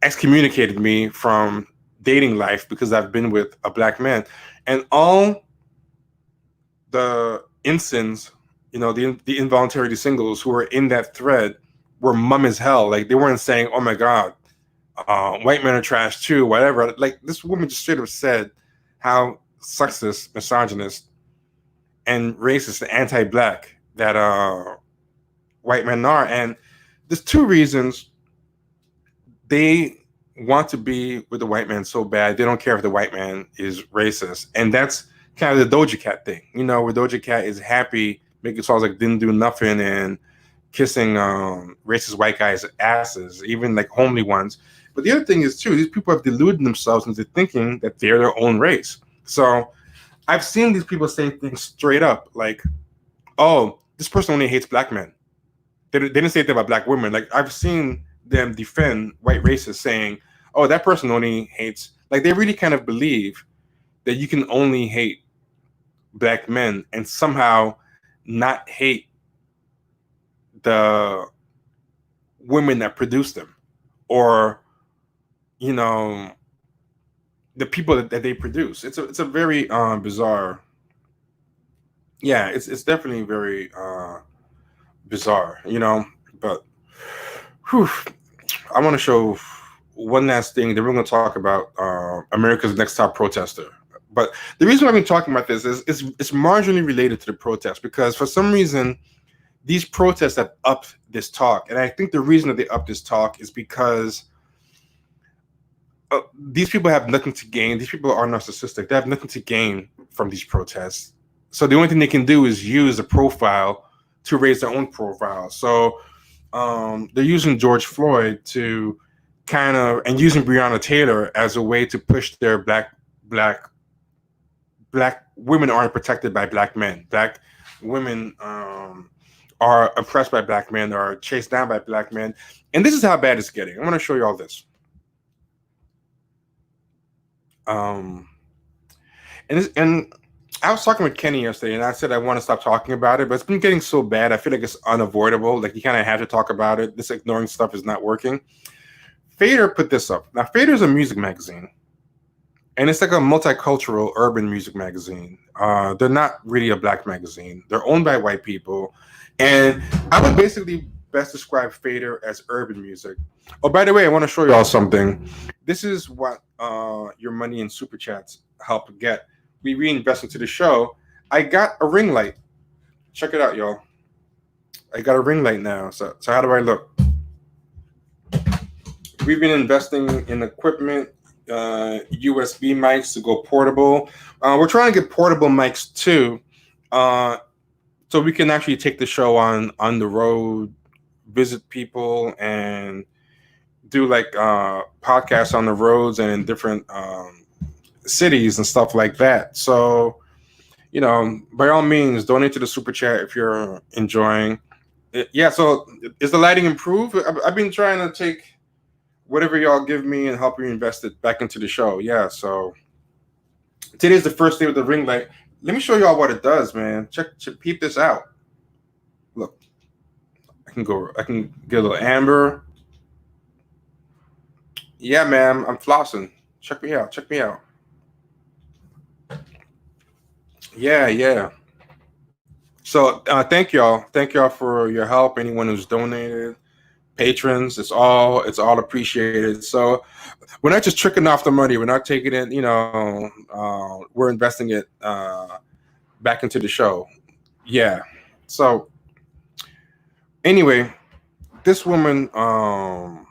excommunicated me from dating life because I've been with a black man. And all the incins, the involuntary singles who were in that thread were mum as hell. Like they weren't saying, "Oh my God, white men are trash too," whatever. Like this woman just straight up said how sexist, misogynist, and racist and anti-black that white men are. And there's two reasons they want to be with the white man so bad. They don't care if the white man is racist. And that's kind of the Doja Cat thing, where Doja Cat is happy making songs like "Didn't Do Nothing" and kissing racist white guys' asses, even like homely ones. But the other thing is too, these people have deluded themselves into thinking that they're their own race. So I've seen these people say things straight up like, "Oh, this person only hates black men." They didn't say anything about black women. Like I've seen them defend white racists saying, "Oh, that person only hates," like they really kind of believe that you can only hate black men and somehow not hate the women that produce them, or the people that they produce. It's a very bizarre. Yeah, it's definitely very bizarre, But whew, I want to show one last thing. Then we're going to talk about America's Next Top Protester. But the reason why I've been talking about this is it's marginally related to the protest, because for some reason these protests have upped this talk. And I think the reason that they upped this talk is because these people have nothing to gain. These people are narcissistic. They have nothing to gain from these protests. So the only thing they can do is use the profile to raise their own profile. So they're using George Floyd to and using Breonna Taylor as a way to push their black women aren't protected by black men. Black women are oppressed by black men, are chased down by black men. And this is how bad it's getting. I'm going to show you all this. And I was talking with Kenny yesterday, and I said I want to stop talking about it, but it's been getting so bad. I feel like it's unavoidable. Like you kind of have to talk about it. This ignoring stuff is not working. Fader put this up. Now, Fader is a music magazine, and it's like a multicultural urban music magazine. They're not really a black magazine. They're owned by white people, and I would basically best describe Fader as urban music. Oh, by the way, I want to show you all something. This is what your money and super chats help get. We reinvest into the show. I got a ring light. Check it out, y'all. I got a ring light now. So how do I look? We've been investing in equipment, USB mics to go portable. We're trying to get portable mics too, so we can actually take the show on the road, visit people, and do like podcasts on the roads and in different cities and stuff like that. So, you know, by all means, donate to the super chat if you're enjoying it. Yeah. So, is the lighting improved? I've been trying to take whatever y'all give me and help reinvest it back into the show. Yeah. So today's the first day with the ring light. Let me show y'all what it does, man. Peep this out. Look, I can get a little amber. Yeah, man, I'm flossing. Check me out. Yeah. So thank y'all for your help. Anyone who's donated, patrons, it's all appreciated. So we're not just tricking off the money. We're not taking it, we're investing it back into the show. Yeah. So anyway, this woman, I'll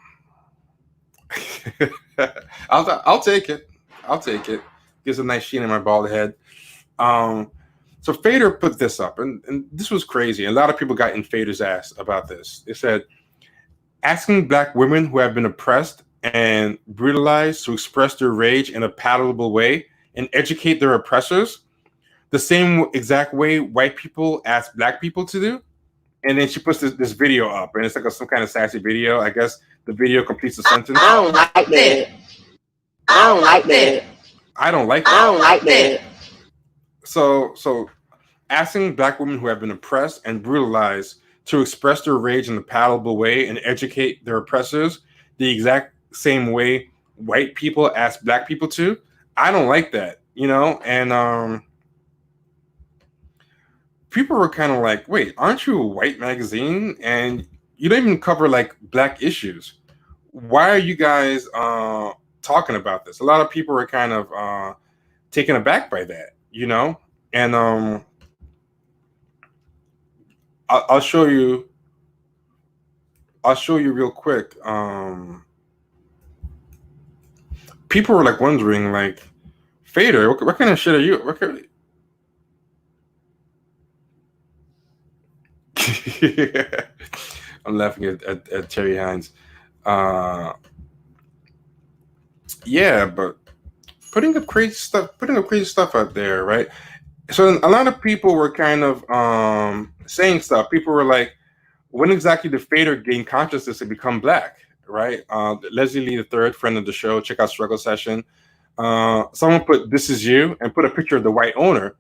take it. Gives a nice sheen in my bald head. So Fader put this up, and this was crazy. A lot of people got in Fader's ass about this. They said, asking black women who have been oppressed and brutalized to express their rage in a palatable way and educate their oppressors the same exact way white people ask black people to do. And then she puts this video up, and it's like some kind of sassy video. I guess the video completes the sentence. I don't like that. So asking black women who have been oppressed and brutalized to express their rage in a palatable way and educate their oppressors the exact same way white people ask black people to. I don't like that, and people were kind of like, wait, aren't you a white magazine? And you don't even cover like black issues. Why are you guys talking about this? A lot of people were kind of taken aback by that, and I'll show you real quick. People were like wondering, like, Fader, what kind of shit are you? I'm laughing at Terry Hines. Yeah, but putting up crazy stuff out there, right? So a lot of people were kind of saying stuff. People were like, when exactly did Fader gain consciousness and become black, right? Leslie Lee III, friend of the show, check out Struggle Session. Someone put "This Is You" and put a picture of the white owner.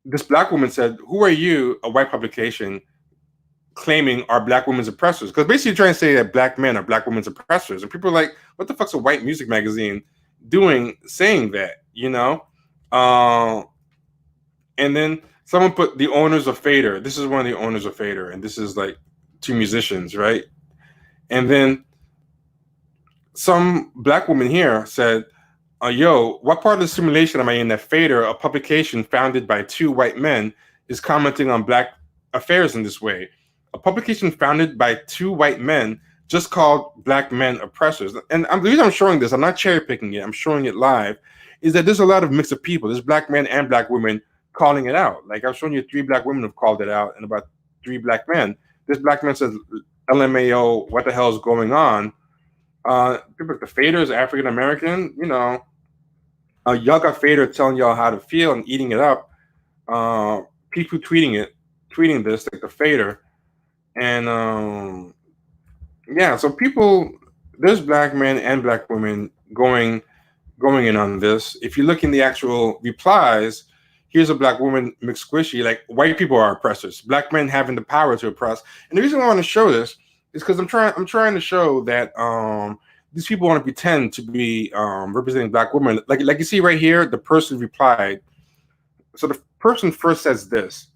This black woman said, "Who are you?" A white publication claiming are black women's oppressors, because basically trying to say that black men are black women's oppressors, and people are like, "What the fuck's a white music magazine doing saying that?" And then someone put the owners of Fader. This is one of the owners of Fader, and this is like two musicians, right? And then some black woman here said, yo, what part of the simulation am I in that Fader, a publication founded by two white men, is commenting on black affairs in this way? A publication founded by two white men just called black men oppressors. And the reason I'm showing this, I'm not cherry picking it, I'm showing it live, is that there's a lot of mix of people. There's black men and black women calling it out. Like I've shown you 3 black women have called it out and about 3 black men. This black man says, LMAO, what the hell is going on? People like the Fader is African American, y'all got Fader telling y'all how to feel and eating it up. people tweeting this, like the fader, and yeah, so people, there's black men and black women going in on this. If you look in the actual replies, here's a black woman McSquishy, like white people are oppressors, black men having the power to oppress. And the reason I want to show this is because I'm trying to show that these people want to pretend to be representing black women. Like you see right here, the person replied. So the person first says this,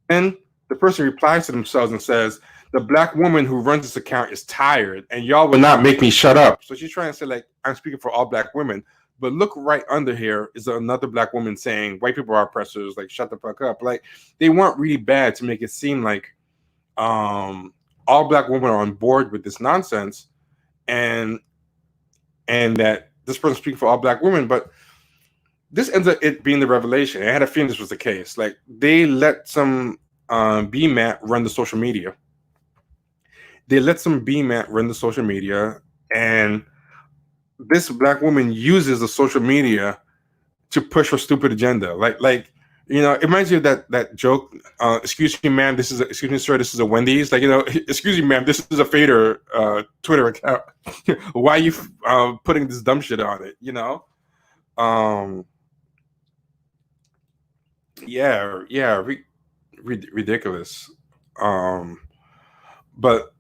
then the person replies to themselves and says, the black woman who runs this account is tired and y'all will not make me shut up. So she's trying to say, like, I'm speaking for all black women. But look right under here is another black woman saying white people are oppressors, like shut the fuck up. Like they want really bad to make it seem like all black women are on board with this nonsense and that this person speaking for all black women. But this ends up it being the revelation. I had a feeling this was the case. Like they let some BMAT run the social media. They let some BMAT run the social media, and this black woman uses the social media to push her stupid agenda. Like you know, it reminds you of that joke. Excuse me, ma'am. Excuse me, sir. This is a Wendy's. Like, you know, excuse me, ma'am. This is a Fader Twitter account. Why are you putting this dumb shit on it? You know. Yeah, ridiculous. But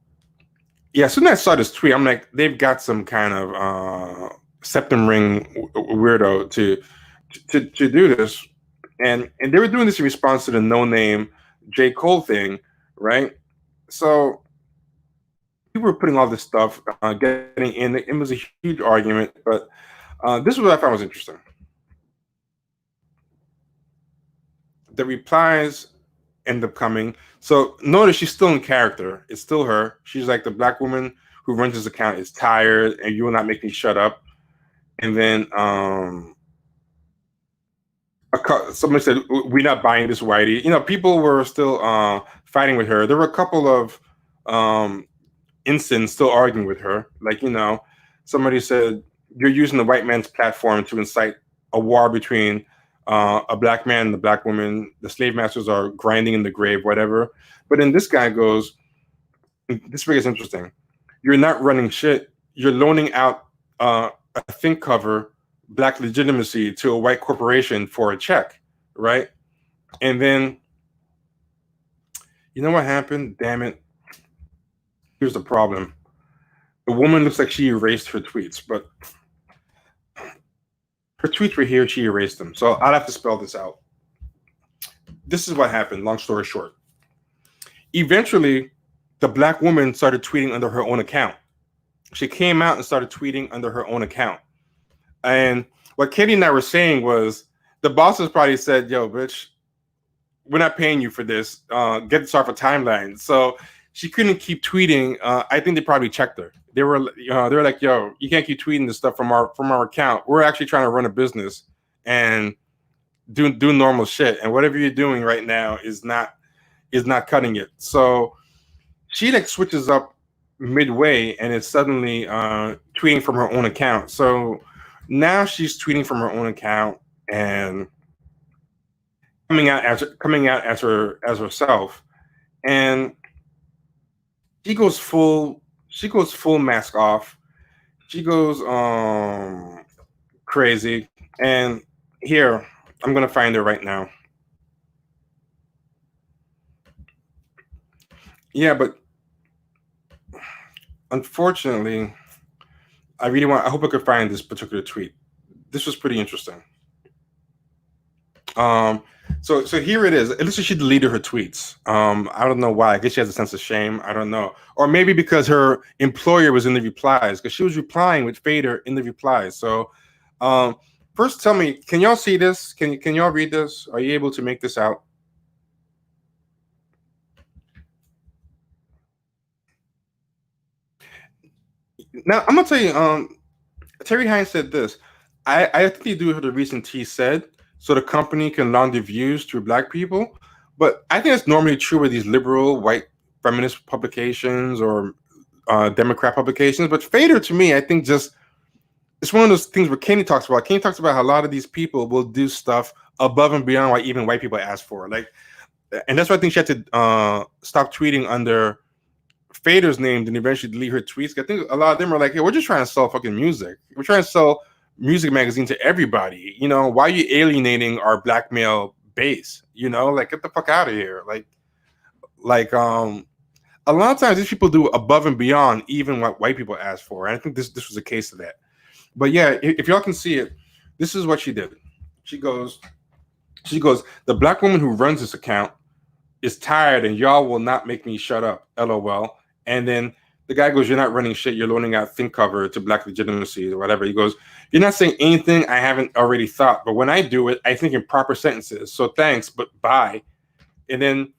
yeah, as soon as I saw this tweet, I'm like, they've got some kind of septum ring weirdo to do this, and they were doing this in response to the No Name J. Cole thing, right? So people were putting all this stuff, getting in. It was a huge argument, but this is what I found was interesting. The replies end up coming. So notice she's still in character. It's still her. She's like, the black woman who runs this account is tired and you will not make me shut up. And then somebody said, we're not buying this, whitey. You know, people were still fighting with her. There were a couple of instances still arguing with her. Like, you know, somebody said, you're using the white man's platform to incite a war between a black man and the black woman. The slave masters are grinding in the grave, whatever. But then this guy goes, this is interesting. You're not running shit. You're loaning out a think cover, black legitimacy, to a white corporation for a check, right? And then, you know what happened? Damn it. Here's the problem. The woman looks like she erased her tweets, but her tweets were here, she erased them. So I'll have to spell this out. This is what happened, long story short. Eventually, the black woman started tweeting under her own account. She came out and started tweeting under her own account. And what Katie and I were saying was, the bosses probably said, yo, bitch, we're not paying you for this. Get this off a timeline. So she couldn't keep tweeting. I think they probably checked her. They were like, yo, you can't keep tweeting this stuff from our account. We're actually trying to run a business and do normal shit. And whatever you're doing right now is not cutting it. So she like switches up midway and is suddenly tweeting from her own account. So now she's tweeting from her own account and coming out as herself. And she goes full mask off. She goes crazy. And here, I'm gonna find her right now. Yeah, but unfortunately, I hope I could find this particular tweet. This was pretty interesting. So here it is. It looks like she deleted her tweets. I don't know why. I guess she has a sense of shame. I don't know. Or maybe because her employer was in the replies, because she was replying with Fader in the replies. So first tell me, can y'all see this? Can y'all read this? Are you able to make this out? Now I'm gonna tell you, Terry Hines said this. I think they do what the recent T said, so the company can launder views through black people. But I think it's normally true with these liberal white feminist publications or Democrat publications. But Fader, to me, I think just it's one of those things where Kenny talks about. Kenny talks about how a lot of these people will do stuff above and beyond what even white people ask for. Like, and that's why I think she had to stop tweeting under Fader's name and eventually delete her tweets. I think a lot of them are like, hey, we're just trying to sell fucking music. We're trying to sell music magazine to everybody. You know, why are you alienating our black male base? You know, like, get the fuck out of here. Like a lot of times these people do above and beyond even what white people ask for. And I think this was a case of that. But yeah, if y'all can see it, this is what she did. She goes, the black woman who runs this account is tired and y'all will not make me shut up, LOL. And then the guy goes, you're not running shit, you're loaning out think cover to black legitimacy or whatever. He goes, you're not saying anything I haven't already thought, but when I do it, I think in proper sentences. So thanks, but bye. And then,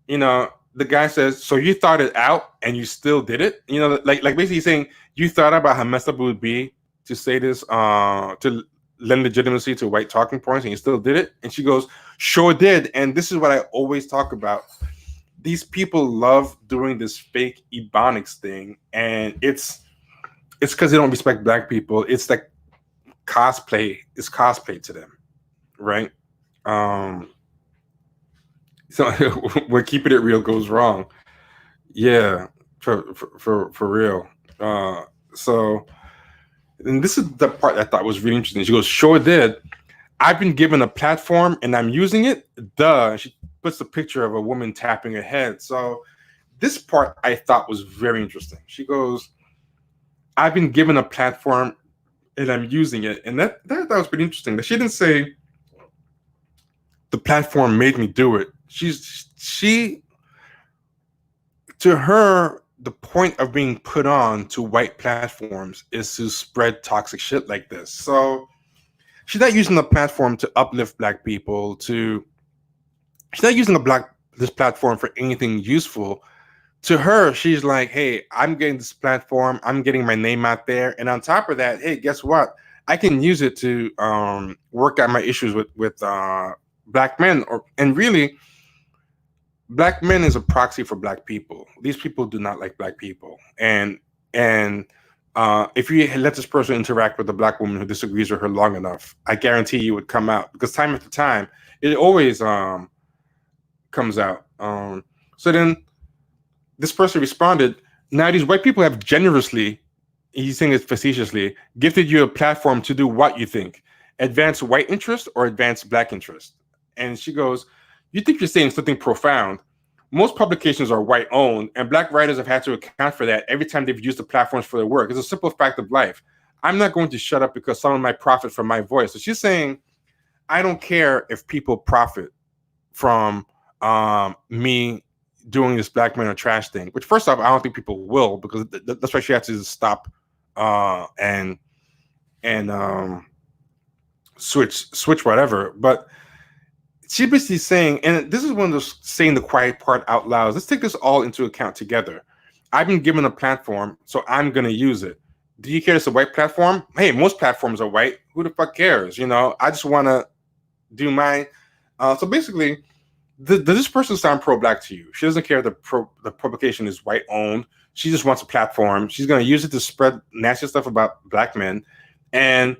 you know, the guy says, so you thought it out and you still did it? You know, like basically saying, you thought about how messed up it would be to say this, to lend legitimacy to white talking points, and you still did it? And she goes, sure did. And this is what I always talk about. These people love doing this fake ebonics thing, and it's because they don't respect black people. It's like cosplay. It's cosplay to them, right? So when keeping it real goes wrong, yeah, for real. So, and this is the part I thought was really interesting. She goes, sure did. I've been given a platform and I'm using it. Duh. She puts a picture of a woman tapping her head. So this part I thought was very interesting. She goes, I've been given a platform and I'm using it. And that was pretty interesting. That she didn't say the platform made me do it. She to her, the point of being put on to white platforms is to spread toxic shit like this. So she's not using the platform to uplift black people. She's not using this platform for anything useful. To her, she's like, hey, I'm getting this platform. I'm getting my name out there. And on top of that, hey, guess what? I can use it to work out my issues with black men. And really, black men is a proxy for black people. These people do not like black people. And if you let this person interact with a black woman who disagrees with her long enough, I guarantee you would come out, because time after time, it always comes out. So then this person responded, now these white people have generously, he's saying it facetiously, gifted you a platform to do what you think? Advance white interest or advance black interest? And she goes, you think you're saying something profound. Most publications are white owned, and black writers have had to account for that every time they've used the platforms for their work. It's a simple fact of life. I'm not going to shut up because someone might profit from my voice. So she's saying, I don't care if people profit from me doing this black men are trash thing, which first off, I don't think people will, because that's why she had to stop and switch whatever. But she's basically saying, and this is one of those saying the quiet part out loud. Let's take this all into account together. I've been given a platform, so I'm going to use it. Do you care it's a white platform? Hey, most platforms are white. Who the fuck cares? You know, I just want to do mine. So basically, does this person sound pro-black to you? She doesn't care if the publication is white owned. She just wants a platform. She's going to use it to spread nasty stuff about black men. And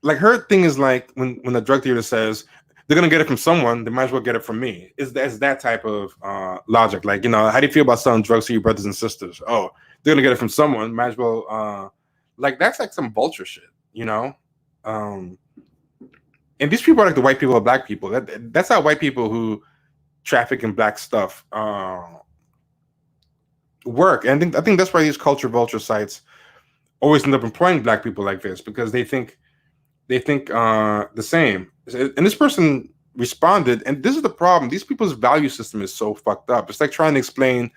like, her thing is like when the drug dealer says they're gonna get it from someone, they might as well get it from me. It's that type of logic. Like, you know, how do you feel about selling drugs to your brothers and sisters? Oh, they're gonna get it from someone, might as well. Like, that's like some vulture shit, you know. And these people are like the white people of black people. That's how white people who traffic in black stuff work. And I think that's why these culture vulture sites always end up employing black people like this, because they think the same. And this person responded, and this is the problem. These people's value system is so fucked up. It's like trying to explain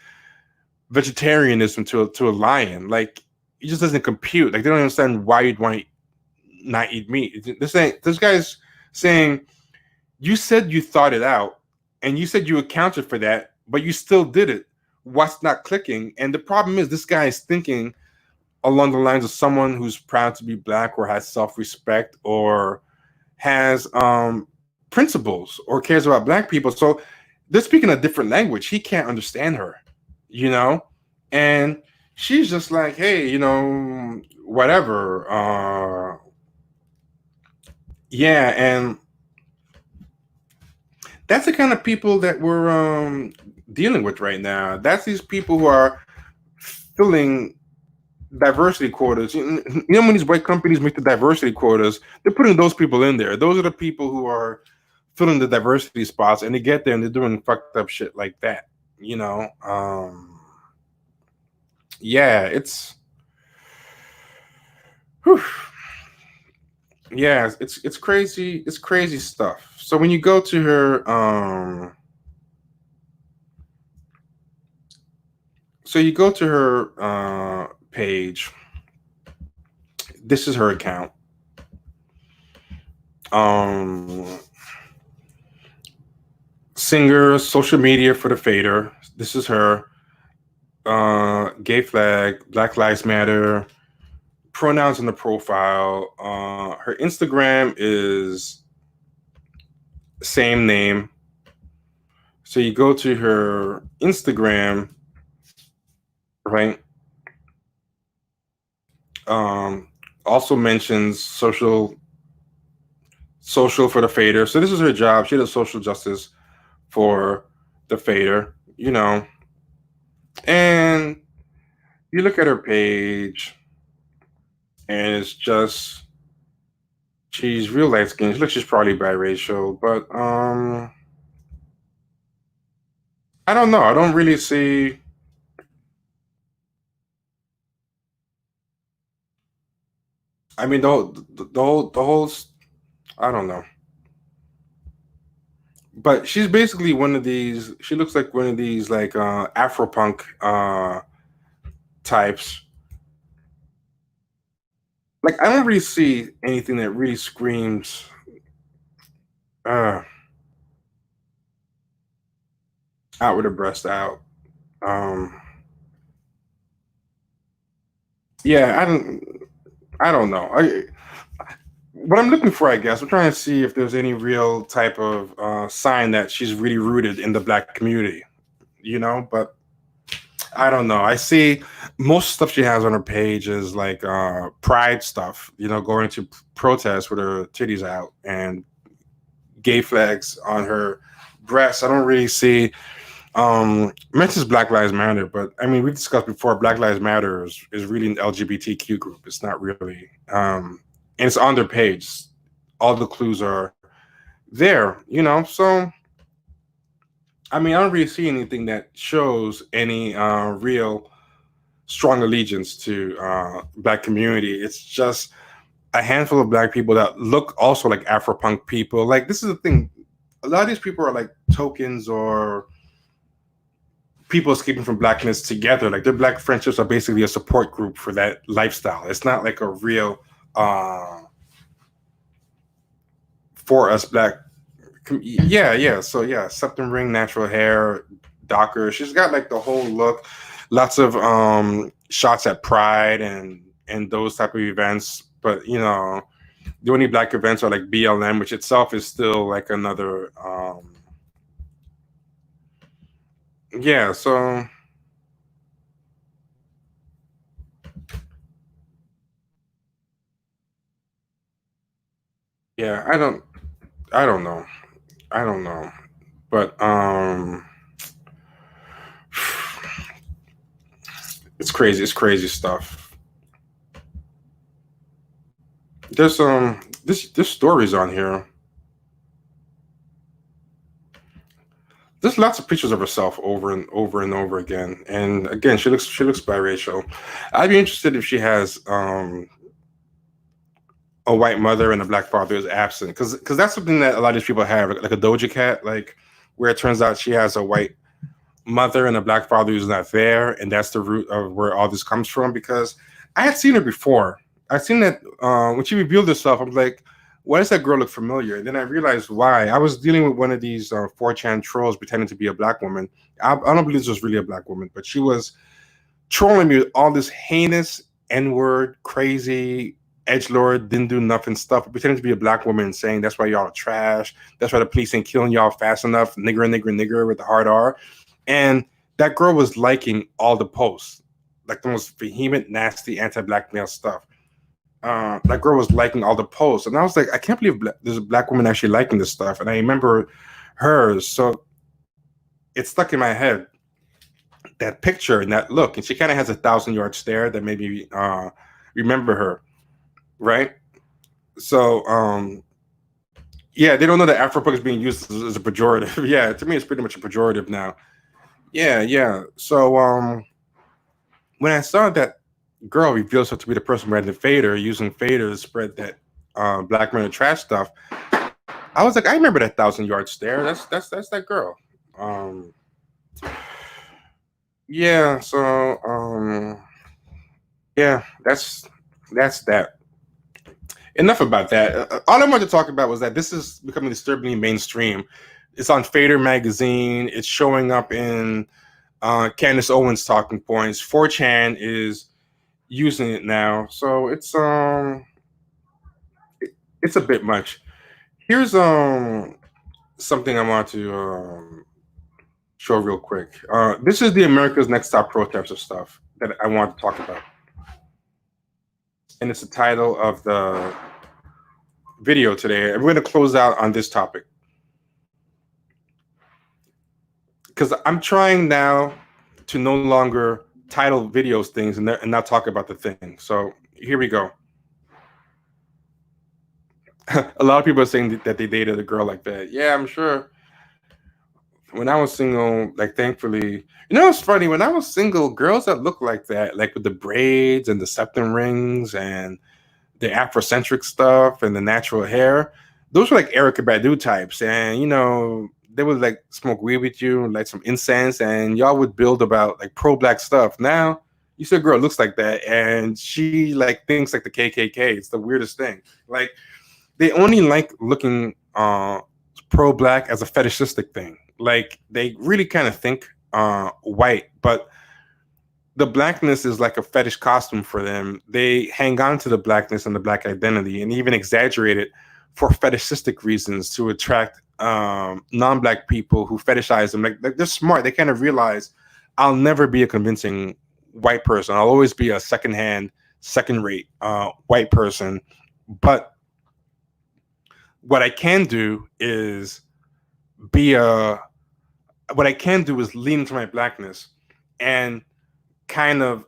vegetarianism to a lion. Like, it just doesn't compute. Like, they don't understand why you'd want to not eat meat. This guy's saying, you said you thought it out, and you said you accounted for that, but you still did it. What's not clicking? And the problem is, this guy is thinking along the lines of someone who's proud to be black, or has self-respect, or has principles, or cares about black people. So they're speaking a different language. He can't understand her, you know? And she's just like, hey, you know, whatever. Yeah, and that's the kind of people that we're dealing with right now. That's these people who are filling diversity quotas. When these white companies make the diversity quotas, they're putting those people in there. Those are the people who are filling the diversity spots, and they get there and they're doing fucked up shit like that. Yeah, whew, yeah, it's crazy. It's crazy stuff. So when you go to her, page. This is her account. Singer, social media for the fader. This is her. Gay flag, Black Lives Matter, pronouns in the profile. Her Instagram is same name. So you go to her Instagram, right? Also mentions social for the fader. So this is her job. She does social justice for the fader, And you look at her page, and it's just she's real light skinned. She looks she's probably biracial, but I don't know. I don't really see. I mean, the whole. I don't know. But she's basically one of these. She looks like one of these like Afropunk types. Like I don't really see anything that really screams. Out with her breast out. Yeah, I don't know. What I'm looking for, I guess, I'm trying to see if there's any real type of sign that she's really rooted in the Black community, but I don't know. I see most stuff she has on her page is like pride stuff, going to protests with her titties out and gay flags on her breasts. I don't really see mentions Black Lives Matter, but I mean, we've discussed before, Black Lives Matter is really an LGBTQ group. It's not really, and it's on their page. All the clues are there, so, I mean, I don't really see anything that shows any real strong allegiance to Black community. It's just a handful of Black people that look also like Afropunk people. Like, this is the thing. A lot of these people are like tokens or people escaping from Blackness together. Like, their Black friendships are basically a support group for that lifestyle. It's not like a real for us Black. Yeah. So yeah, septum ring, natural hair, Docker. She's got like the whole look. Lots of shots at Pride and those type of events. But the only Black events are like BLM, which itself is still like another. Yeah. So. Yeah, I don't know. But it's crazy. It's crazy stuff. There's there's stories on here. There's lots of pictures of herself over and over and over again. And again, she looks biracial. I'd be interested if she has a white mother and a Black father is absent, because that's something that a lot of these people have, like a Doja Cat, like where it turns out she has a white mother and a Black father who's not there, and that's the root of where all this comes from. Because I had seen her before. I've seen that when she revealed herself. I'm like, why does that girl look familiar? And then I realized why. I was dealing with one of these 4chan trolls pretending to be a Black woman. I don't believe this was really a Black woman, but she was trolling me with all this heinous N-word, crazy edgelord, didn't do nothing stuff, pretending to be a Black woman and saying that's why y'all are trash. That's why the police ain't killing y'all fast enough. Nigger with the hard R. And that girl was liking all the posts, like the most vehement, nasty, anti-Black male stuff. that girl was liking all the posts, and I was like, I can't believe there's a black woman actually liking this stuff. And I remember hers, so it stuck in my head, that picture and that look, and she kind of has a 1,000-yard stare that made me remember her, right? So yeah, they don't know that Afropunk is being used as a pejorative. Yeah, to me, it's pretty much a pejorative now. Yeah. So when I saw that girl reveal herself to be the person behind the fader, using fader to spread that black men are trash stuff, I was like, I remember that 1,000-yard stare. That's that girl. Yeah. So yeah, that's that. Enough about that. All I wanted to talk about was that this is becoming disturbingly mainstream. It's on Fader magazine. It's showing up in Candace Owen's talking points. 4chan is using it now, so it's a bit much. Here's something I want to show real quick. This is the America's Next Top Protester stuff that I want to talk about, and it's the title of the video today. I'm going to close out on this topic because I'm trying now to no longer title videos things and not talk about the thing. So here we go. A lot of people are saying that they dated a girl like that. Yeah, I'm sure. When I was single, like, thankfully, it's funny. When I was single, girls that look like that, like with the braids and the septum rings and the Afrocentric stuff and the natural hair, those were like Erykah Badu types. And, they would like smoke weed with you, like some incense, and y'all would build about like pro-black stuff. Now, you see a girl looks like that and she like thinks like the KKK. It's the weirdest thing. Like, they only like looking pro-black as a fetishistic thing. Like, they really kind of think white, but the blackness is like a fetish costume for them. They hang on to the blackness and the black identity and even exaggerate it for fetishistic reasons to attract non-black people who fetishize them. Like, they're smart. They kind of realize, I'll never be a convincing white person. I'll always be a second-hand, second-rate white person. But what I can do is lean into my blackness and kind of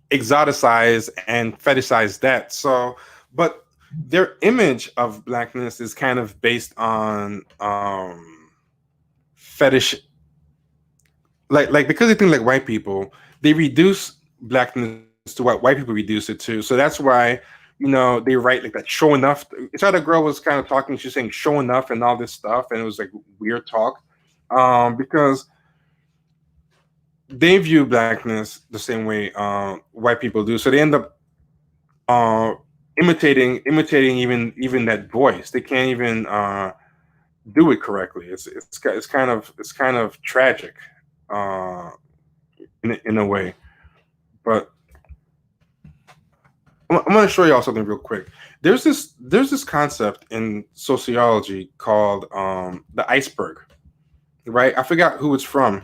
exoticize and fetishize that. So, but their image of blackness is kind of based on fetish, like because they think like white people, they reduce blackness to what white people reduce it to. So that's why they write like that show enough. It's how the girl was kind of talking. She's saying show enough and all this stuff, and it was like weird talk because they view blackness the same way white people do. So they end up imitating even that voice. They can't even do it correctly. It's kind of tragic in a way. But I'm going to show y'all something real quick. There's this concept in sociology called the iceberg, right? I forgot who it's from.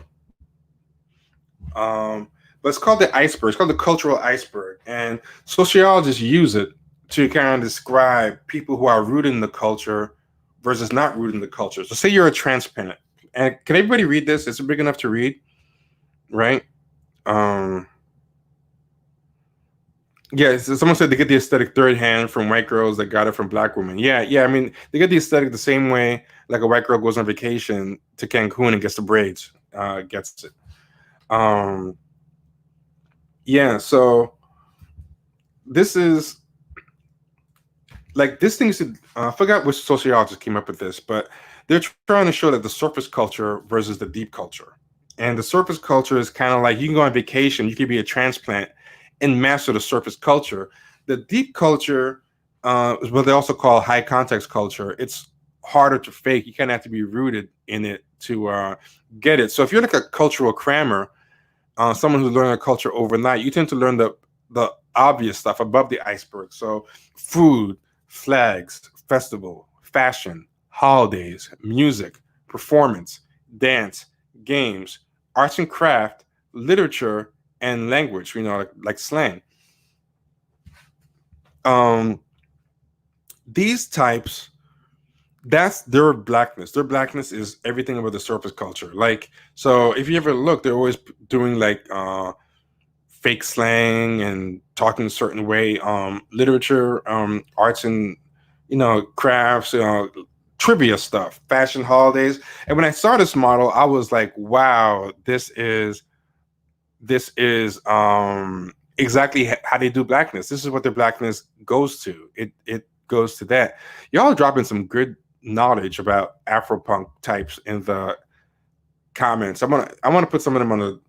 But it's called the iceberg. It's called the cultural iceberg. And sociologists use it to kind of describe people who are rooted in the culture versus not rooted in the culture. So say you're a transplant. And can everybody read this? Is it big enough to read? Right? Yeah, so someone said they get the aesthetic third hand from white girls that got it from black women. Yeah. I mean, they get the aesthetic the same way like a white girl goes on vacation to Cancun and gets the braids, gets it. Yeah, so this is like this thing is I forgot which sociologist came up with this, but they're trying to show that the surface culture versus the deep culture. And the surface culture is kind of like you can go on vacation, you could be a transplant and master the surface culture. The deep culture is what they also call high context culture. It's harder to fake. You kind of have to be rooted in it to get it. So if you're like a cultural crammer, someone who's learning a culture overnight, you tend to learn the obvious stuff above the iceberg. So food, flags, festival, fashion, holidays, music, performance, dance, games, arts and craft, literature, and language, like slang. these types, that's their blackness. Their blackness is everything about the surface culture. Like, so if you ever look, they're always doing like fake slang and talking a certain way. Literature, arts and crafts, trivia stuff, fashion, holidays. And when I saw this model, I was like, wow, this is exactly how they do blackness. This is what their blackness goes to. It goes to that. Y'all are dropping some good knowledge about Afropunk types in the comments. I want to put some of them on the,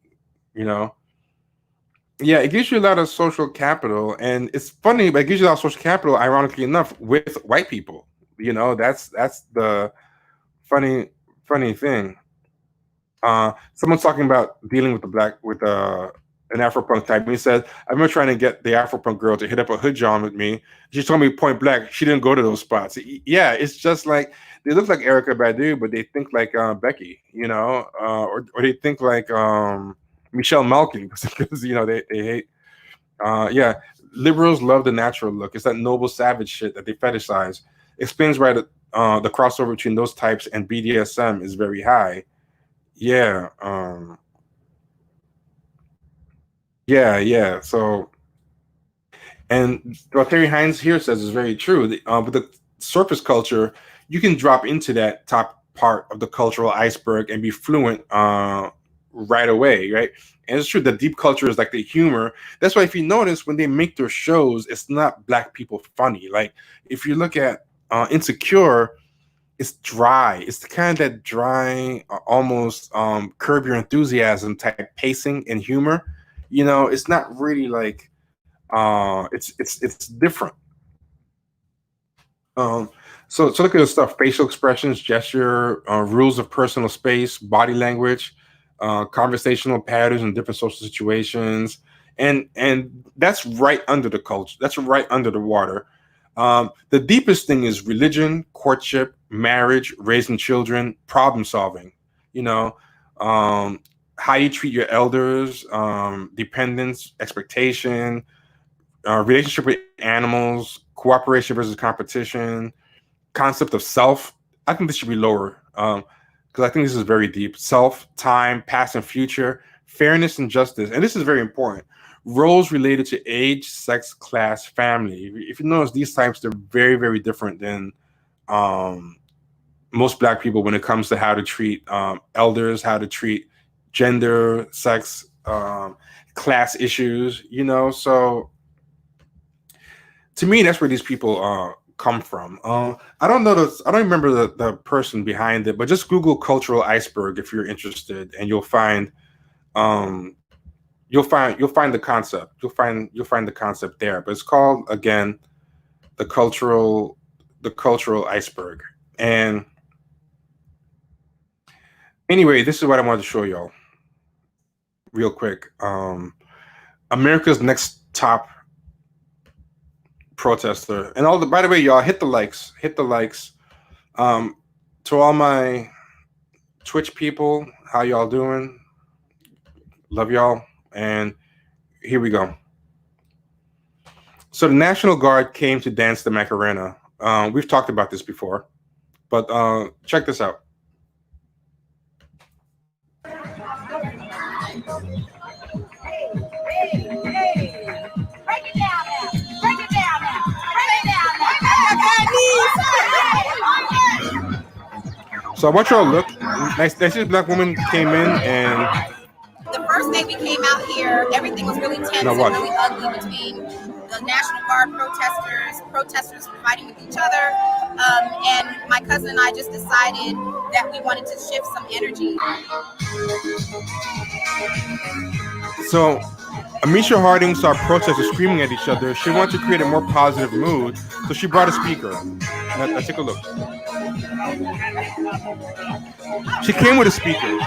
yeah, it gives you a lot of social capital, and it's funny, but it gives you a lot of social capital, ironically enough, with white people. That's the funny thing. Someone's talking about dealing with an Afropunk type. And he says, I remember trying to get the Afropunk girl to hit up a hood John with me. She told me point blank, she didn't go to those spots. Yeah, it's just like, they look like Erykah Badu, but they think like Becky, or they think like Michelle Malkin, because, they hate. Yeah, liberals love the natural look. It's that noble savage shit that they fetishize. Explains why the crossover between those types and BDSM is very high. Yeah. Yeah. So, and what Terry Hines here says is very true. With the surface culture, you can drop into that top part of the cultural iceberg and be fluent right away, right? And it's true, the deep culture is like the humor. That's why if you notice, when they make their shows, it's not black people funny. Like, if you look at Insecure, it's dry. It's kind of that dry, almost Curb Your Enthusiasm type pacing and humor. It's not really like it's different. So look at this stuff: facial expressions, gesture, rules of personal space, body language, conversational patterns in different social situations, and that's right under the culture. That's right under the water. The deepest thing is religion, courtship, marriage, raising children, problem solving. How you treat your elders, dependence, expectation, relationship with animals, cooperation versus competition, concept of self. I think this should be lower because I think this is very deep. Self, time, past and future, fairness and justice. And this is very important. Roles related to age, sex, class, family. If you notice, these types, they're very, very different than most black people when it comes to how to treat elders, how to treat gender, sex, class issues, So to me, that's where these people come from. I don't know I don't remember the person behind it, but just Google cultural iceberg if you're interested, and you'll find the concept. You'll find the concept there. But it's called, again, the cultural iceberg. And anyway, this is what I wanted to show y'all real quick. America's next top protester, and by the way, y'all, hit the likes. To all my Twitch people, how y'all doing? Love y'all. And here we go. So the National Guard came to dance the Macarena. We've talked about this before, but check this out. So I want y'all to look. Nice. This black woman came in, and the first day we came out here, everything was really tense and really ugly between the National Guard protesters fighting with each other. And my cousin and I just decided that we wanted to shift some energy. So Amisha Harding saw protesters screaming at each other. She wanted to create a more positive mood, so she brought a speaker. Now take a look. She came with a speaker.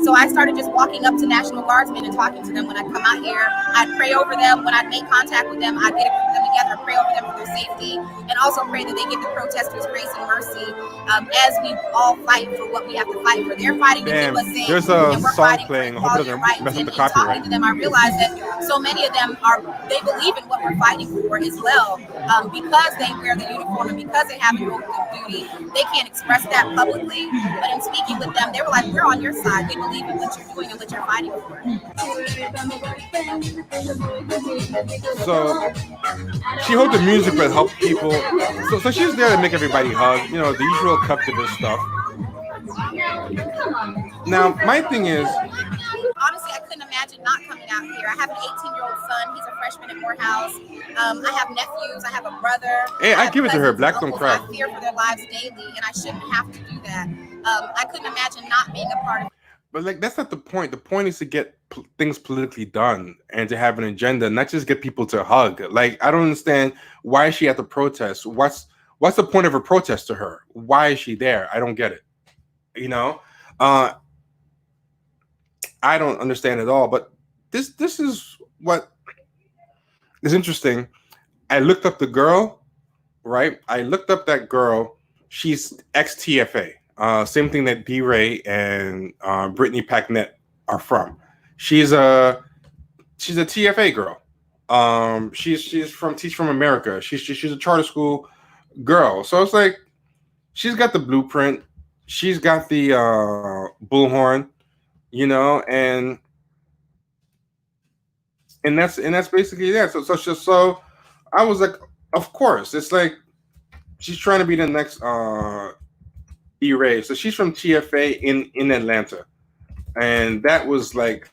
So I started just walking up to National Guardsmen and talking to them when I come out here. I'd pray over them. When I'd make contact with them, I'd get them together, pray over them for their safety, and also pray that they give the protesters grace and mercy as we all fight for what we have to fight for. They're fighting to keep us safe. There's a and we're song fighting playing. I for hope it equality and doesn't rights. mess up And the in talking copyright. to them, I realize that so many of them they believe in what we're fighting for as well, because they wear the uniform and because they have an oath of duty. They can't express that publicly, but in speaking with them, they were like, "We're on your side. We believe in what you're doing and what you're fighting for." So she holds the music but help people. So she's there to make everybody hug. You know, the usual activist stuff. Now, my thing is, honestly, I couldn't imagine not coming out here. I have an 18-year-old son. He's a freshman at Morehouse. I have nephews. I have a brother. Hey, I give it to her. Black don't cry. I fear for their lives daily, and I shouldn't have to do that. I couldn't imagine not being a part of it. But like, that's not the point. The point is to get things politically done and to have an agenda, not just get people to hug. Like, I don't understand why she had to protest. What's the point of a protest to her? Why is she there? I don't get it. You know, I don't understand at all. But this is what is interesting. I looked up the girl, right? I looked up that girl. She's ex-TFA. Same thing that D-Ray and Brittany Packnett are from. She's a TFA girl. She's from Teach from America. She's a charter school girl. So it's like she's got the blueprint. She's got the bullhorn, you know, and that's basically that. So I was like, of course, it's like she's trying to be the next E-Ray. So she's from TFA in Atlanta, and that was like,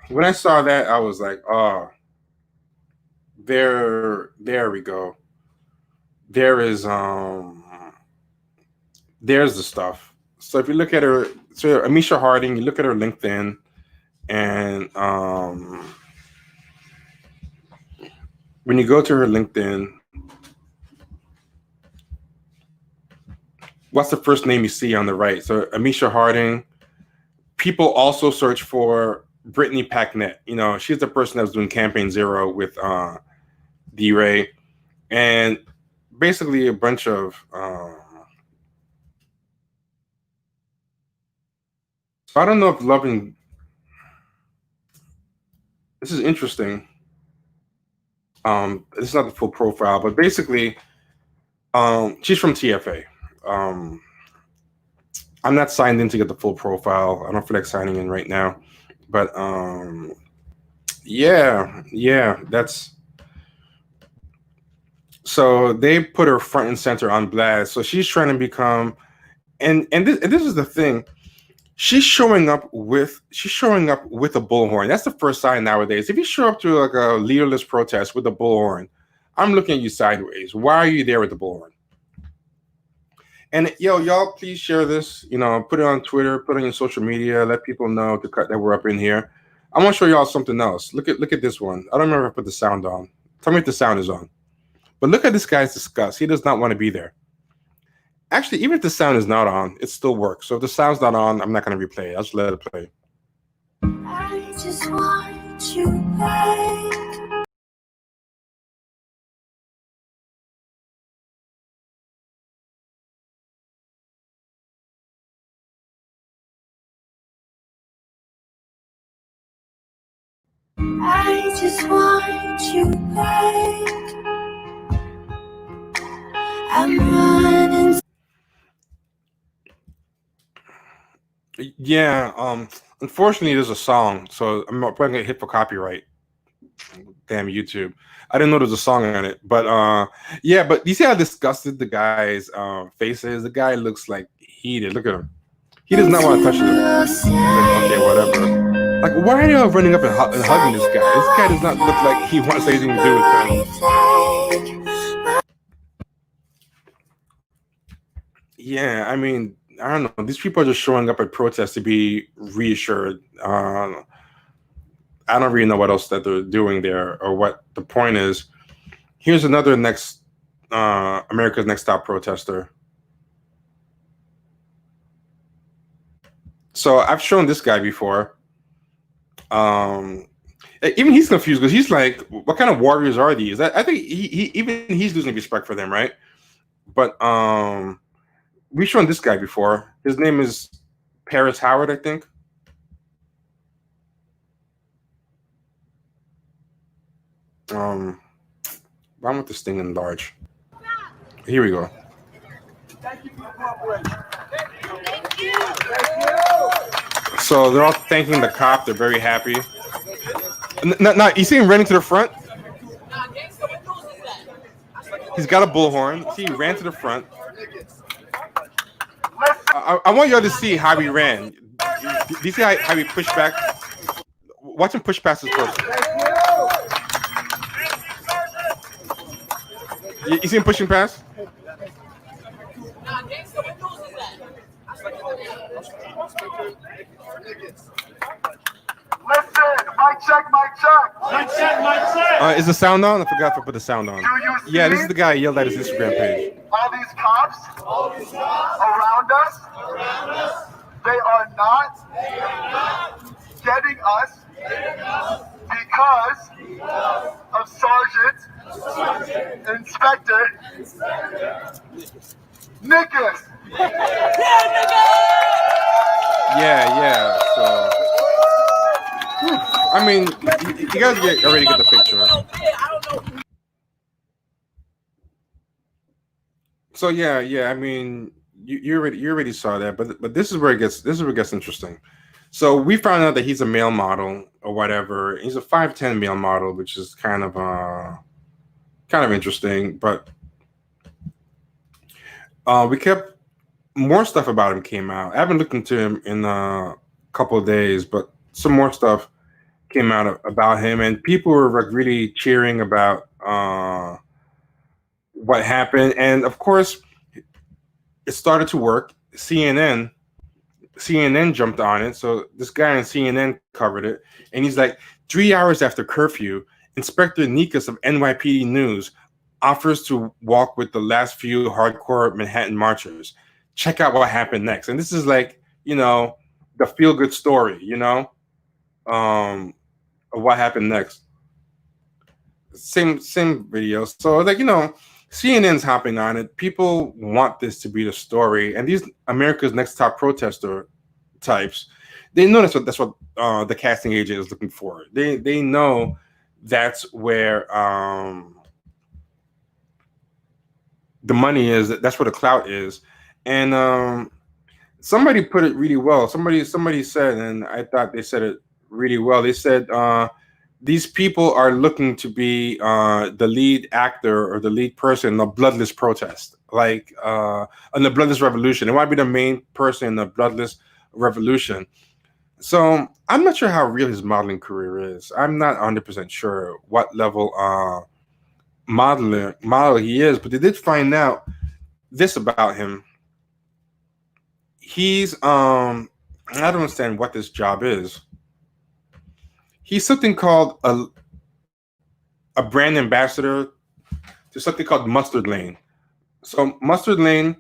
when I saw that, I was like, oh, there we go. There's the stuff. So if you look at her, so Amisha Harding, you look at her LinkedIn, and when you go to her LinkedIn, what's the first name you see on the right? So Amisha Harding. People also search for Brittany Packnett. You know, she's the person that was doing Campaign Zero with D-Ray, and basically a bunch of so I don't know if loving. This is interesting. This is not the full profile, but basically, she's from TFA. I'm not signed in to get the full profile. I don't feel like signing in right now, but yeah, that's. So they put her front and center on blast. So she's trying to become, and this is the thing. She's showing up with a bullhorn. That's the first sign nowadays. If you show up to like a leaderless protest with a bullhorn, I'm looking at you sideways. Why are you there with the bullhorn? And y'all, please share this. You know, put it on Twitter, put it on your social media, let people know that we're up in here. I want to show y'all something else. Look at this one. I don't remember if I put the sound on. Tell me if the sound is on. But look at this guy's disgust. He does not want to be there. Actually, even if the sound is not on, it still works. So if the sound's not on, I'm not going to replay it. I'll just let it play. I just want you back. I just want you back. I'm running. Yeah, unfortunately, there's a song, so I'm probably gonna get hit for copyright. Damn YouTube! I didn't know there was a song on it, but yeah. But you see how disgusted the guy's face is? The guy looks like heated. Look at him. He does not want to touch them. Like, okay, whatever. Like, why are they all running up and hugging this guy? This guy does not look like he wants anything to do with them. Yeah, I mean, I don't know. These people are just showing up at protests to be reassured. I don't really know what else that they're doing there or what the point is. Here's another America's Next Top protester. So I've shown this guy before. Even he's confused because he's like, what kind of warriors are these? I think he's losing respect for them, right? But we've shown this guy before. His name is Paris Howard, I think. I want this thing in large. Here we go. Thank you for your cooperation. Thank you. So they're all thanking the cop. They're very happy. No, you see him running to the front? He's got a bullhorn. See, he ran to the front. I want y'all to see how he ran. Do you see how he pushed back? Watch him push past his person. You see him pushing past? Listen, mic check, mic check. Mic check, mic check. Is the sound on? I forgot to put the sound on. Do you see Yeah, this is the guy who yelled at his Instagram page. all these cops around us? They are not getting us because of Sergeant Inspector Nickus. Yeah. So, I mean, you guys already get the picture. So yeah. I mean, you already saw that, but this is where it gets interesting. So we found out that he's a male model or whatever. He's a 5'10" male model, which is kind of interesting. But we kept more stuff about him came out. I haven't looked into him in a couple of days, but some more stuff came out about him, and people were like really cheering about what happened. And of course, it started to work. CNN jumped on it. So this guy on CNN covered it, and he's like, 3 hours after curfew, Inspector Nickus of NYPD News offers to walk with the last few hardcore Manhattan marchers. Check out what happened next. And this is like, the feel-good story, of what happened next. Same video. So like, CNN's hopping on it. People want this to be the story. And these America's Next Top Protester types, they know that's what the casting agent is looking for. They know that's where the money is. That's where the clout is. And somebody put it really well. Somebody said, and I thought they said it really well. They said these people are looking to be the lead actor or the lead person in a bloodless protest, like in the bloodless revolution. They want to be the main person in the bloodless revolution. So I'm not sure how real his modeling career is. I'm not 100% sure what level model he is, but they did find out this about him. He's I don't understand what this job is. He's something called a brand ambassador to something called Mustard Lane. So Mustard Lane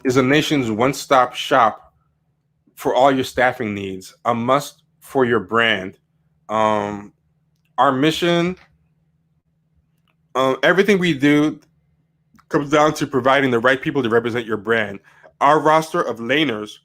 is a nation's one-stop shop for all your staffing needs, a must for your brand. Our mission, everything we do comes down to providing the right people to represent your brand. Our roster of laners,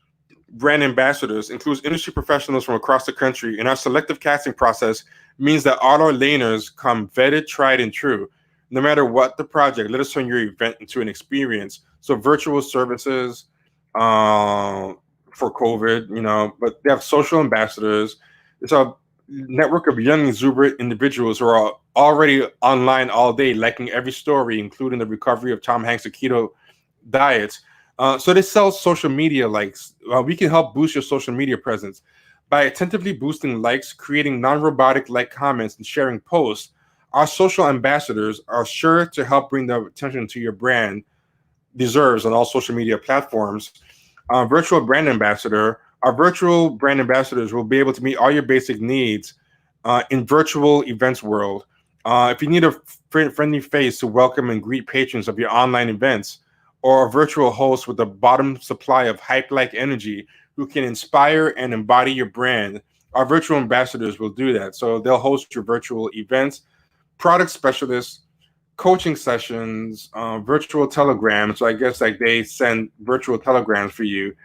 brand ambassadors, includes industry professionals from across the country, and our selective casting process means that all our laners come vetted, tried, and true. No matter what the project, let us turn your event into an experience. So virtual services for COVID, but they have social ambassadors. It's a network of young, exuberant individuals who are already online all day, liking every story, including the recovery of Tom Hanks' keto diets. So they sell social media likes. We can help boost your social media presence by attentively boosting likes, creating non-robotic like comments, and sharing posts. Our social ambassadors are sure to help bring the attention to your brand deserves on all social media platforms. Our virtual brand ambassadors will be able to meet all your basic needs in virtual events world. If you need a friendly face to welcome and greet patrons of your online events, or a virtual host with a bottom supply of hype-like energy who can inspire and embody your brand, our virtual ambassadors will do that. So they'll host your virtual events, product specialists, coaching sessions, virtual telegrams. So I guess like they send virtual telegrams for you.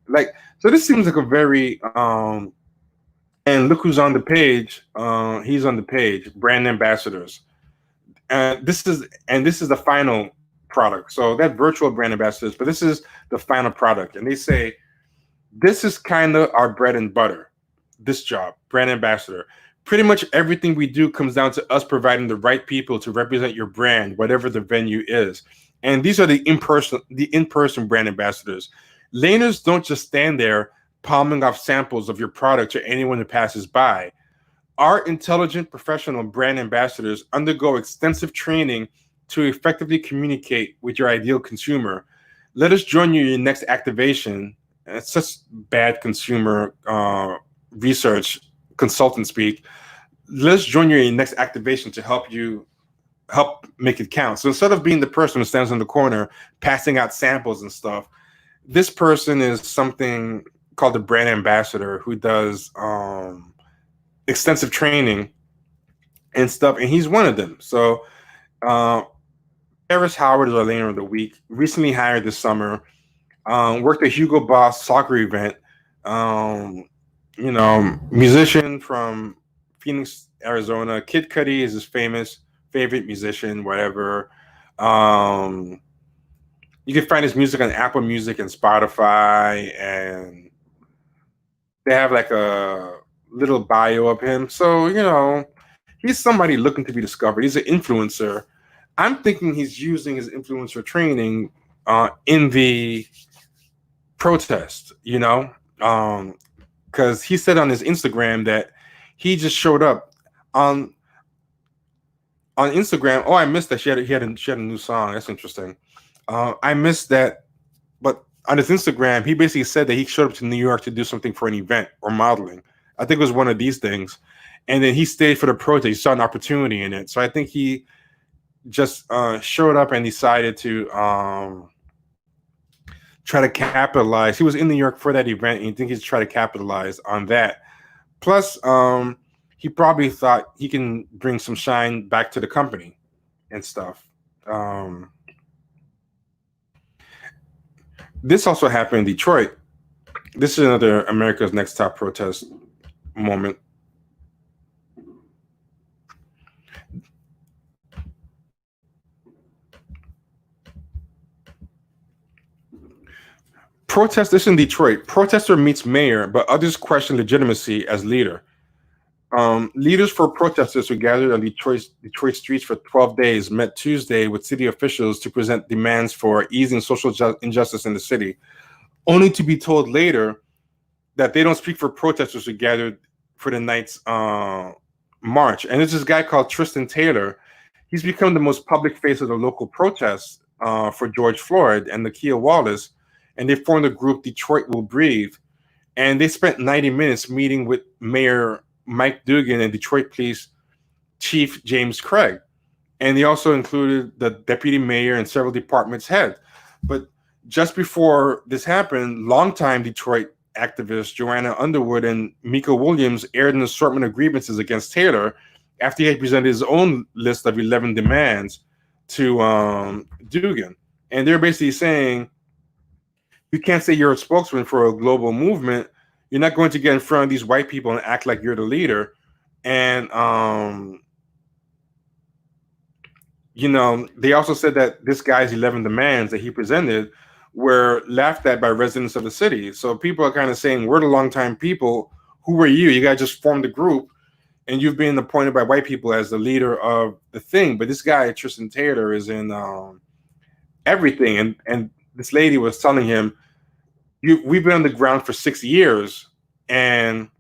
Like, so this seems like a very and look who's on the page. He's on the page, brand ambassadors. And this is the final product. So that virtual brand ambassadors, but this is the final product. And they say, this is kind of our bread and butter, this job, brand ambassador. Pretty much everything we do comes down to us providing the right people to represent your brand, whatever the venue is. And these are the in-person brand ambassadors. Laners don't just stand there palming off samples of your product to anyone who passes by. Our intelligent professional brand ambassadors undergo extensive training to effectively communicate with your ideal consumer. Let us join you in your next activation. It's such bad consumer research consultant speak. Let's join you in your next activation to help make it count. So instead of being the person who stands in the corner passing out samples and stuff, this person is something called the brand ambassador who does extensive training and stuff, and he's one of them. So Paris Howard is our Laner of the Week, recently hired this summer, worked at Hugo Boss soccer event, musician from Phoenix, Arizona. Kid Cudi is his favorite musician, whatever. You can find his music on Apple Music and Spotify, and they have like a little bio of him. So, he's somebody looking to be discovered. He's an influencer. I'm thinking he's using his influencer training in the protest, because he said on his Instagram that he just showed up on Instagram. Oh, I missed that. She had a new song. That's interesting. I missed that. But on his Instagram, he basically said that he showed up to New York to do something for an event or modeling. I think it was one of these things. And then he stayed for the protest. He saw an opportunity in it. So I think he just showed up and decided to try to capitalize. He was in New York for that event, and I think he's trying to capitalize on that. Plus, he probably thought he can bring some shine back to the company and stuff. This also happened in Detroit. This is another America's Next Top protest moment. This in Detroit. Protester meets mayor, but others question legitimacy as leader. Leaders for protesters who gathered on Detroit streets for 12 days met Tuesday with city officials to present demands for easing social injustice in the city, only to be told later that they don't speak for protesters who gathered for the night's march. And there's this guy called Tristan Taylor. He's become the most public face of the local protests for George Floyd and Nakia Wallace, and they formed a group, Detroit Will Breathe. And they spent 90 minutes meeting with Mayor Mike Dugan and Detroit Police Chief James Craig. And they also included the deputy mayor and several departments head. But just before this happened, longtime Detroit activists Joanna Underwood and Mika Williams aired an assortment of grievances against Taylor after he had presented his own list of 11 demands to Dugan. And they're basically saying, you can't say you're a spokesman for a global movement. You're not going to get in front of these white people and act like you're the leader. And, they also said that this guy's 11 demands that he presented were laughed at by residents of the city. So people are kind of saying, we're the longtime people. Who are you? You guys just formed a group, and you've been appointed by white people as the leader of the thing. But this guy, Tristan Taylor, is in everything. And this lady was telling him, we've been on the ground for 6 years, and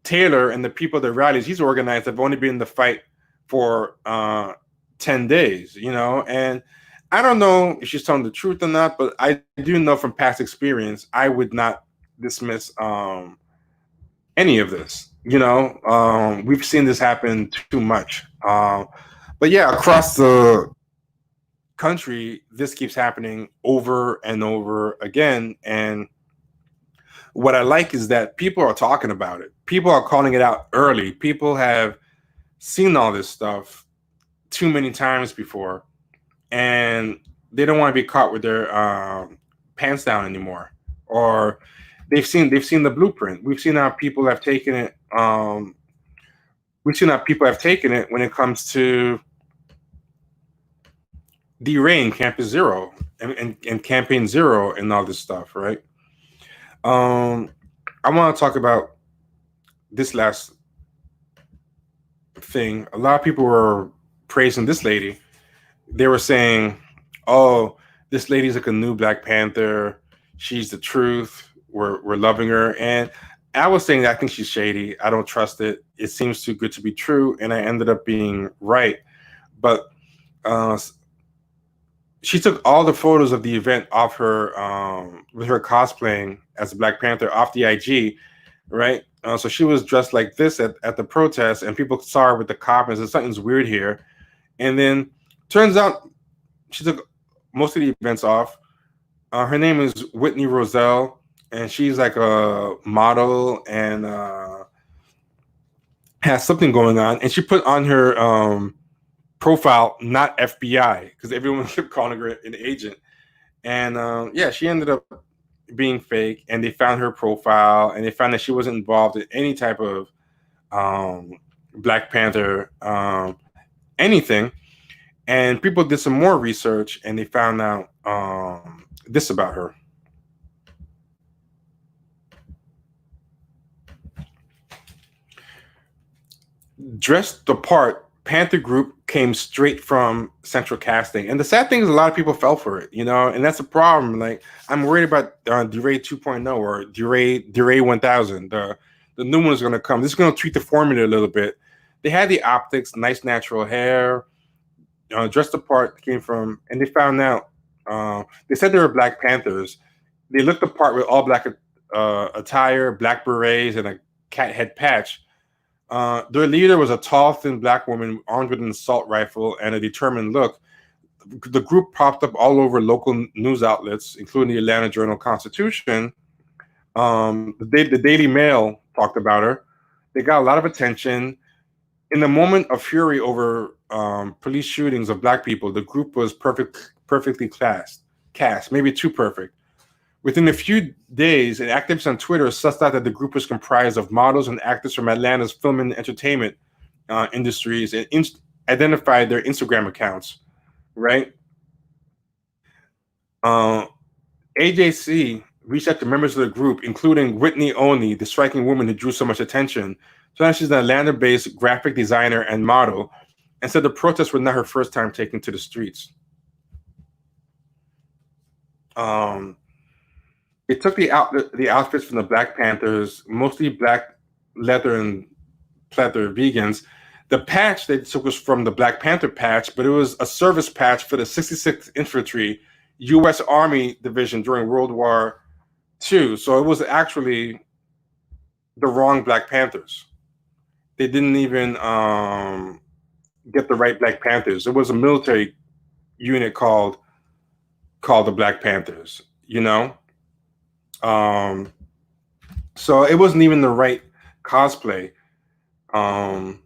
Taylor and the people that rallies he's organized have only been in the fight for 10 days, and I don't know if she's telling the truth or not, but I do know from past experience, I would not dismiss any of this. We've seen this happen too much. But yeah, across the country, this keeps happening over and over again. And what I like is that people are talking about it. People are calling it out early. People have seen all this stuff too many times before, and they don't want to be caught with their pants down anymore. Or they've seen the blueprint. We've seen how people have taken it. We've seen how people have taken it when it comes to deraying Campus Zero and Campaign Zero and all this stuff, right? I want to talk about this last thing. A lot of people were praising this lady. They were saying, "Oh, this lady's like a new Black Panther. She's the truth. We're loving her." And I was saying that I think she's shady. I don't trust it. It seems too good to be true, and I ended up being right. But she took all the photos of the event off her with her cosplaying as a Black Panther off the IG, right? So she was dressed like this at the protest, and people saw her with the cop and said something's weird here. And then turns out she took most of the events off. Her name is Whitney Roselle, and she's like a model and has something going on. And she put on her profile, not FBI, because everyone kept calling her an agent. And yeah, she ended up being fake, and they found her profile, and they found that she wasn't involved in any type of Black Panther anything. And people did some more research, and they found out this about her. Dressed the part, Panther Group came straight from Central Casting. And the sad thing is a lot of people fell for it, and that's a problem. Like, I'm worried about DeRay 2.0 or DeRay 1000. The new one is going to come. This is going to tweak the formula a little bit. They had the optics, nice natural hair, dressed the part, came from, and they found out, they said they were Black Panthers. They looked the part with all black attire, black berets, and a cat head patch. Their leader was a tall, thin Black woman armed with an assault rifle and a determined look. The group popped up all over local news outlets, including the Atlanta Journal-Constitution. The Daily Mail talked about her. They got a lot of attention. In the moment of fury over police shootings of Black people, the group was perfectly cast, maybe too perfect. Within a few days, an activist on Twitter sussed out that the group was comprised of models and actors from Atlanta's film and entertainment industries and identified their Instagram accounts, right? AJC reached out to members of the group, including Whitney Oney, the striking woman who drew so much attention. So now she's an Atlanta-based graphic designer and model, and said the protests were not her first time taking to the streets. They took the outfits from the Black Panthers, mostly black leather and pleather vegans. The patch they took was from the Black Panther patch, but it was a service patch for the 66th Infantry, U.S. Army Division during World War II. So it was actually the wrong Black Panthers. They didn't even get the right Black Panthers. It was a military unit called the Black Panthers, So it wasn't even the right cosplay. And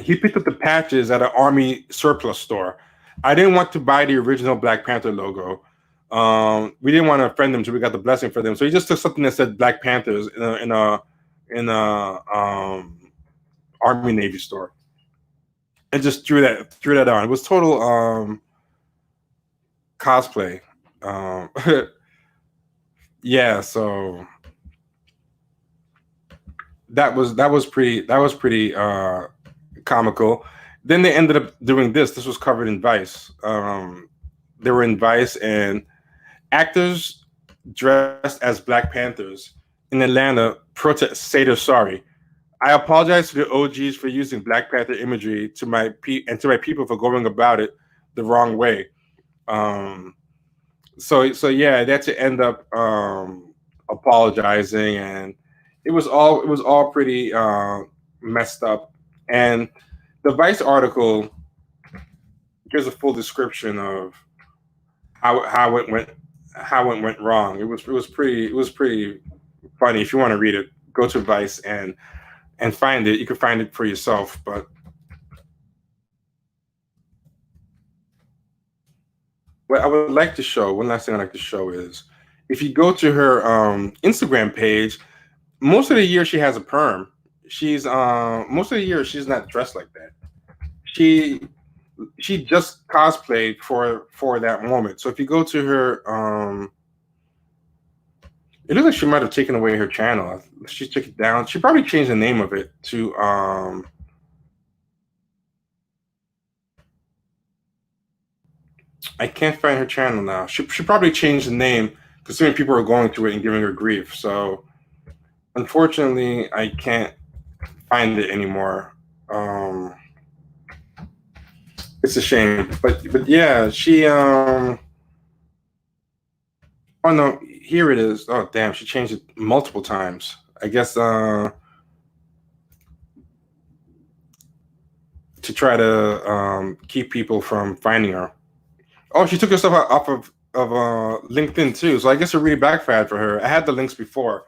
he picked up the patches at an army surplus store. I didn't want to buy the original Black Panther logo. We didn't want to offend them, so we got the blessing for them. So he just took something that said Black Panthers in a Army Navy store, and just threw that on. It was total cosplay. Yeah, so that was pretty comical. Then they ended up doing this. This was covered in Vice. They were in Vice, and actors dressed as Black Panthers in Atlanta protest say they're sorry. I apologize to the OGs for using Black Panther imagery to my people for going about it the wrong way. So yeah, they had to end up apologizing, and it was all pretty messed up. And the Vice article gives a full description of how it went, how it went wrong. It was pretty funny. If you want to read it, go to Vice and find it. You can find it for yourself. But what I would like to show, one last thing I'd like to show is, if you go to her Instagram page, most of the year she has a perm. She's most of the year she's not dressed like that. She just cosplayed for that moment. So if you go to her, it looks like she might have taken away her channel. She took it down. She probably changed the name of it to I can't find her channel now. She probably changed the name, considering people are going to it and giving her grief. So unfortunately, I can't find it anymore. It's a shame, but yeah, she oh no, here it is. Oh damn, she changed it multiple times. I guess to try to keep people from finding her. Oh, she took herself off of LinkedIn too. So I guess it really backfired for her. I had the links before.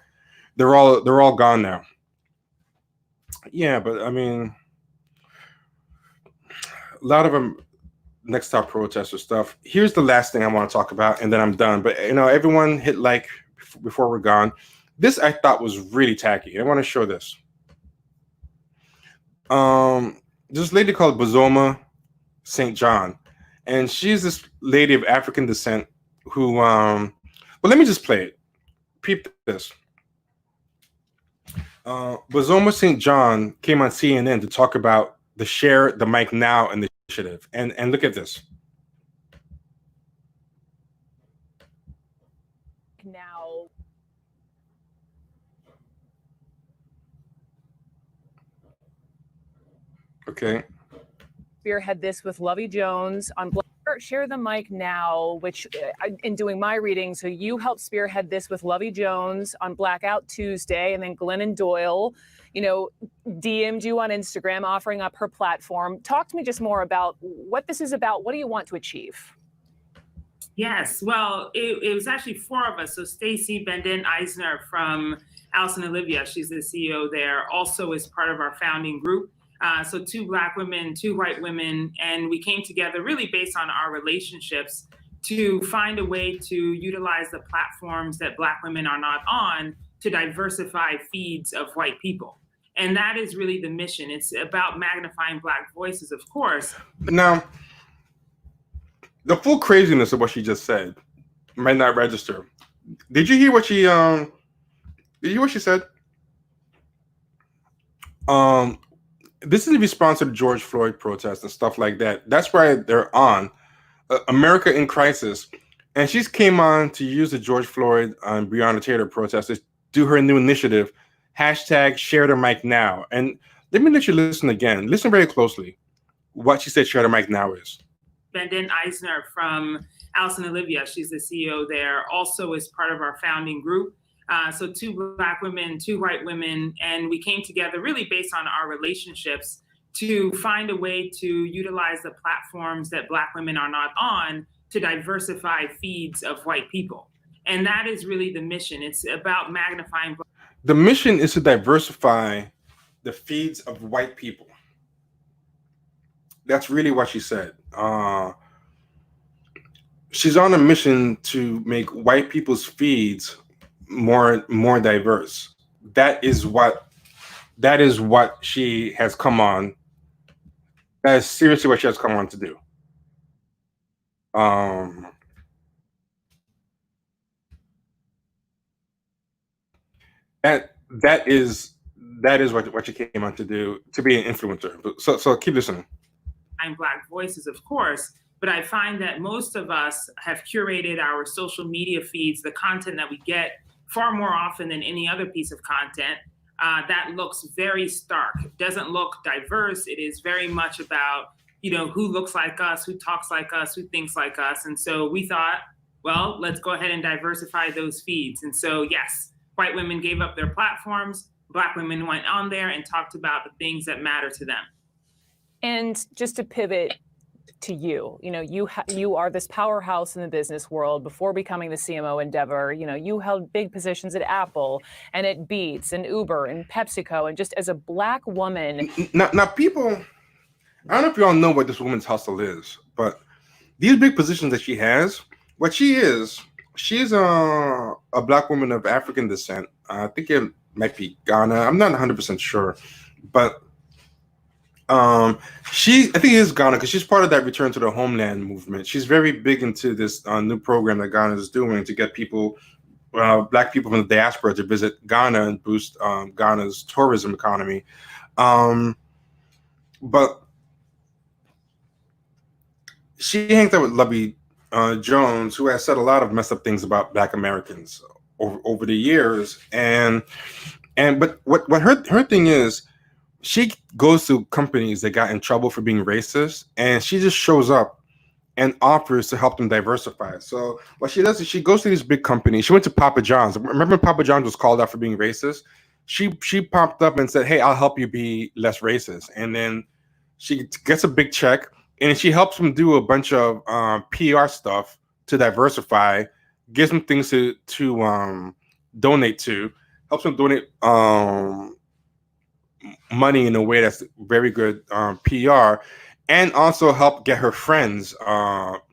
They're all gone now. Yeah, but I mean, a lot of them next top protester stuff. Here's the last thing I want to talk about, and then I'm done. But everyone hit like before we're gone. This I thought was really tacky. I want to show this. This lady called Bozoma St. John, and she's this lady of African descent who well, let me just play it. Peep this. Bozoma St. John came on CNN to talk about the Share the Mic Now initiative, and look at this. Now, okay. Spearhead this with Lovey Jones on Share the Mic Now, which in doing my reading, so you helped spearhead this with Lovey Jones on Blackout Tuesday, and then Glennon Doyle, DM'd you on Instagram offering up her platform. Talk to me just more about what this is about. What do you want to achieve? Yes, well, it was actually four of us. So Stacy Benden Eisner from Alice and Olivia, she's the CEO there, also is part of our founding group. So 2 Black women, 2 white women, and we came together really based on our relationships to find a way to utilize the platforms that Black women are not on to diversify feeds of white people. And that is really the mission. It's about magnifying Black voices, of course. Now, the full craziness of what she just said might not register. Did you hear what she said? This is to be sponsored George Floyd protests and stuff like that. That's why they're on America in Crisis. And she came on to use the George Floyd and Breonna Taylor protests to do her new initiative, hashtag Share the Mic Now. And let me let you listen again. Listen very closely what she said Share the Mic Now is. Benden Eisner from Alice and Olivia, she's the CEO there, also is part of our founding group. So 2 Black women, 2 white women, and we came together really based on our relationships to find a way to utilize the platforms that Black women are not on to diversify feeds of white people. And that is really the mission. It's about magnifying. The mission is to diversify the feeds of white people. That's really what she said. She's on a mission to make white people's feeds more diverse. That is what she has come on. That is seriously what she has come on to do. That is what she came on to do, to be an influencer. So keep listening. I'm Black voices, of course, but I find that most of us have curated our social media feeds, the content that we get, far more often than any other piece of content that looks very stark. It doesn't look diverse. It is very much about, who looks like us, who talks like us, who thinks like us. And so we thought, well, let's go ahead and diversify those feeds. And so, yes, white women gave up their platforms. Black women went on there and talked about the things that matter to them. And just to pivot, to you? You know, you are this powerhouse in the business world. Before becoming the CMO endeavor, you know, you held big positions at Apple and at Beats and Uber and PepsiCo, and just as a Black woman. Now people, I don't know if you all know what this woman's hustle is, but these big positions that she has, what she is, she's a Black woman of African descent. I think it might be Ghana. I'm not 100% sure, but I think it is Ghana because she's part of that Return to the Homeland movement. She's very big into this new program that Ghana is doing to get people, Black people from the diaspora, to visit Ghana and boost Ghana's tourism economy. But she hangs out with Lovey Jones, who has said a lot of messed up things about Black Americans over the years, but what her thing is, she goes to companies that got in trouble for being racist, and she just shows up and offers to help them diversify. So what she does is she goes to these big companies. She went to Papa John's. Remember Papa John's was called out for being racist? She popped up and said, "Hey, I'll help you be less racist." And then she gets a big check, and she helps them do a bunch of PR stuff to diversify, gives them things to donate to, helps them donate money in a way that's very good PR, and also help get her friends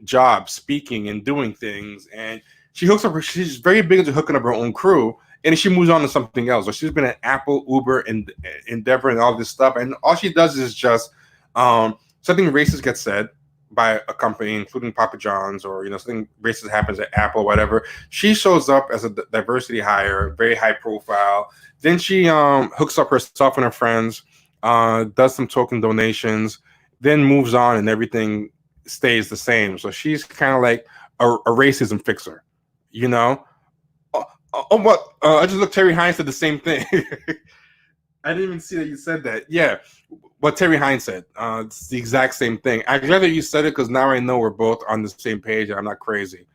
jobs speaking and doing things. And she hooks up she's very big into hooking up her own crew, and she moves on to something else. So she's been at Apple, Uber, and Endeavor, and all this stuff. And all she does is just something racist gets said by a company, including Papa John's, or something racist happens at Apple, whatever. She shows up as a diversity hire, very high profile. Then she hooks up herself and her friends, does some token donations, then moves on, and everything stays the same. So she's kind of like a racism fixer, I just looked. Terry Hines said the same thing. I didn't even see that you said that. Yeah, what Terry Hines said. It's the exact same thing. I'm glad that you said it because now I know we're both on the same page and I'm not crazy.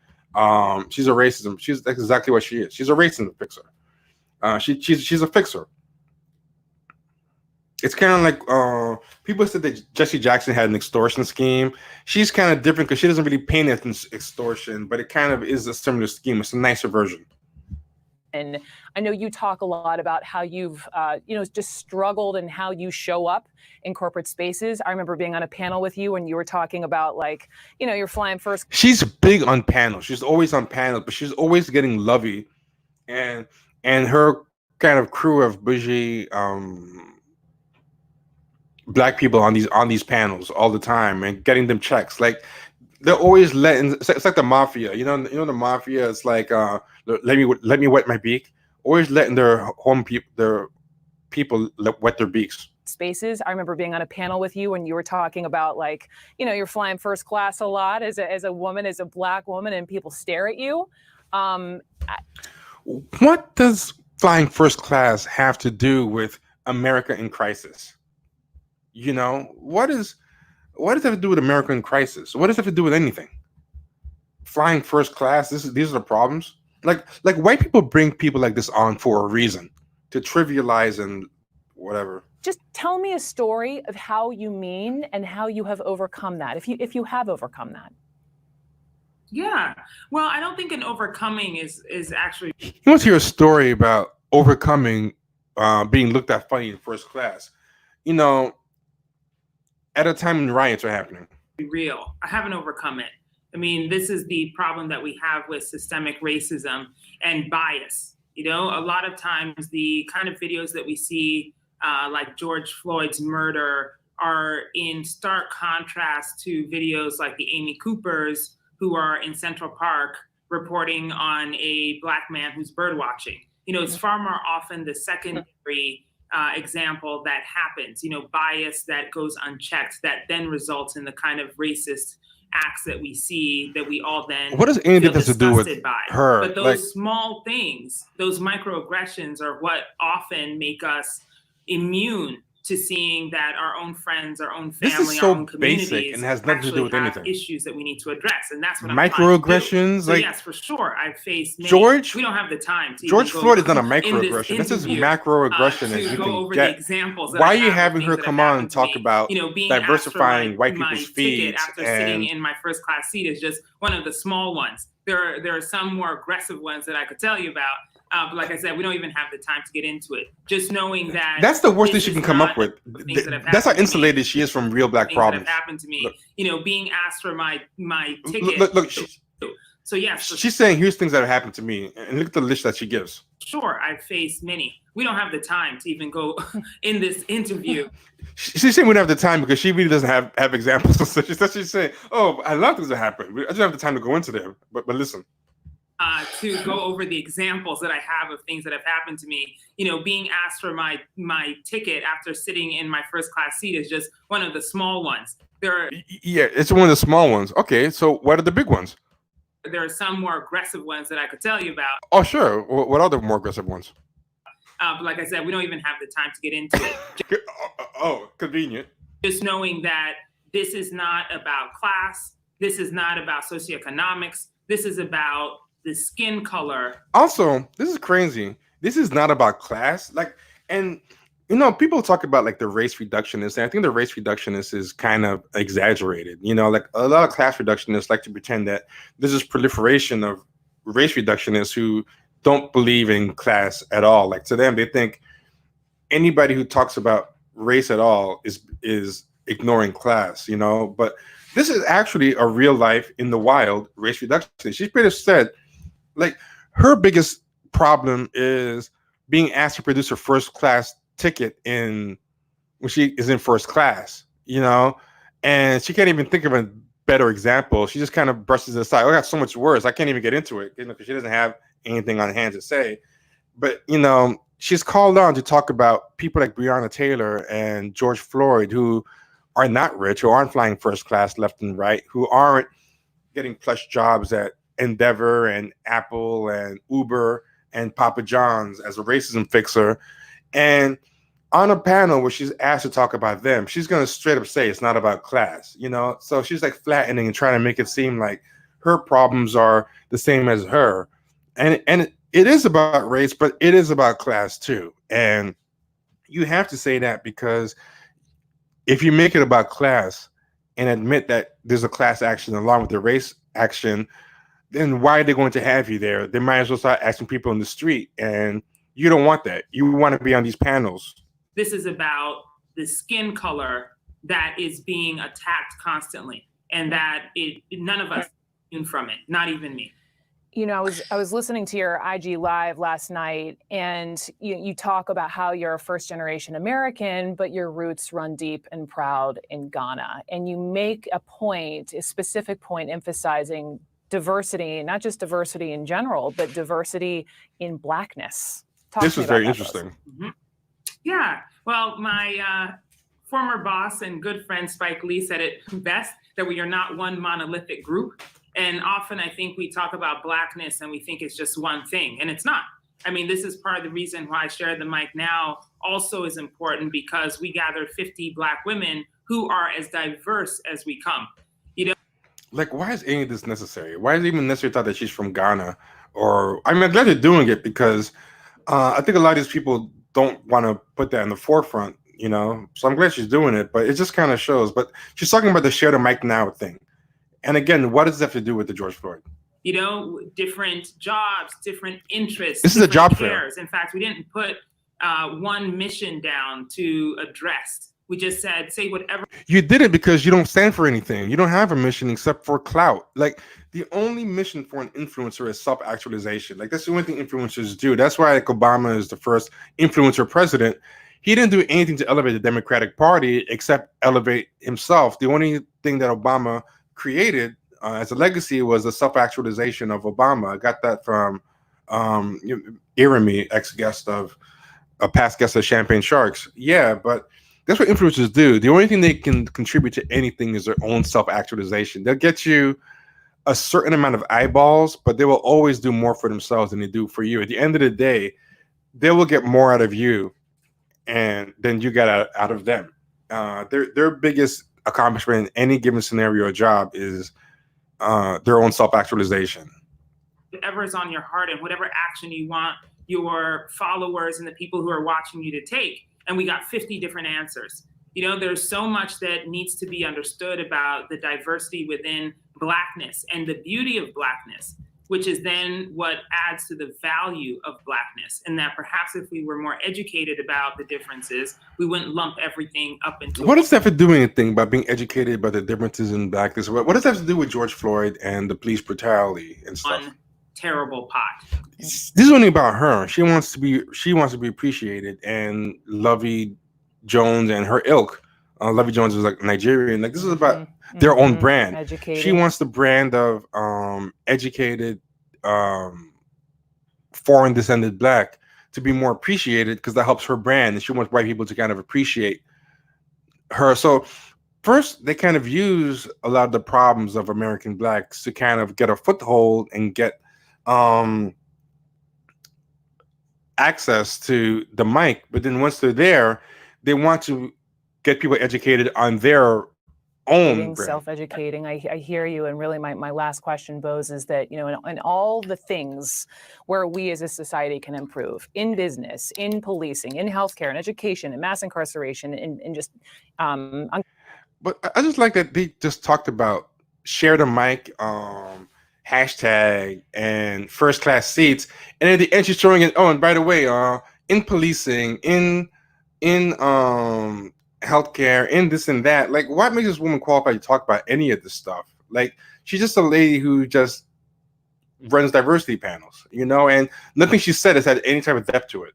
She's a racism. That's exactly what she is. She's a racism fixer. She's a fixer. It's kind of like people said that Jesse Jackson had an extortion scheme. She's kind of different because she doesn't really paint it as extortion, but it kind of is a similar scheme. It's a nicer version. And I know you talk a lot about how you've, just struggled and how you show up in corporate spaces. I remember being on a panel with you and you were talking about you're flying first. She's big on panels. She's always on panels, but she's always getting lovey, and her kind of crew of bougie Black people on these panels all the time and getting them checks. Like they're always letting. It's like the mafia. The mafia. It's like let me wet my beak. Always letting their people wet their beaks. Spaces. I remember being on a panel with you and you were talking about you're flying first class a lot as a woman, as a Black woman, and people stare at you. What does flying first class have to do with America in crisis? What does that have to do with America in crisis? What does that have to do with anything? Flying first class. These are the problems. Like white people bring people like this on for a reason, to trivialize and whatever. Just tell me a story of how you mean and how you have overcome that, if you have overcome that. Yeah. Well, I don't think an overcoming is actually. You want to hear a story about overcoming being looked at funny in first class? At a time when riots are happening. Real. I haven't overcome it. I mean, this is the problem that we have with systemic racism and bias. A lot of times the kind of videos that we see, like George Floyd's murder, are in stark contrast to videos like the Amy Coopers, who are in Central Park reporting on a Black man who's bird watching. It's far more often the secondary example that happens, bias that goes unchecked, that then results in the kind of racist acts that we see, that we all then what does anything have to do with by. Her? But those small things, those microaggressions, are what often make us immune to seeing that our own friends, our own This family, is our so own communities basic and has nothing to do actually with have anything. issues that we need to address, and that's what I'm trying to do. Microaggressions, So like yes, for sure, I've faced many. George. We don't have the time to George even go Floyd is not a in this microaggression. This is interview, macroaggression as to you go can over the get. examples that Why I are you have of having things her that come have on happened and to talk me. about Being asked for diversifying white my people's ticket feeds after sitting and in my first class seat is just one of the small ones. There are some more aggressive ones that I could tell you about. But like I said, we don't even have the time to get into it. Just knowing that that's the worst thing this she is can come up not with. the things that have That's how happened to me. insulated she is from real black Things that have problems. happened to me. Look. Being asked for my ticket. Look, So yes, she's saying here's things that have happened to me, and look at the list that she gives. sure, I've faced many. We don't have the time to even go in this interview. She's saying we don't have the time because she really doesn't have examples. So she's saying, "Oh, a lot of things that happen. I don't have the time to go into them." But listen. To go over the examples that I have of things that have happened to me. Being asked for my ticket after sitting in my first class seat is just one of the small ones. Yeah, it's one of the small ones. Okay, so what are the big ones? There are some more aggressive ones that I could tell you about. Oh, sure. What are the more aggressive ones? But like I said, we don't even have the time to get into it. Oh, convenient. Just knowing that this is not about class. This is not about socioeconomics. This is about the skin color. Also, this is crazy. This is not about class. And people talk about like the race reductionists, and I think the race reductionist is kind of exaggerated. Like a lot of class reductionists like to pretend that there's this proliferation of race reductionists who don't believe in class at all. Like to them, they think anybody who talks about race at all is ignoring class, But this is actually a real life in the wild race reductionist. She's pretty said, like, her biggest problem is being asked to produce her first class ticket when she is in first class, and she can't even think of a better example. She just kind of brushes it aside. Oh, that's so much worse. I can't even get into it, because she doesn't have anything on hand to say. But she's called on to talk about people like Breonna Taylor and George Floyd, who are not rich, who aren't flying first class left and right, who aren't getting plush jobs at Endeavor and Apple and Uber and Papa John's as a racism fixer. And on a panel where she's asked to talk about them, she's going to straight up say it's not about class, So she's like flattening and trying to make it seem like her problems are the same as her. And it is about race, but it is about class too. And you have to say that, because if you make it about class and admit that there's a class action along with the race action, then why are they going to have you there? They might as well start asking people in the street, and you don't want that. You want to be on these panels. This is about the skin color that is being attacked constantly, and that none of us are immune from it, not even me. I was listening to your IG Live last night, and you talk about how you're a first generation American, but your roots run deep and proud in Ghana. And you make a specific point emphasizing diversity, not just diversity in general, but diversity in Blackness. This was very interesting. Mm-hmm. Yeah. Well, my former boss and good friend Spike Lee said it best, that we are not one monolithic group. And often I think we talk about Blackness and we think it's just one thing, and it's not. I mean, this is part of the reason why I share the mic now also is important, because we gathered 50 Black women who are as diverse as we come. Like, why is any of this necessary? Why is it even necessary thought that she's from Ghana? I'm glad they're doing it, because I think a lot of these people don't want to put that in the forefront, So I'm glad she's doing it, but it just kind of shows. But she's talking about the share the mic now thing. And again, what does that have to do with the George Floyd? Different jobs, different interests. This is a job fair. In fact, we didn't put one mission down to address. We just said, say whatever. You did it because you don't stand for anything. You don't have a mission except for clout. Like, the only mission for an influencer is self-actualization. Like, that's the only thing influencers do. That's why Obama is the first influencer president. He didn't do anything to elevate the Democratic Party except elevate himself. The only thing that Obama created as a legacy was the self-actualization of Obama. I got that from Irami, past guest of Champagne Sharks. Yeah, but that's what influencers do. The only thing they can contribute to anything is their own self-actualization. They'll get you a certain amount of eyeballs, but they will always do more for themselves than they do for you. At the end of the day, they will get more out of you. and then you get out of them. Their biggest accomplishment in any given scenario or job is their own self-actualization. Whatever is on your heart and whatever action you want your followers and the people who are watching you to take. And we got 50 different answers. You know, there's so much that needs to be understood about the diversity within Blackness and the beauty of Blackness, which is then what adds to the value of Blackness. And that perhaps if we were more educated about the differences, we wouldn't lump everything up into. What does that have to do with anything about being educated about the differences in Blackness? What does that have to do with George Floyd and the police brutality and stuff? One terrible pot. This is only about her. She wants to be appreciated, and Lovey Jones and her ilk. Lovey Jones is like Nigerian. Like, this is about their own brand. Educated. She wants the brand of educated foreign descended Black to be more appreciated, because that helps her brand, and she wants white people to kind of appreciate her. So first, they kind of use a lot of the problems of American Blacks to kind of get a foothold and get access to the mic. But then once they're there, they want to get people educated on their own brand. Self-educating. I hear you. And really my last question, Bose, is that, you know, in all the things where we as a society can improve, in business, in policing, in healthcare, in education, in mass incarceration, in just but I just like that they just talked about share the mic, hashtag, and first class seats, and at the end she's throwing in, oh, and by the way, in policing, in healthcare, in this and that. Like, what makes this woman qualified to talk about any of this stuff? Like, she's just a lady who just runs diversity panels, you know, and nothing she said has had any type of depth to it.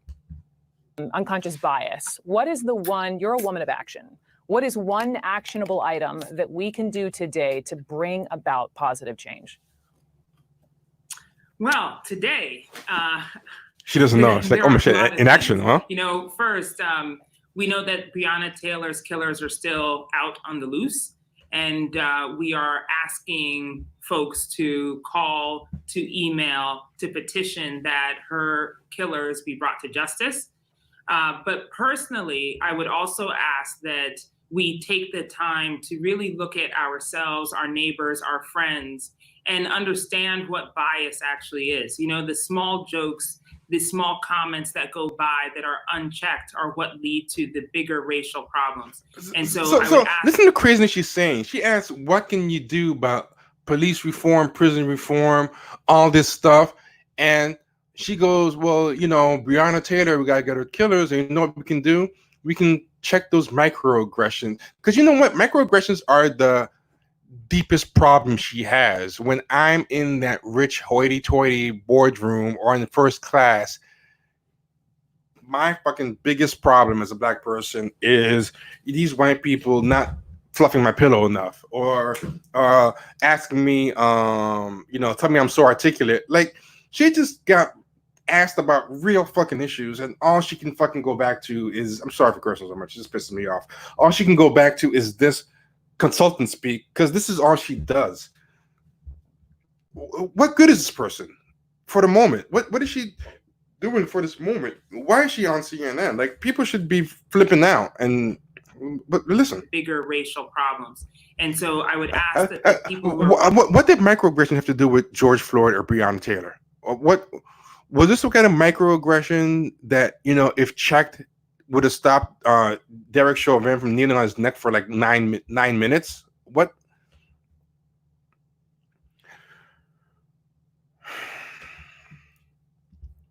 Unconscious bias. What is the one, you're a woman of action. What is one actionable item that we can do today to bring about positive change? Well, today, she doesn't know. She's like, oh my shit, in action, huh? You know, first, we know that Breonna Taylor's killers are still out on the loose, and we are asking folks to call, to email, to petition that her killers be brought to justice. But personally, I would also ask that we take the time to really look at ourselves, our neighbors, our friends, and understand what bias actually is. You know, the small jokes, the small comments that go by that are unchecked are what lead to the bigger racial problems. And so I would ask, listen to the craziness she's saying. She asks, what can you do about police reform, prison reform, all this stuff? And she goes, well, you know, Breonna Taylor, we got to get her killers. And you know what we can do? We can check those microaggressions. Because you know what? Microaggressions are the deepest problem she has. When I'm in that rich hoity-toity boardroom or in first class, my fucking biggest problem as a Black person is these white people not fluffing my pillow enough, or asking me, you know, tell me I'm so articulate. Like, she just got asked about real fucking issues, and all she can fucking go back to is, I'm sorry for cursing so much, it just pisses me off. All she can go back to is this consultant speak, because this is all she does. What good is this person for the moment? What is she doing for this moment? Why is she on CNN? Like, people should be flipping out. But listen, bigger racial problems. And so I would ask that the people who what did microaggression have to do with George Floyd or Breonna Taylor? What was this some kind of microaggression that, you know, if checked, would have stopped Derek Chauvin from kneeling on his neck for like nine minutes? What?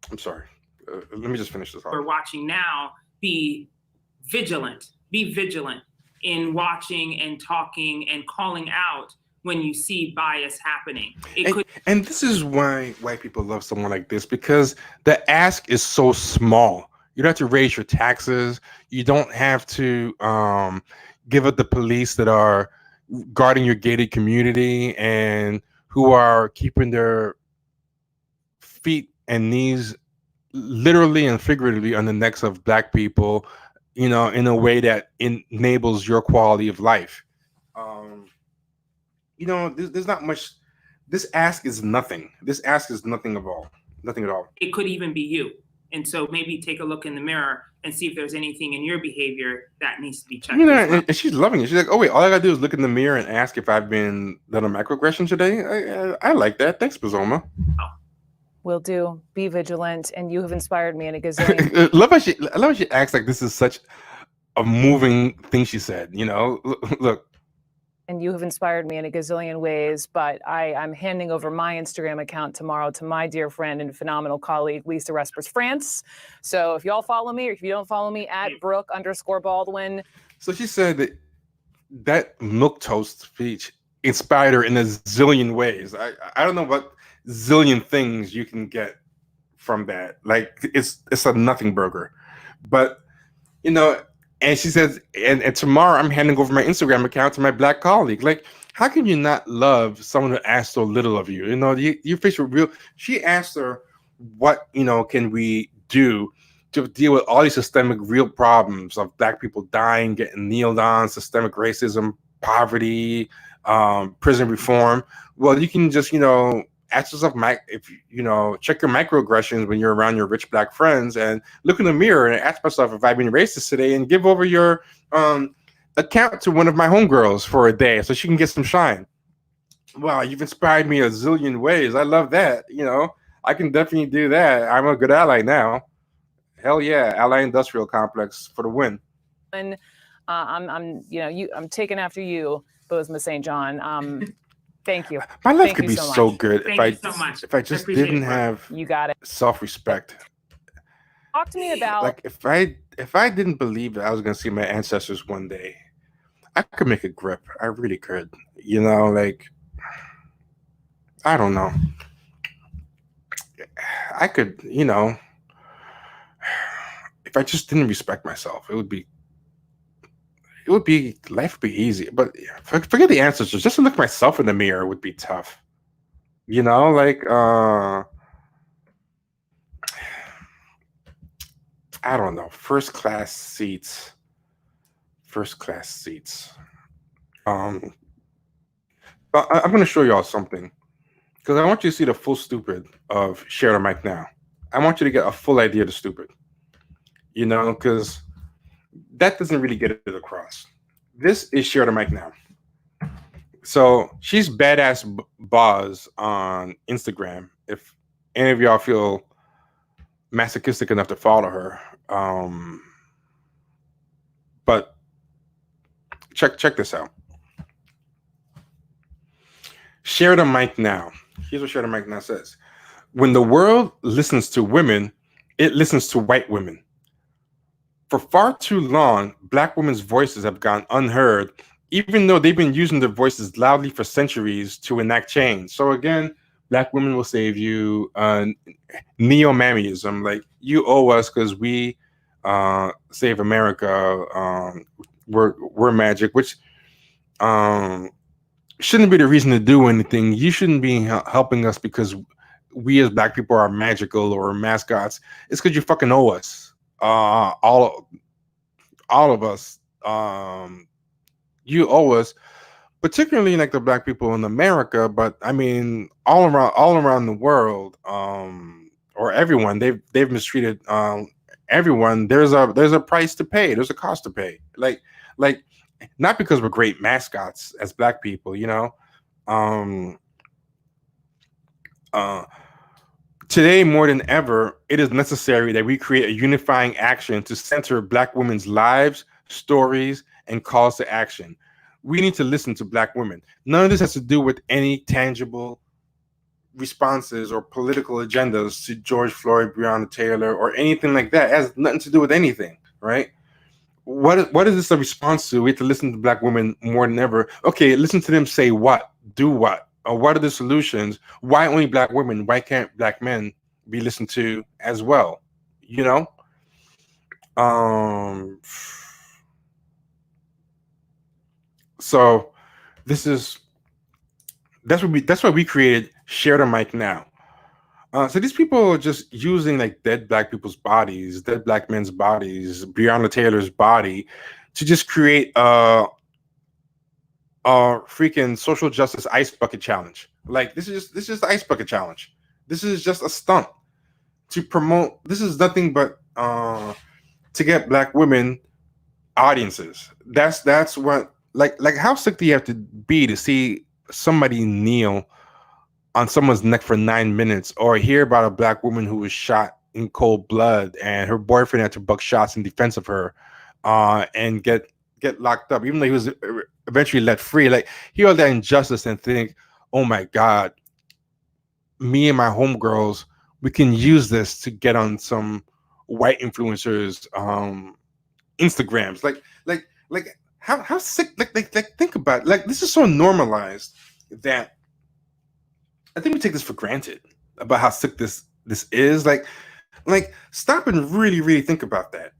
I'm sorry. Let me just finish this off. We're watching now. Be vigilant. Be vigilant in watching and talking and calling out when you see bias happening. And this is why white people love someone like this, because the ask is so small. You don't have to raise your taxes. You don't have to give up the police that are guarding your gated community and who are keeping their feet and knees literally and figuratively on the necks of Black people, you know, in a way that enables your quality of life. You know, there's not much. This ask is nothing. This ask is nothing at all. Nothing at all. It could even be you. And so maybe take a look in the mirror and see if there's anything in your behavior that needs to be checked. You know, as well. and she's loving it. She's like, oh wait, all I gotta do is look in the mirror and ask if I've been done a microaggression today. I like that. Thanks, Bazoma. Will do. Be vigilant, and you have inspired me in a gazillion. I love how she acts like this is such a moving thing she said. You know, look. And you have inspired me in a gazillion ways, but I'm handing over my Instagram account tomorrow to my dear friend and phenomenal colleague, Lisa Respers France. So if y'all follow me, or if you don't follow me, at Brooke_Baldwin. So she said that milquetoast speech inspired her in a zillion ways. I don't know what zillion things you can get from that. Like it's a nothing burger, but you know. And she says, and tomorrow I'm handing over my Instagram account to my Black colleague. Like, how can you not love someone who asks so little of you? You know, you face with real. She asked her, what, you know, can we do to deal with all these systemic real problems of Black people dying, getting kneeled on, systemic racism, poverty, prison reform? Well, you can just, you know, ask yourself, if you know, check your microaggressions when you're around your rich Black friends, and look in the mirror and ask myself if I've been racist today, and give over your account to one of my homegirls for a day so she can get some shine. Wow, you've inspired me a zillion ways. I love that. You know, I can definitely do that. I'm a good ally now. Hell yeah, Ally Industrial Complex for the win. And I'm taking after you, Bozoma St. John. Thank you. My life Thank could you be so good Thank you so much. if I just didn't have you got it. self-respect. Talk to me about like if I didn't believe that I was gonna see my ancestors one day, I could make a grip. I really could. You know, like I don't know. I could, you know, if I just didn't respect myself, life would be easy. But forget the ancestors. Just to look myself in the mirror would be tough. You know, like I don't know. First class seats. But I'm going to show y'all something because I want you to see the full stupid of Share the Mic Now. I want you to get a full idea of the stupid. You know, because that doesn't really get it across. This is Share the Mic Now. So she's badass Boz on Instagram. If any of y'all feel masochistic enough to follow her, but check this out. Share the Mic Now. Here's what Share the Mic Now says. When the world listens to women, it listens to white women. For far too long, Black women's voices have gone unheard, even though they've been using their voices loudly for centuries to enact change. So again, Black women will save you. Neo-mammyism, like you owe us because we save America. We're magic, which shouldn't be the reason to do anything. You shouldn't be helping us because we as Black people are magical or mascots. It's because you fucking owe us. All of us, you owe us, particularly like the Black people in America, but I mean all around the world, or everyone. They've mistreated everyone. There's a price to pay. There's a cost to pay. Like not because we're great mascots as Black people, you know. Today, more than ever, it is necessary that we create a unifying action to center Black women's lives, stories, and calls to action. We need to listen to Black women. None of this has to do with any tangible responses or political agendas to George Floyd, Breonna Taylor, or anything like that. It has nothing to do with anything, right? What is this a response to? We have to listen to Black women more than ever. Okay, listen to them say what, do what. Or what are the solutions? Why only Black women? Why can't Black men be listened to as well? You know? So that's why we created Share the Mic Now. So these people are just using like dead Black people's bodies, dead Black men's bodies, Breonna Taylor's body, to just create a freaking social justice ice bucket challenge. Like this is just the ice bucket challenge. This is just a stunt to promote. This is nothing but to get Black women audiences. That's what like how sick do you have to be to see somebody kneel on someone's neck for 9 minutes, or hear about a Black woman who was shot in cold blood and her boyfriend had to buck shots in defense of her, and get locked up, even though he was eventually let free. Like, hear all that injustice and think, oh my God, me and my homegirls, we can use this to get on some white influencers Instagrams. Like how sick, like think about it. Like, this is so normalized that I think we take this for granted about how sick this is. Like stop and really think about that.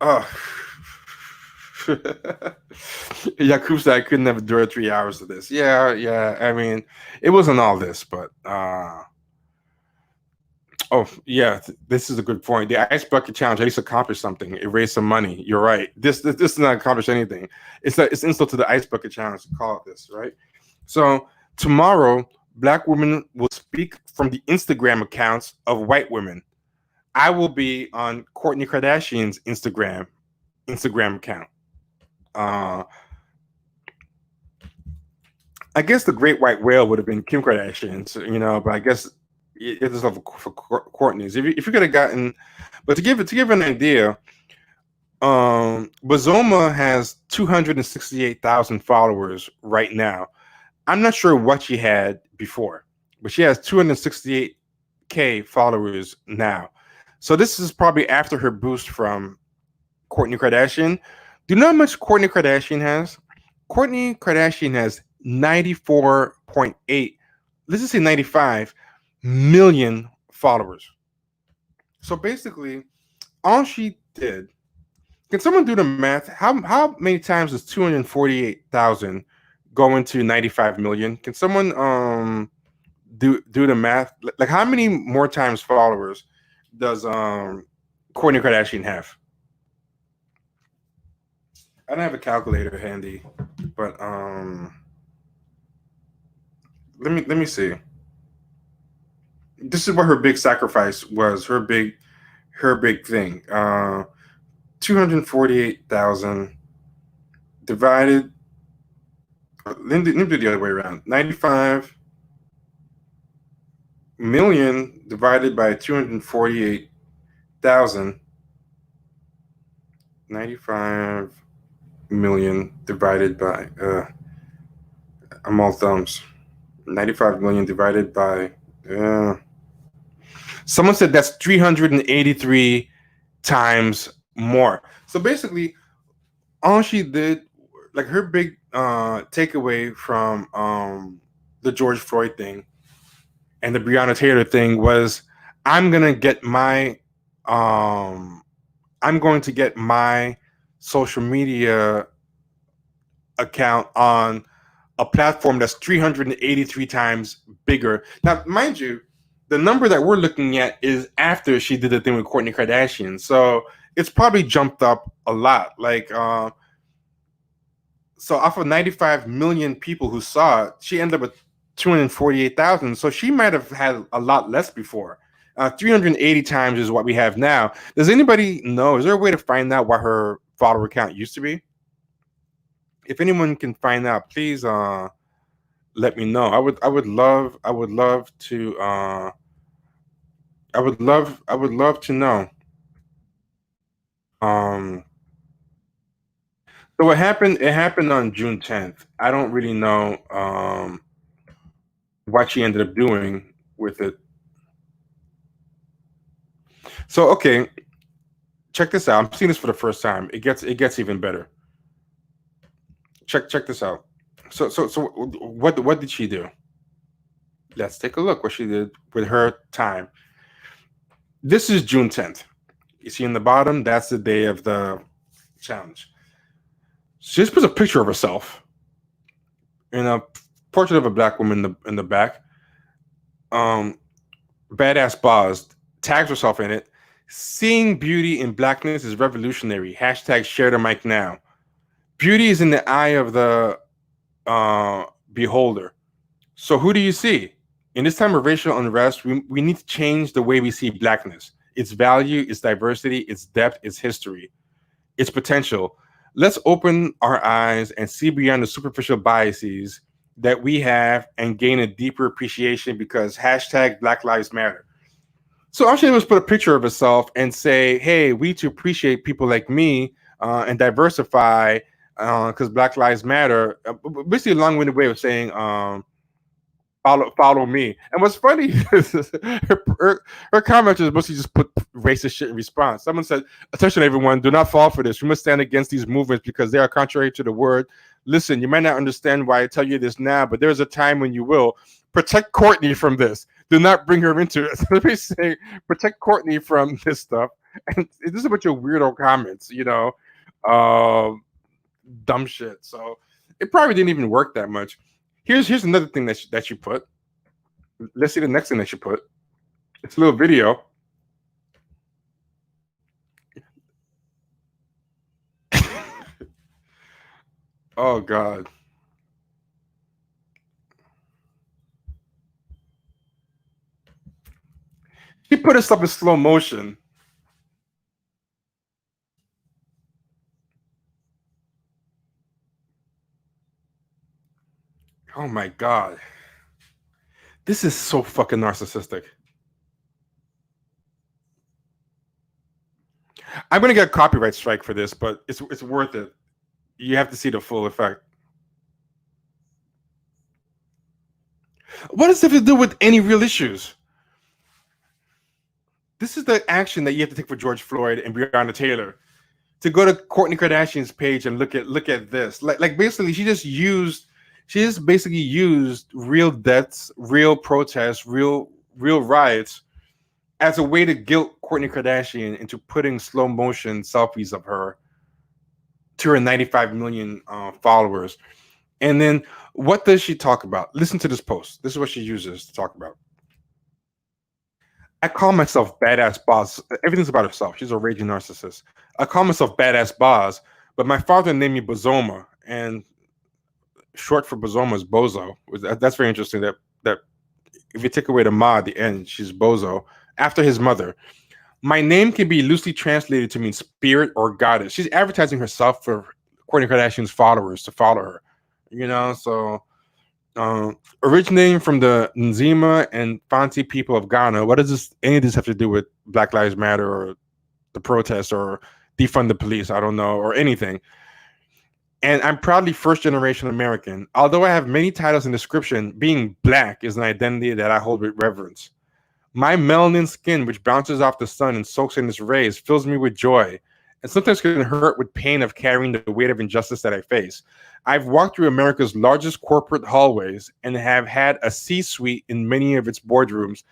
Oh. Yakub said I couldn't have endured 3 hours of this. Yeah. I mean, it wasn't all this, but oh yeah, this is a good point. The ice bucket challenge at least accomplished something. It raised some money. You're right. This does not accomplish anything. It's insult to the ice bucket challenge to call it this, right? So tomorrow, Black women will speak from the Instagram accounts of white women. I will be on Kourtney Kardashian's Instagram account. I guess the great white whale would have been Kim Kardashian's, but I guess it is for Kourtney's. If you could have gotten, but to give an idea, Bazoma has 268,000 followers right now. I'm not sure what she had before, but she has 268K followers now. So this is probably after her boost from Kourtney Kardashian. Do you know how much Kourtney Kardashian has? Kourtney Kardashian has 94.8, let's just say 95 million followers. So basically, all she did, can someone do the math? How many times does 248,000 go into 95 million? Can someone do the math? Like, how many more times followers does Kourtney Kardashian have? I don't have a calculator handy, but let me see. This is what her big sacrifice was. Her big thing. 248,000 divided. Let me do the other way around. 95 million divided by 248,000. 95 million divided by I'm all thumbs. 95 million divided by someone said that's 383 times more. So basically, all she did, like, her big takeaway from the George Floyd thing and the Breonna Taylor thing was, I'm going to get my social media account on a platform that's 383 times bigger. Now, mind you, the number that we're looking at is after she did the thing with Kourtney Kardashian. So it's probably jumped up a lot. Like, so off of 95 million people who saw it, she ended up with 248,000. So she might have had a lot less before. 380 times is what we have now. Does anybody know? Is there a way to find out what her follower count used to be? If anyone can find out, please let me know. I would love to know. So what happened? It happened on June 10th. I don't really know what she ended up doing with it. So okay, check this out. I'm seeing this for the first time. It gets even better. Check this out. So what did she do? Let's take a look what she did with her time. This is June 10th. You see in the bottom, that's the day of the challenge. She just puts a picture of herself in a portrait of a black woman in the back. Badass boss, tags herself in it. Seeing beauty in blackness is revolutionary. Hashtag share the mic now. Beauty is in the eye of the beholder. So who do you see? In this time of racial unrest, we need to change the way we see blackness, its value, its diversity, its depth, its history, its potential. Let's open our eyes and see beyond the superficial biases that we have and gain a deeper appreciation because hashtag Black Lives Matter. So all she did was put a picture of herself and say, hey, we need to appreciate people like me and diversify because Black Lives Matter. Basically a long-winded way of saying follow me. And what's funny is her comment is mostly just put racist shit in response. Someone said, attention everyone, do not fall for this. We must stand against these movements because they are contrary to the word. Listen, you might not understand why I tell you this now, but there's a time when you will. Protect Courtney from this. Do not bring her into it. Let me say, protect Courtney from this stuff. And this is a bunch of weirdo comments, dumb shit. So it probably didn't even work that much. Here's another thing that you put. Let's see the next thing that you put. It's a little video. Oh God. She put us up in slow motion. Oh my God. This is so fucking narcissistic. I'm gonna get a copyright strike for this, but it's worth it. You have to see the full effect. What does it have to do with any real issues? This is the action that you have to take for George Floyd and Breonna Taylor. To go to Kourtney Kardashian's page and look at this. Like basically she just basically used real deaths, real protests, real riots as a way to guilt Kourtney Kardashian into putting slow motion selfies of her to her 95 million followers. And then what does she talk about? Listen to this post. This is what she uses to talk about. I call myself badass boss. Everything's about herself. She's a raging narcissist. I call myself badass boss, but my father named me Bozoma, and short for Bozoma is Bozo. That's very interesting. That if you take away the ma at the end, she's Bozo after his mother. My name can be loosely translated to mean spirit or goddess. She's advertising herself for Kourtney Kardashian's followers to follow her. So originating from the Nzima and Fanti people of Ghana, what does any of this have to do with Black Lives Matter or the protests or defund the police? I don't know, or anything. And I'm proudly first generation American. Although I have many titles and description, being black is an identity that I hold with reverence. My melanin skin, which bounces off the sun and soaks in its rays, fills me with joy, and sometimes can hurt with pain of carrying the weight of injustice that I face. I've walked through America's largest corporate hallways and have had a C-suite in many of its boardrooms.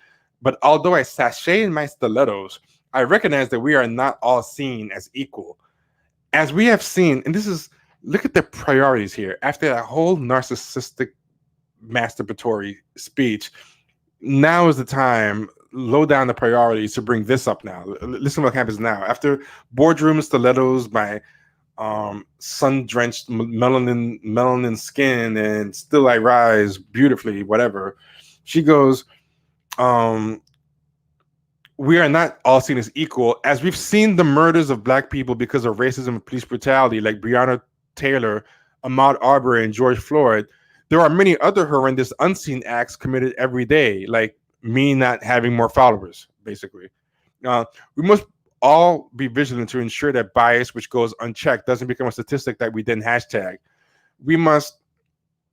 But although I sashay in my stilettos, I recognize that we are not all seen as equal. As we have seen, and look at the priorities here. After that whole narcissistic masturbatory speech, now is the time, low down the priorities to bring this up now. Listen to what happens now. After boardroom stilettos, my sun-drenched melanin skin, and still I rise beautifully, whatever. She goes, we are not all seen as equal. As we've seen the murders of black people because of racism and police brutality, like Breonna Taylor, Ahmaud Arbery, and George Floyd, there are many other horrendous unseen acts committed every day, like me not having more followers, basically. We must all be vigilant to ensure that bias, which goes unchecked, doesn't become a statistic that we then hashtag. We must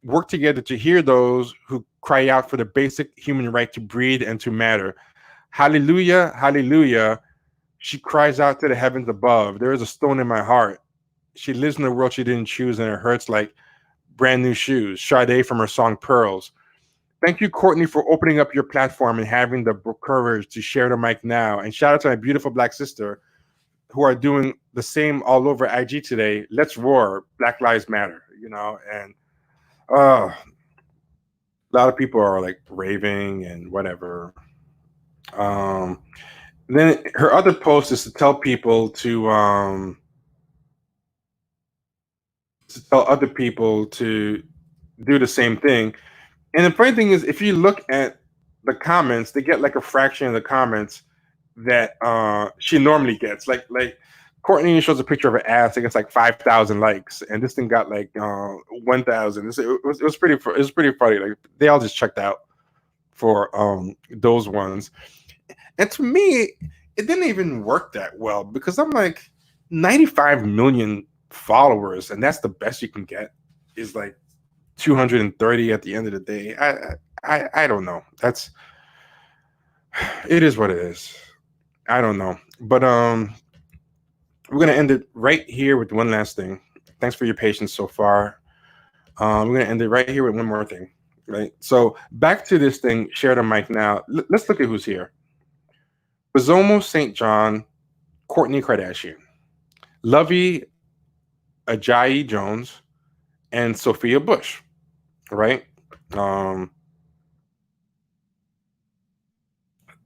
work together to hear those who cry out for the basic human right to breathe and to matter. Hallelujah, hallelujah. She cries out to the heavens above. There is a stone in my heart. She lives in a world she didn't choose, and it hurts like brand new shoes. Sade from her song Pearls. Thank you, Courtney, for opening up your platform and having the courage to share the mic now. And shout out to my beautiful black sister who are doing the same all over IG today. Let's roar. Black Lives Matter, and a lot of people are like raving and whatever. Then her other post is to tell people to tell other people to do the same thing. And the funny thing is, if you look at the comments, they get like a fraction of the comments that she normally gets. Like Courtney shows a picture of her ass, it gets like 5,000 likes, and this thing got like 1,000. It was pretty funny. Like they all just checked out for those ones. And to me, it didn't even work that well because I'm like 95 million followers, and that's the best you can get is like 230 at the end of the day. I don't know. It is what it is. I don't know. But we're gonna end it right here with one last thing. Thanks for your patience so far. We're gonna end it right here with one more thing. Right. So back to this thing. Share the mic now. Let's look at who's here. Bozomo St. John, Kourtney Kardashian, Lovey Ajayi Jones, and Sophia Bush. Right.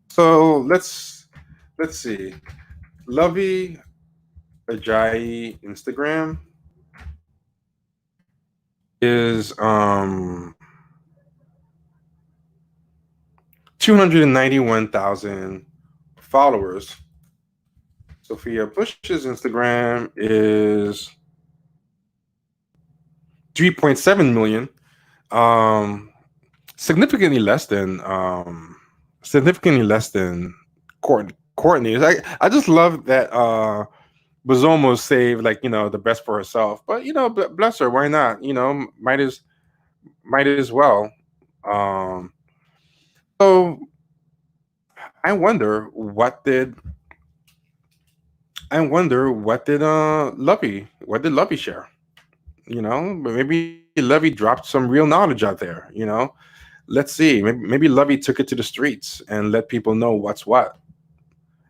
So let's see. Lovey Ajayi Instagram is 291,000 followers. Sophia Bush's Instagram is 3.7 million. Significantly less than Kourtney. I just love that Bozomo saved the best for herself. But bless her, why not? Might as well. So I wonder what did Lovey share? But maybe Lovey dropped some real knowledge out there. Let's see. Maybe Lovey took it to the streets and let people know what's what.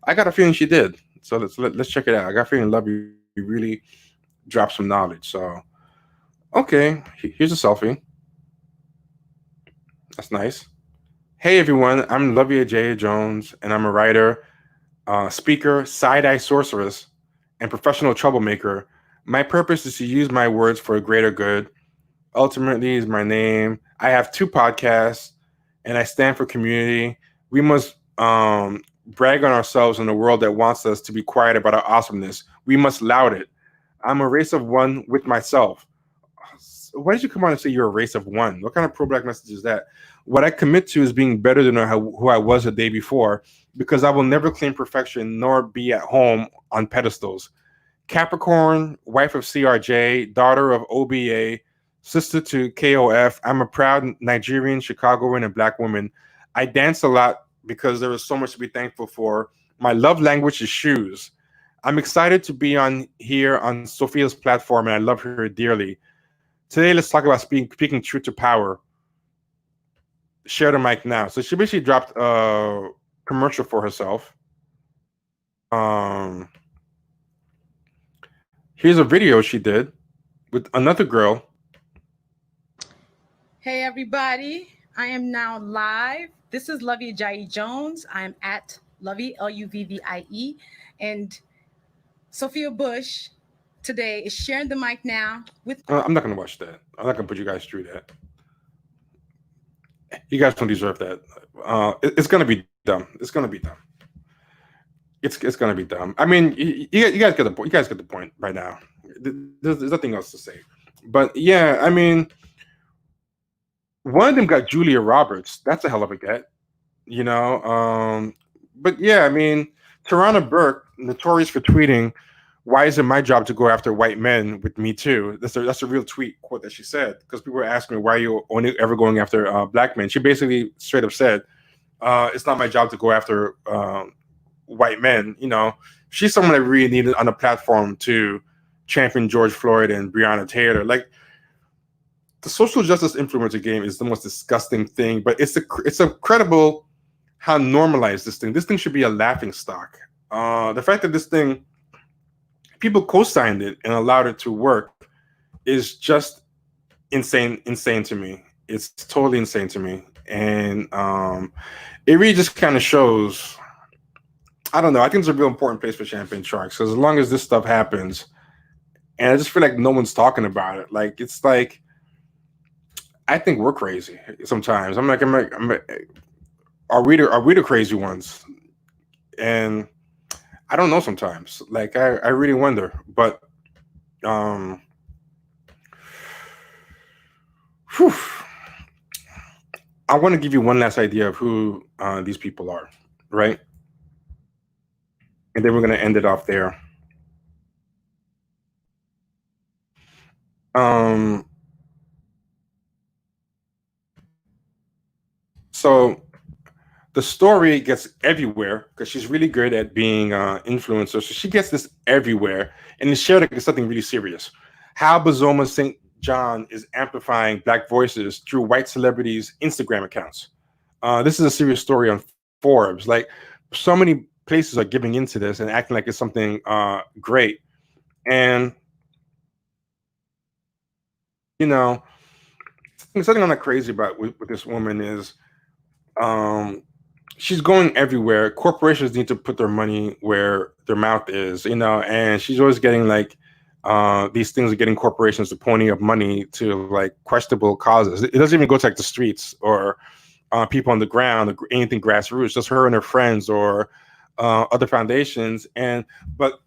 I got a feeling she did. So let's check it out. I got a feeling Lovey really dropped some knowledge. So okay, here's a selfie. That's nice. Hey everyone, I'm Lovey Ajayi Jones, and I'm a writer, speaker, side-eye sorceress, and professional troublemaker. My purpose is to use my words for a greater good. Ultimately is my name. I have 2 podcasts, and I stand for community. We must brag on ourselves in a world that wants us to be quiet about our awesomeness. We must loud it. I'm a race of one with myself. Why did you come on and say you're a race of one? What kind of pro-black message is that? What I commit to is being better than who I was the day before, because I will never claim perfection nor be at home on pedestals. Capricorn, wife of CRJ, daughter of OBA, sister to KOF. I'm a proud Nigerian, Chicagoan, and Black woman. I dance a lot because there is so much to be thankful for. My love language is shoes. I'm excited to be on here on Sophia's platform, and I love her dearly. Today, let's talk about speaking truth to power. Share the mic now. So she basically dropped a commercial for herself. Here's a video she did with another girl. Hey everybody, I am now live. This is Lovey Ajayi Jones. I am at Lovey, Luvvie, and Sophia Bush today is sharing the mic now with. I'm not gonna watch that. I'm not gonna put you guys through that. You guys don't deserve that. It's gonna be dumb. It's gonna be dumb. It's gonna be dumb. I mean, you guys get the point. You guys get the point right now. There's nothing else to say. But yeah, I mean, one of them got Julia Roberts. That's a hell of a get, But yeah, I mean, Tarana Burke, notorious for tweeting, "Why is it my job to go after white men with Me Too?" That's a real tweet quote that she said, because people were asking me, why are you only ever going after black men? She basically straight up said, "It's not my job to go after white men." She's someone that really needed on a platform to champion George Floyd and Breonna Taylor. Like, the social justice influencer game is the most disgusting thing, but it's incredible how normalized this thing. This thing should be a laughing stock. The fact that this thing, people co-signed it and allowed it to work, is just insane to me. It's totally insane to me, and it really just kind of shows. I don't know. I think it's a real important place for Champion Sharks, because as long as this stuff happens, and I just feel like no one's talking about it. Like, it's like, I think we're crazy sometimes. I'm like, are we the crazy ones? And I don't know sometimes. Like I really wonder. But um, whew, I want to give you one last idea of who these people are, right? And then we're going to end it off there. So the story gets everywhere because she's really good at being influencer. So she gets this everywhere, and it's shared like it's something really serious. How Bazoma St. John is amplifying Black voices through white celebrities' Instagram accounts. This is a serious story on Forbes. Like, so many places are giving into this and acting like it's something great. And you know, something I'm not crazy about with this woman is she's going everywhere. Corporations need to put their money where their mouth is, and she's always getting like these things are getting corporations to pony up money to like questionable causes. It doesn't even go to like the streets or people on the ground or anything grassroots, just her and her friends or other foundations. But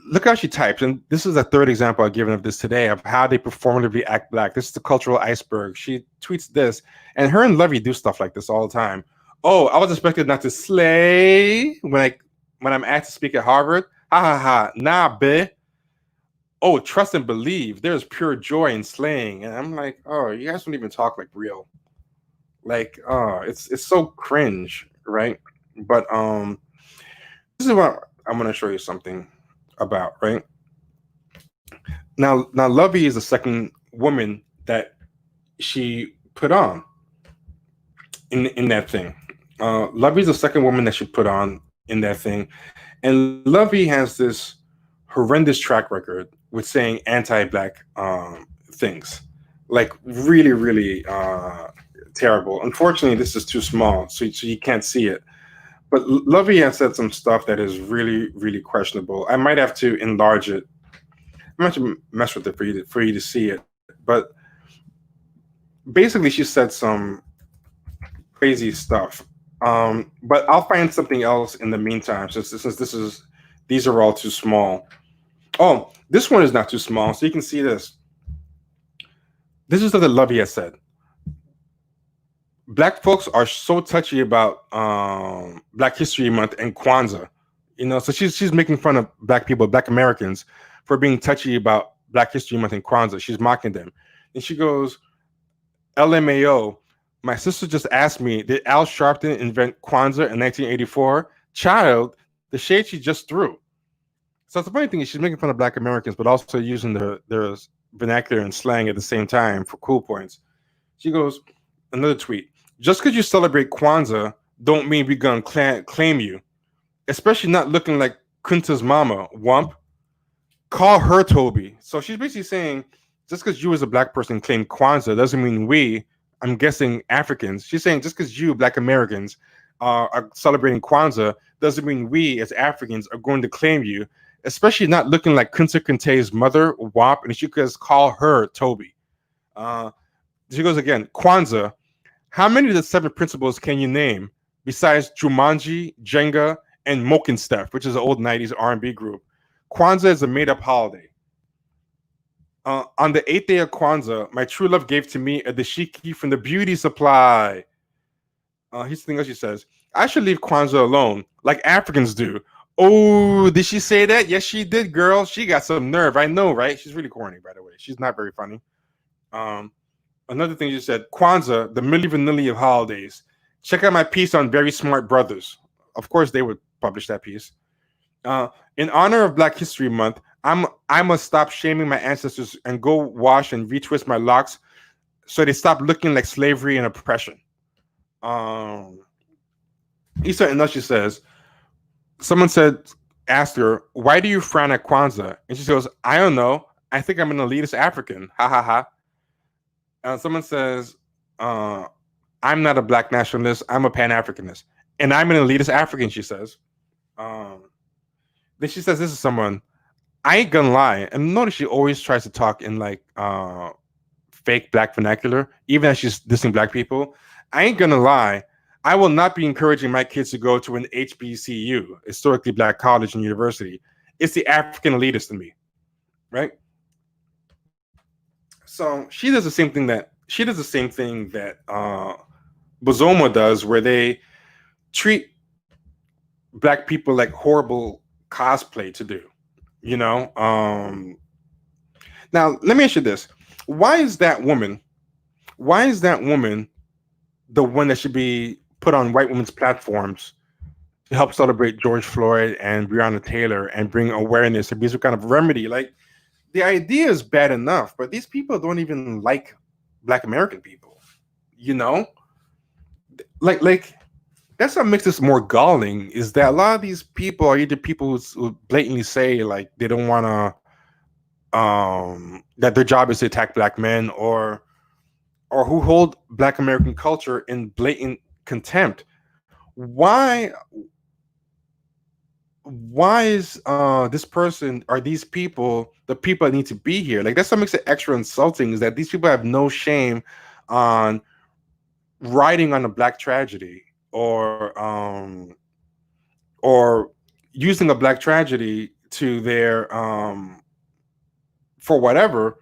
look how she types, and this is a third example I've given of this today of how they performatively act Black. This is the cultural iceberg. She tweets this, and her and Lovey do stuff like this all the time. Oh, I was expected not to slay when I'm asked to speak at Harvard. Ha ha ha. Nah, bae. Oh, trust and believe. There's pure joy in slaying. And I'm like, oh, you guys don't even talk like real. Like, it's so cringe, right? But this is what I'm gonna show you something about, right? Now Lovey is the second woman that she put on in that thing. Lovey's the second woman that she put on in that thing, and Lovey has this horrendous track record with saying anti-Black things, like really, really terrible. Unfortunately, this is too small, so you can't see it. But Lovey has said some stuff that is really, really questionable. I might have to enlarge it. I might have to mess with it for you to see it. But basically, she said some crazy stuff. But I'll find something else in the meantime. Since these are all too small. Oh, this one is not too small, so you can see this. This is what Lovey has said. Black folks are so touchy about Black History Month and Kwanzaa, so she's making fun of Black people, Black Americans, for being touchy about Black History Month and Kwanzaa. She's mocking them, and she goes, "LMAO, my sister just asked me, did Al Sharpton invent Kwanzaa in 1984? Child, the shade she just threw." So the funny thing is she's making fun of Black Americans, but also using their vernacular and slang at the same time for cool points. She goes, another tweet. Just because you celebrate Kwanzaa don't mean we're going to claim you. Especially not looking like Kunta's mama, wump. Call her Toby. So she's basically saying, just because you as a Black person claim Kwanzaa doesn't mean we, I'm guessing Africans. She's saying just because you, Black Americans, are celebrating Kwanzaa doesn't mean we as Africans are going to claim you. Especially not looking like Kunta Kinte's mother, wump. And she could call her Toby. She goes again, Kwanzaa. How many of the 7 principles can you name besides Jumanji, Jenga, and Moken Steph, which is an old 90s R&B group? Kwanzaa is a made-up holiday. On the 8th day of Kwanzaa, my true love gave to me a dashiki from the beauty supply. Here's the thing else she says. I should leave Kwanzaa alone, like Africans do. Oh, did she say that? Yes, she did, girl. She got some nerve. I know, right? She's really corny, by the way. She's not very funny. Another thing you said, Kwanzaa, the Milli Vanilli of holidays. Check out my piece on Very Smart Brothers. Of course, they would publish that piece. In honor of Black History Month, I must stop shaming my ancestors and go wash and retwist my locks so they stop looking like slavery and oppression. Issa Enoshi says, someone asked her, why do you frown at Kwanzaa? And she goes, I don't know. I think I'm an elitist African. Ha ha ha. Someone says, I'm not a Black nationalist. I'm a Pan-Africanist. And I'm an elitist African, she says. Then she says, this is someone, I ain't gonna lie. And notice she always tries to talk in like fake Black vernacular, even as she's dissing Black people. I ain't gonna lie. I will not be encouraging my kids to go to an HBCU, historically black college and university. It's the African elitist in me, right? So she does the same thing that Bozoma does, where they treat black people like horrible cosplay to do. Now let me ask you this: why is that woman the one that should be put on white women's platforms to help celebrate George Floyd and Breonna Taylor and bring awareness and be some kind of remedy? Like, the idea is bad enough, but these people don't even like Black American people, like that's what makes this more galling, is that a lot of these people are either people who blatantly say like they don't want to that their job is to attack black men, or who hold Black American culture in blatant contempt. Why is this person, are these people the people that need to be here? Like, that's what makes it extra insulting, is that these people have no shame on writing on a black tragedy, or using a black tragedy to their for whatever.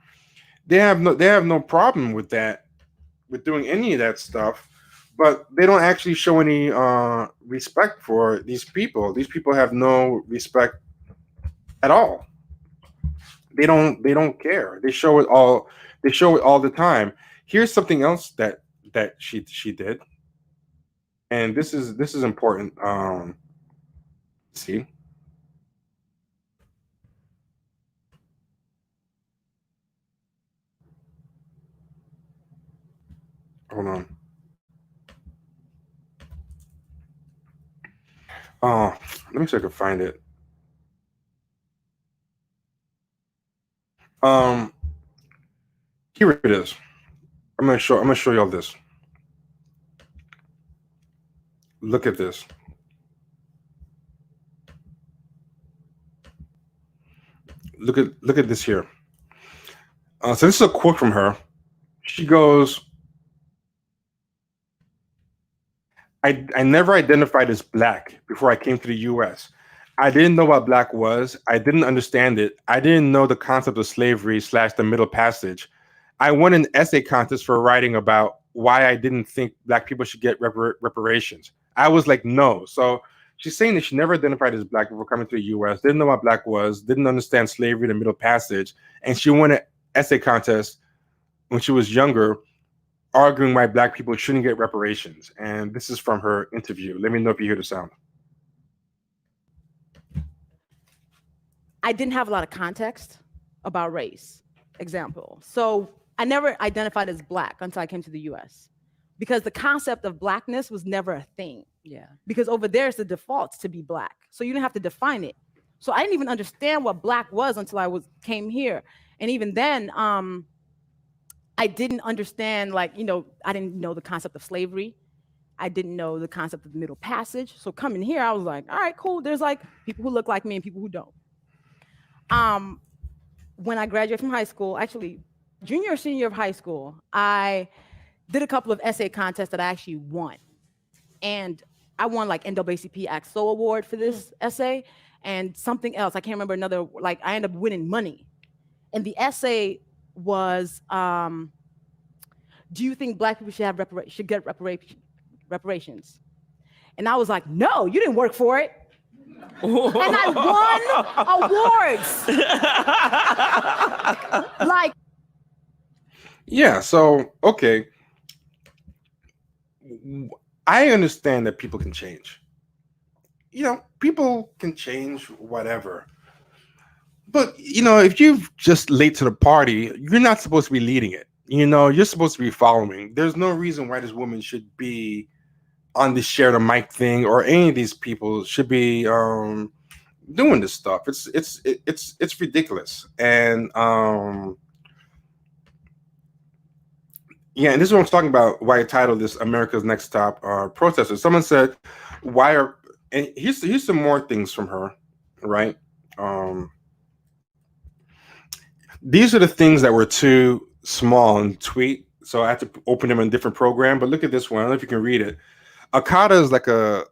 They have no problem with that, with doing any of that stuff, but they don't actually show any respect for these people. These people have no respect at all. They don't care. They show it all the time. Here's something else that she did, and this is important. See. Hold on. Let me see if I can find it. Here it is. I'm gonna show y'all this. Look at this. Look at this here. So this is a quote from her. She goes, I never identified as black before I came to the US. I didn't know what black was. I didn't understand it. I didn't know the concept of slavery / the Middle Passage. I won an essay contest for writing about why I didn't think black people should get reparations. I was like, no. So she's saying that she never identified as black before coming to the US, didn't know what black was, didn't understand slavery, the Middle Passage, and she won an essay contest when she was younger, arguing why black people shouldn't get reparations. And this is from her interview. Let me know if you hear the sound. I didn't have a lot of context about race, example. So I never identified as black until I came to the US, because the concept of blackness was never a thing. Yeah. Because over there it's the default to be black. So you didn't have to define it. So I didn't even understand what black was until I came here. And even then, I didn't understand, I didn't know the concept of slavery. I didn't know the concept of the Middle Passage. So coming here, I was like, all right, cool. There's people who look like me and people who don't. When I graduated from high school, actually junior or senior year of high school, I did a couple of essay contests that I actually won. And I won NAACP AXO award for this essay and something else. I can't remember another, I ended up winning money. And the essay was, do you think black people should get reparations? And I was like, no, you didn't work for it. And I won awards. Yeah, so okay. I understand that people can change. People can change whatever. But, if you're just late to the party, you're not supposed to be leading it. You're supposed to be following. There's no reason why this woman should be on this share the mic thing, or any of these people should be doing this stuff. It's ridiculous. And yeah, and this is what I'm talking about, why I titled this America's Next Top Protesters. Someone said, and here's some more things from her, right? These are the things that were too small in tweet, so I had to open them in a different program. But look at this one. I don't know if you can read it. Akata is like a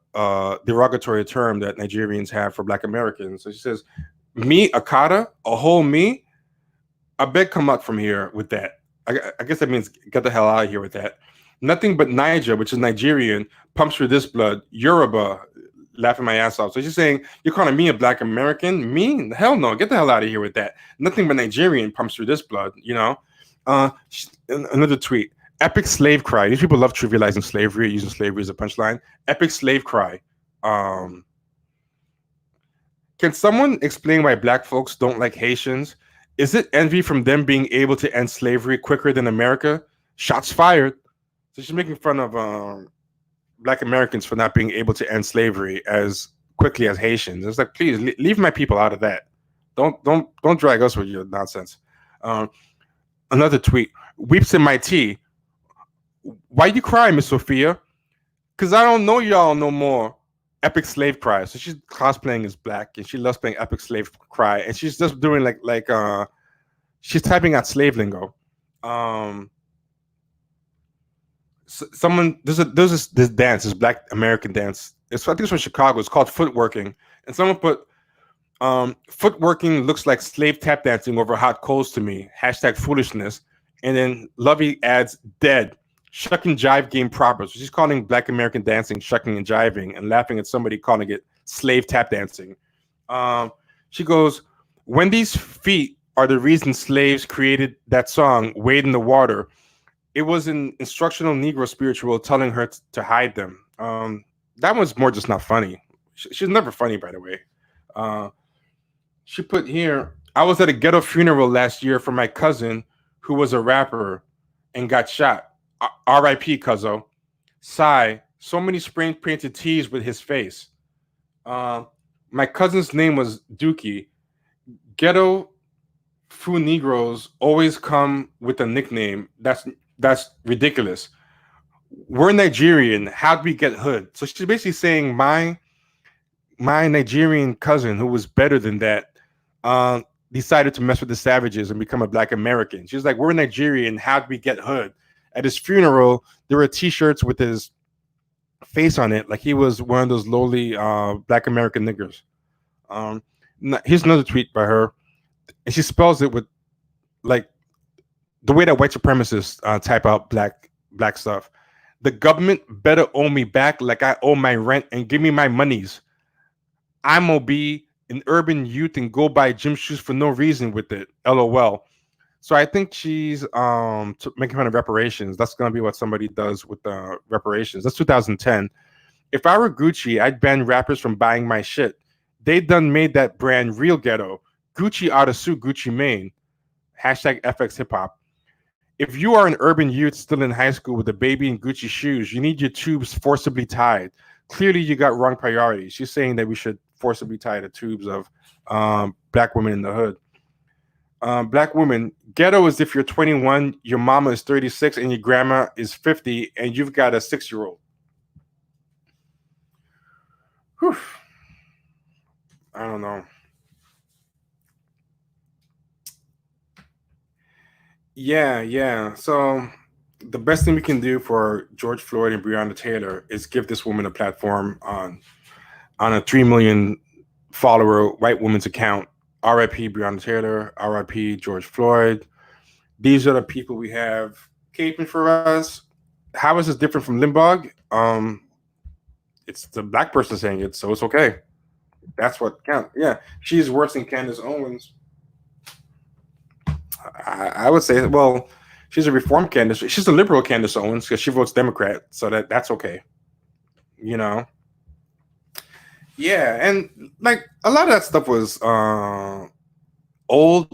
derogatory term that Nigerians have for Black Americans. So she says, "Me, Akata, a whole me. I beg come out from here with that." I guess that means get the hell out of here with that. Nothing but Niger, which is Nigerian, pumps through this blood. Yoruba, laughing my ass off. So she's saying, you're calling me a Black American? Me? Hell no. Get the hell out of here with that. Nothing but Nigerian pumps through this blood, you know? Another tweet. Epic slave cry. These people love trivializing slavery, using slavery as a punchline. Epic slave cry. Can someone explain why Black folks don't like Haitians? Is it envy from them being able to end slavery quicker than America? Shots fired. So she's making fun of Black Americans for not being able to end slavery as quickly as Haitians. It's like, please leave my people out of that. Don't drag us with your nonsense. Another tweet. Weeps in my tea. Why you crying, Miss Sophia? Because I don't know y'all no more. Epic slave cry. So she's cosplaying as Black, and she loves playing epic slave cry, and she's just doing like she's typing out slave lingo. Someone there's this dance, this Black American dance. I think it's from Chicago. It's called footworking, and someone put footworking looks like slave tap dancing over hot coals to me. #foolishness, and then Lovey adds dead. Shuck and jive game proper. So she's calling Black American dancing shucking and jiving and laughing at somebody calling it slave tap dancing. She goes, when these feet are the reason slaves created that song, Wade in the Water, it was an instructional Negro spiritual telling her to hide them. That one's more just not funny. She's never funny, by the way. She put here, I was at a ghetto funeral last year for my cousin who was a rapper and got shot. R.I.P. Cuzzo. Sigh. So many spray painted tees with his face. My cousin's name was Dookie. Ghetto Fu Negroes always come with a nickname. That's ridiculous. We're Nigerian. How'd we get hood? So she's basically saying my Nigerian cousin, who was better than that, decided to mess with the savages and become a Black American. She's like, we're Nigerian. How'd we get hood? At his funeral, there were T-shirts with his face on it, like he was one of those lowly Black American niggers. Here's another tweet by her, and she spells it with like the way that white supremacists type out black stuff. The government better owe me back like I owe my rent and give me my monies. I'm gonna be an urban youth and go buy gym shoes for no reason with it. LOL. So I think she's making fun of reparations. That's gonna be what somebody does with reparations. That's 2010. If I were Gucci, I'd ban rappers from buying my shit. They done made that brand real ghetto. Gucci ought to sue Gucci Mane. #FX hip hop. If you are an urban youth still in high school with a baby in Gucci shoes, you need your tubes forcibly tied. Clearly, you got wrong priorities. She's saying that we should forcibly tie the tubes of Black women in the hood. Black women, ghetto is if you're 21, your mama is 36, and your grandma is 50, and you've got a 6-year-old. Whew. I don't know. Yeah. So the best thing we can do for George Floyd and Breonna Taylor is give this woman a platform on a 3 million follower white woman's account. R.I.P. Breonna Taylor, R.I.P. George Floyd. These are the people we have caping for us. How is this different from Limbaugh? It's the Black person saying it, so it's okay. That's what counts. Yeah, she's worse than Candace Owens. I would say, well, she's a reform Candace. She's a liberal Candace Owens because she votes Democrat, so that's okay. You know? Yeah, and like a lot of that stuff was old,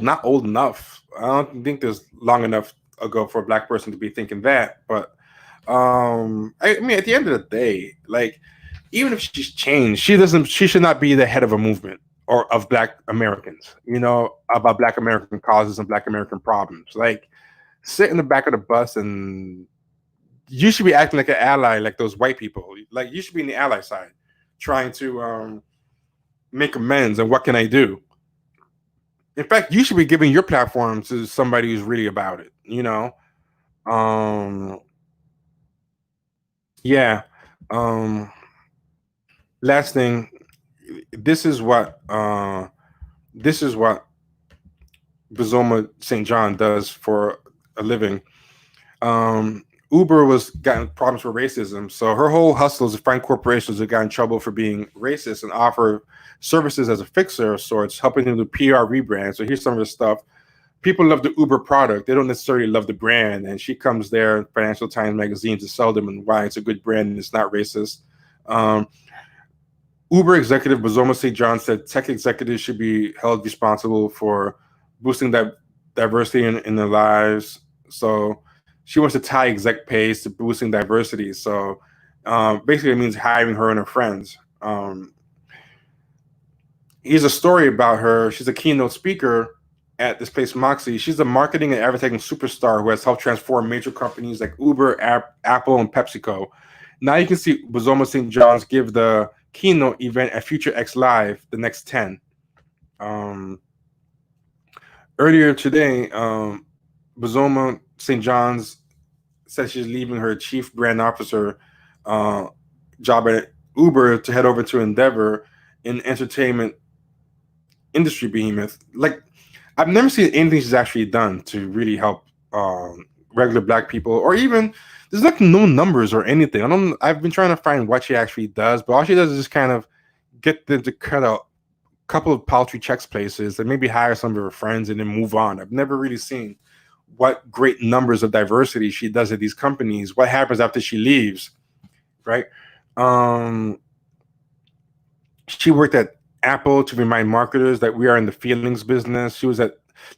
not old enough. I don't think there's long enough ago for a Black person to be thinking that. But I mean, at the end of the day, like even if she's changed, she should not be the head of a movement or of Black Americans, you know, about Black American causes and Black American problems. Like sit in the back of the bus and you should be acting like an ally, like those white people. Like you should be in the ally side, trying to make amends. And what can I do? In fact, you should be giving your platform to somebody who's really about it, you know? Yeah. Last thing, this is what Bazoma St. John does for a living. Uber was getting problems for racism, so her whole hustle is to find corporations that got in trouble for being racist and offer services as a fixer of sorts, helping them to PR rebrand. So here's some of the stuff. People love the Uber product; they don't necessarily love the brand. And she comes there in Financial Times magazine to sell them and why it's a good brand and it's not racist. Uber executive Bazoma St. John said tech executives should be held responsible for boosting that diversity in their lives. So she wants to tie exec pays to boosting diversity. So basically, it means hiring her and her friends. Here's a story about her. She's a keynote speaker at this place, Moxie. She's a marketing and advertising superstar who has helped transform major companies like Uber, Apple, and PepsiCo. Now you can see Bazoma St. John's give the keynote event at Future X Live, the next 10. Earlier today, Bazoma St. John's said she's leaving her chief brand officer job at Uber to head over to Endeavor, in entertainment industry behemoth. Like, I've never seen anything she's actually done to really help regular Black people, or even there's like no numbers or anything. I've been trying to find what she actually does, but all she does is just kind of get them to cut out a couple of paltry checks places and maybe hire some of her friends and then move on. I've never really seen what great numbers of diversity she does at these companies. What happens after she leaves, right? She worked at Apple to remind marketers that we are in the feelings business. She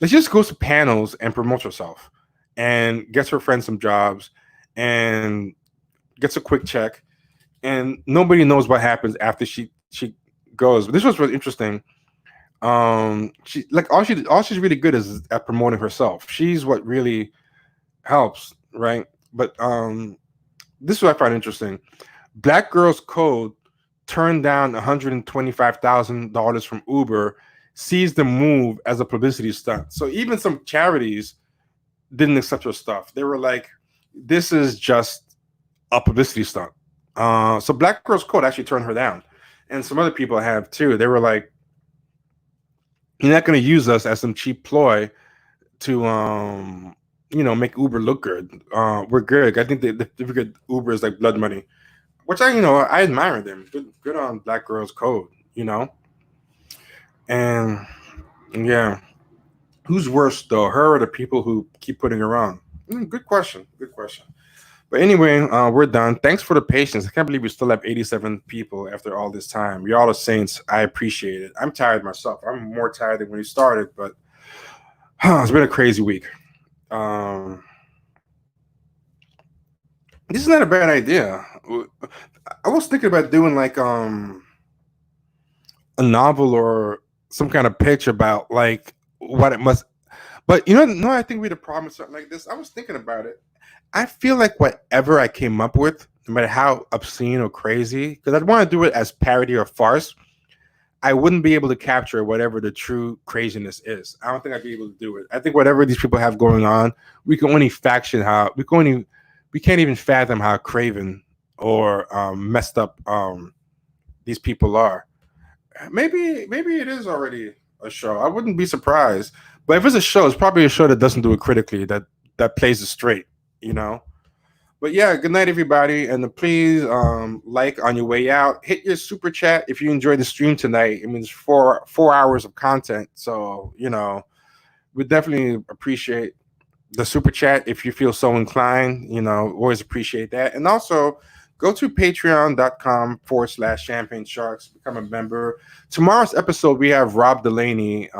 just goes to panels and promotes herself and gets her friends some jobs and gets a quick check. And nobody knows what happens after she goes. But this was really interesting. All she's really good is at promoting herself. She's what really helps, right? But this is what I find interesting. Black Girls Code turned down $125,000 from Uber, sees the move as a publicity stunt. So even some charities didn't accept her stuff. They were like, this is just a publicity stunt. So Black Girls Code actually turned her down. And some other people have too. They were like, you're not going to use us as some cheap ploy to, make Uber look good. We're good. I think the good Uber is like blood money, which I admire them. Good on Black Girls Code, And yeah, who's worse though, her or the people who keep putting her on? Good question. But anyway, we're done. Thanks for the patience. I can't believe we still have 87 people after all this time. Y'all are saints. I appreciate it. I'm tired myself. I'm more tired than when we started, but it's been a crazy week. This is not a bad idea. I was thinking about doing like a novel or some kind of pitch about like what it must. But I think we had a problem with something like this. I was thinking about it. I feel like whatever I came up with, no matter how obscene or crazy, because I'd want to do it as parody or farce, I wouldn't be able to capture whatever the true craziness is. I don't think I'd be able to do it. I think whatever these people have going on, we can only we can't even fathom how craven or messed up these people are. Maybe it is already a show. I wouldn't be surprised. But if it's a show, it's probably a show that doesn't do it critically, that plays it straight. But yeah, good night everybody, and please like on your way out, hit your super chat if you enjoyed the stream tonight. It means 4 hours of content, so we definitely appreciate the super chat if you feel so inclined. Always appreciate that. And also go to patreon.com/champagne sharks, become a member. Tomorrow's episode we have Rob Delaney,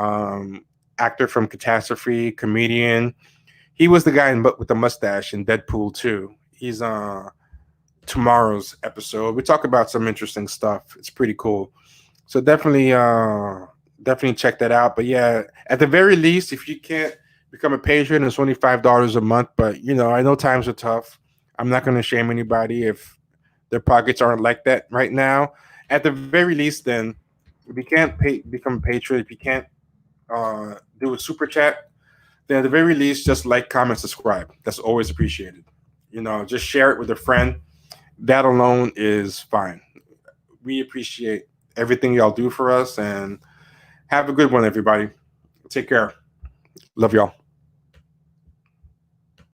actor from Catastrophe, comedian. He was the guy with the mustache in Deadpool 2. He's tomorrow's episode. We talk about some interesting stuff. It's pretty cool. So definitely check that out. But yeah, at the very least, if you can't become a patron, it's only $5 a month. But I know times are tough. I'm not going to shame anybody if their pockets aren't like that right now. At the very least, then, if you can't become a patron, if you can't do a super chat, then at the very least, just like, comment, subscribe. That's always appreciated. Just share it with a friend that alone is fine. We appreciate everything y'all do for us, and have a good one, everybody. Take care. Love y'all.